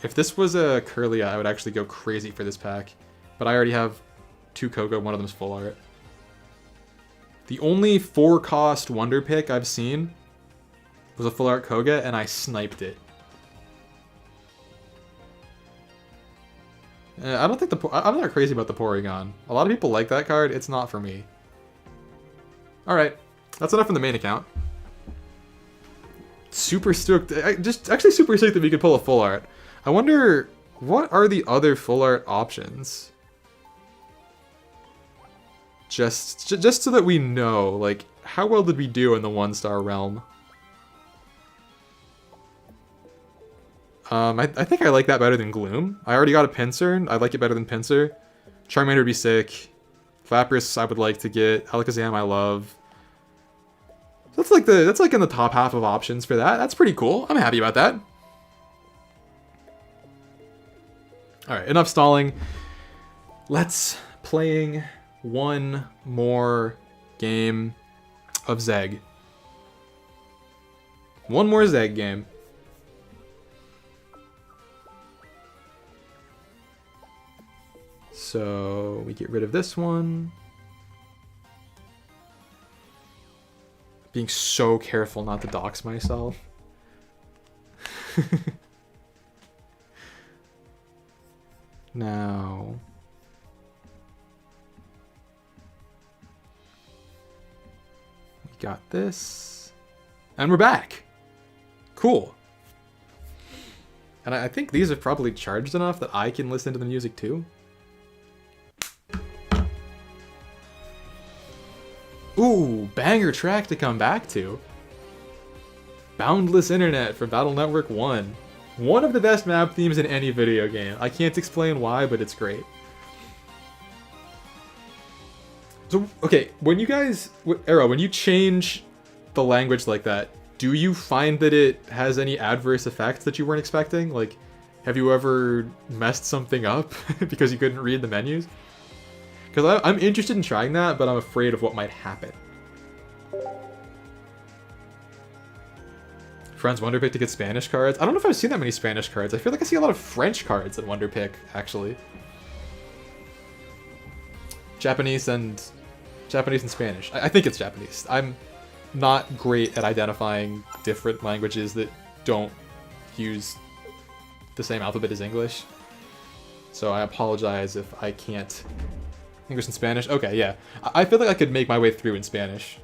If this was a Kirlia, I would actually go crazy for this pack. But I already have 2 Koga, one of them's full art. The only 4-cost Wonder Pick I've seen was a full art Koga, and I sniped it. I don't think I'm not crazy about the Porygon. A lot of people like that card. It's not for me. Alright, that's enough from the main account. Super stoked. Actually super stoked that we could pull a full art. I wonder, what are the other full art options? Just so that we know, like, how well did we do in the 1-star realm? I think I like that better than Gloom. I already got a Pinsir. I like it better than Pinsir. Charmander would be sick. Lapras I would like to get. Alakazam I love. That's like in the top half of options for that. That's pretty cool. I'm happy about that. Alright, enough stalling. Let's playing one more game of Zeg. One more Zeg game. So we get rid of this one. Being so careful not to dox myself. Now, we got this, and we're back. Cool. And I think these are probably charged enough that I can listen to the music too. Ooh, banger track to come back to. Boundless Internet from Battle Network 1. One of the best map themes in any video game. I can't explain why, but it's great. So, okay, when you guys, Arrow, when you change the language like that, do you find that it has any adverse effects that you weren't expecting? Like, have you ever messed something up because you couldn't read the menus? Because I'm interested in trying that, but I'm afraid of what might happen. Friends Wonder Pick to get Spanish cards. I don't know if I've seen that many Spanish cards. I feel like I see a lot of French cards at Wonder Pick, actually. Japanese and Spanish. I think it's Japanese. I'm not great at identifying different languages that don't use the same alphabet as English. So I apologize if I can't. English and Spanish? Okay, yeah. I feel like I could make my way through in Spanish.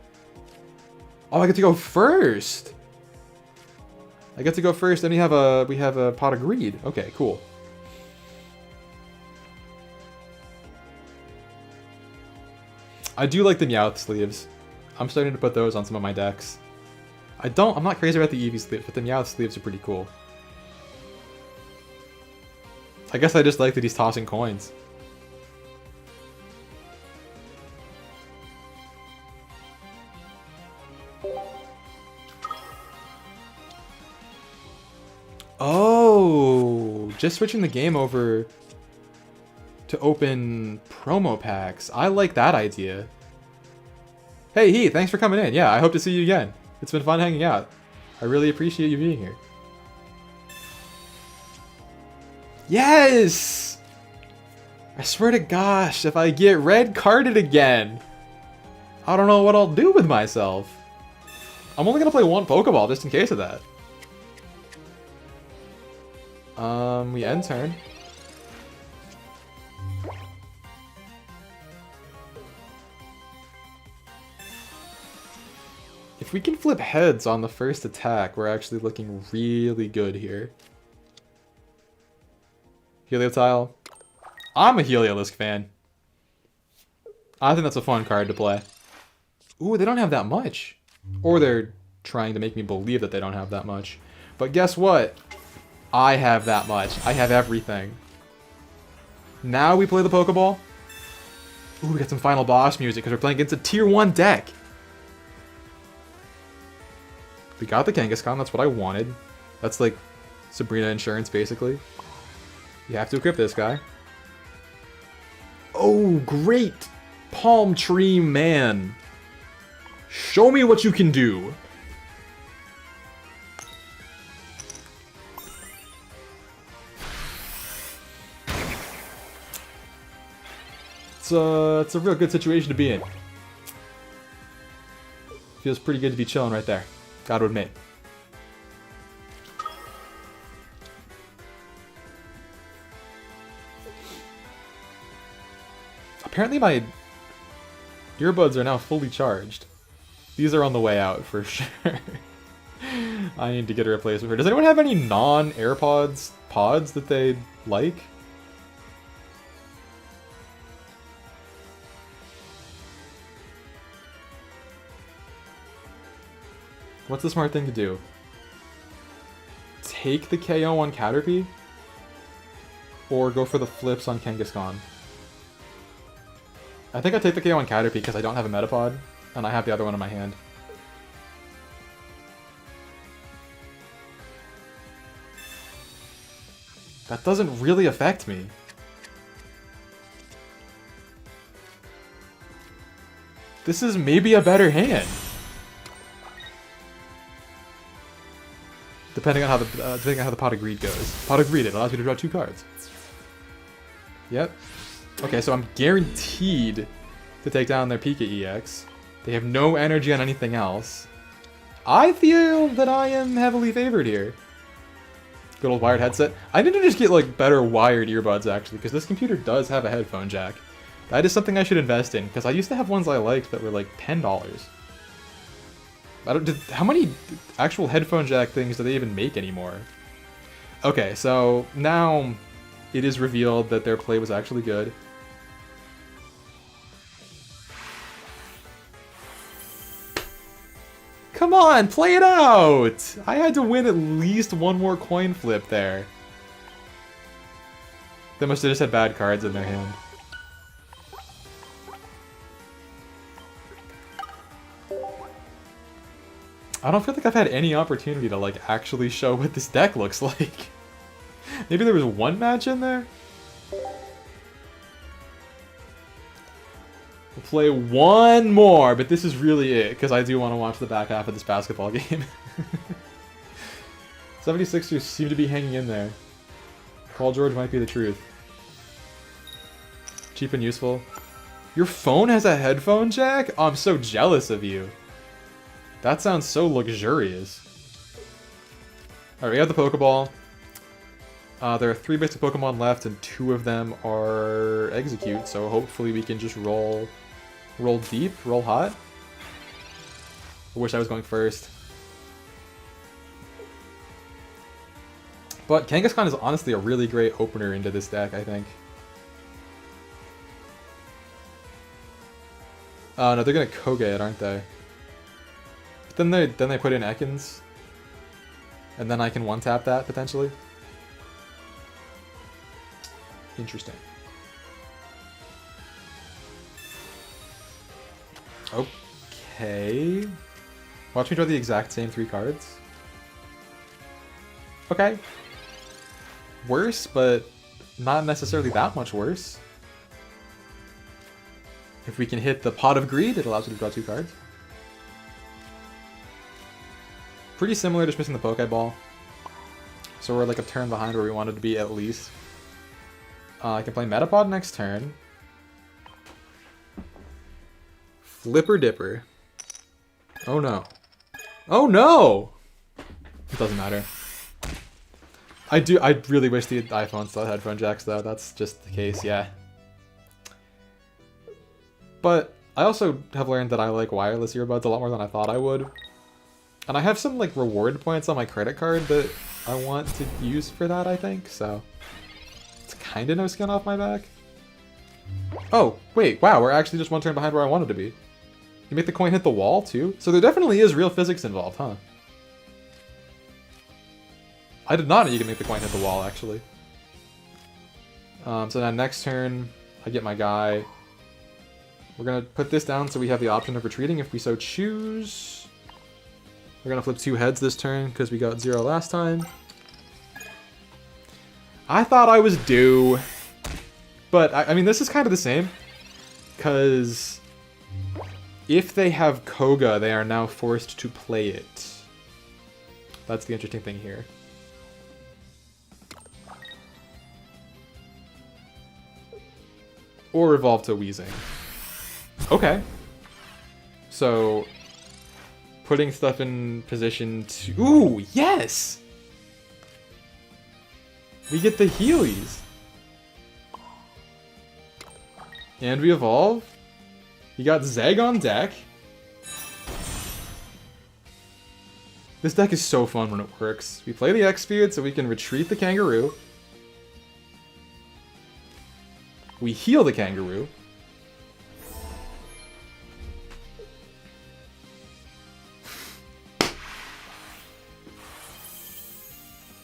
Oh, I get to go first. I get to go first, and we have a pot of greed. Okay, cool. I do like the Meowth sleeves. I'm starting to put those on some of my decks. I'm not crazy about the Eevee sleeves, but the Meowth sleeves are pretty cool. I guess I just like that he's tossing coins. Oh, just switching the game over to open promo packs. I like that idea. Hey, Heath, thanks for coming in. Yeah, I hope to see you again. It's been fun hanging out. I really appreciate you being here. Yes! I swear to gosh, if I get red carded again, I don't know what I'll do with myself. I'm only gonna play one Pokeball just in case of that. We end turn. If we can flip heads on the first attack, we're actually looking really good here. Heliotile. I'm a Heliolisk fan. I think that's a fun card to play. Ooh, they don't have that much. Or they're trying to make me believe that they don't have that much. But guess what? I have that much. I have everything. Now we play the Pokeball. Ooh, we got some final boss music because we're playing against a tier 1 deck. We got the Kangaskhan, that's what I wanted. That's like Sabrina insurance, basically. You have to equip this guy. Oh, great! Palm Tree Man. Show me what you can do. It's a real good situation to be in. Feels pretty good to be chilling right there. Gotta admit. Apparently my earbuds are now fully charged. These are on the way out for sure. I need to get a replacement for. Does anyone have any non-AirPods pods that they like? What's the smart thing to do? Take the KO on Caterpie? Or go for the flips on Kangaskhan? I think I take the KO on Caterpie because I don't have a Metapod, and I have the other one in my hand. That doesn't really affect me. This is maybe a better hand. Depending on how the Pot of Greed goes. Pot of Greed, it allows me to draw 2 cards. Yep. Okay, so I'm guaranteed to take down their Pika EX. They have no energy on anything else. I feel that I am heavily favored here. Good old wired headset. I need to just get like better wired earbuds actually, because this computer does have a headphone jack. That is something I should invest in, because I used to have ones I liked that were like $10. How many actual headphone jack things do they even make anymore? Okay, so now it is revealed that their play was actually good. Come on, play it out! I had to win at least one more coin flip there. They must have just had bad cards in their hand. I don't feel like I've had any opportunity to like actually show what this deck looks like. Maybe there was one match in there? We'll play one more, but this is really it, because I do want to watch the back half of this basketball game. 76ers seem to be hanging in there. Paul George might be the truth. Cheap and useful. Your phone has a headphone jack? Oh, I'm so jealous of you. That sounds so luxurious. Alright, we have the Pokeball. There are 3 basic Pokemon left, and 2 of them are Execute, so hopefully we can just roll deep, roll hot. I wish I was going first. But Kangaskhan is honestly a really great opener into this deck, I think. Oh no, they're gonna Koge it, aren't they? But then they put in Ekans. And then I can one-tap that, potentially. Interesting. Okay. Watch me draw the exact same 3 cards. Okay. Worse, but not necessarily that much worse. If we can hit the Pot of Greed, it allows you to draw 2 cards. Pretty similar, just missing the Pokeball. So we're like a turn behind where we wanted to be at least. I can play Metapod next turn. Flipper Dipper. Oh no. Oh no! It doesn't matter. I really wish the iPhone still had headphone jacks though, that's just the case, yeah. But I also have learned that I like wireless earbuds a lot more than I thought I would. And I have some like reward points on my credit card that I want to use for that, I think, so it's kinda no skin off my back. Oh, wait, wow, we're actually just 1 turn behind where I wanted to be. You make the coin hit the wall too? So there definitely is real physics involved, huh? I did not know you can make the coin hit the wall, actually. So now next turn, I get my guy. We're gonna put this down so we have the option of retreating if we so choose. We're gonna flip 2 heads this turn because we got 0 last time. I thought I was due. But, I mean, this is kind of the same. Because if they have Koga, they are now forced to play it. That's the interesting thing here. Or evolve to Weezing. Okay. So, putting stuff in position to... Ooh, yes! We get the Heelys. And we evolve. You got Zeg on deck. This deck is so fun when it works. We play the X-Speed so we can retreat the Kangaroo. We heal the Kangaroo.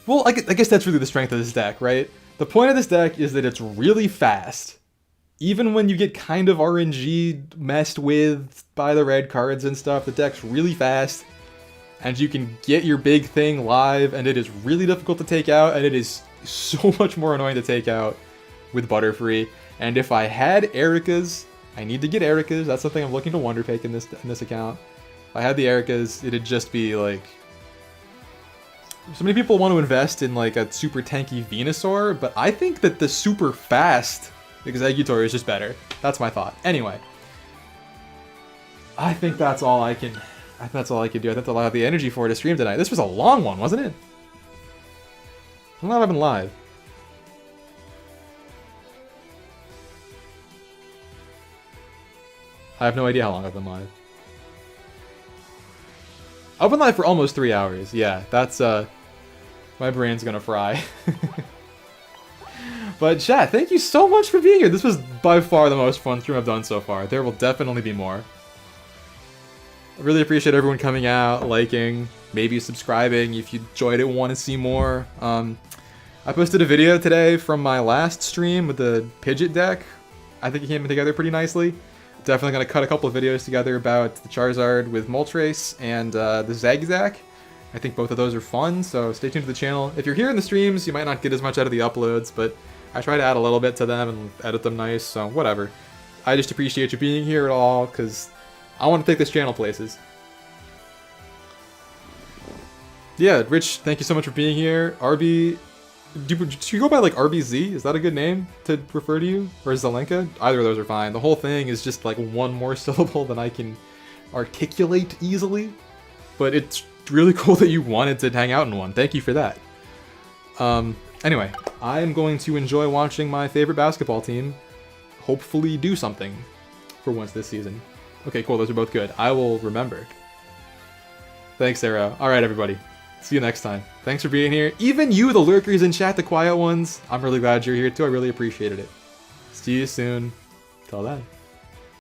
Well, I guess that's really the strength of this deck, right? The point of this deck is that it's really fast. Even when you get kind of RNG messed with by the red cards and stuff, the deck's really fast. And you can get your big thing live, and it is really difficult to take out, and it is so much more annoying to take out with Butterfree. And if I had Erika's, I need to get Erika's, that's something I'm looking to Wonder Pick in this account. If I had the Erika's, it'd just be like... So many people want to invest in like a super tanky Venusaur, but I think that the super fast Exeggutor is just better. That's my thought. Anyway, I think that's all I can. That's all I can do. I think I'll have the energy for to stream tonight. This was a long one, wasn't it? How long have I been live? I have no idea how long I've been live. I've been live for almost 3 hours. Yeah, that's my brain's gonna fry. But chat, thank you so much for being here. This was by far the most fun stream I've done so far. There will definitely be more. I really appreciate everyone coming out, liking, maybe subscribing if you enjoyed it and want to see more. I posted a video today from my last stream with the Pidgeot deck. I think it came together pretty nicely. Definitely going to cut a couple of videos together about the Charizard with Moltres and the Zigzag. I think both of those are fun, so stay tuned to the channel. If you're here in the streams, you might not get as much out of the uploads, but I try to add a little bit to them and edit them nice, so whatever. I just appreciate you being here at all, because I want to take this channel places. Yeah, Rich, thank you so much for being here. RB... Do you go by, like, RBZ? Is that a good name to refer to you? Or Zelenka? Either of those are fine. The whole thing is just, like, one more syllable than I can articulate easily. But it's really cool that you wanted to hang out in one. Thank you for that. Anyway, I am going to enjoy watching my favorite basketball team hopefully do something for once this season. Okay, cool. Those are both good. I will remember. Thanks, Arrow. Alright, everybody. See you next time. Thanks for being here. Even you, the lurkers in chat, the quiet ones. I'm really glad you're here too. I really appreciated it. See you soon. Till then.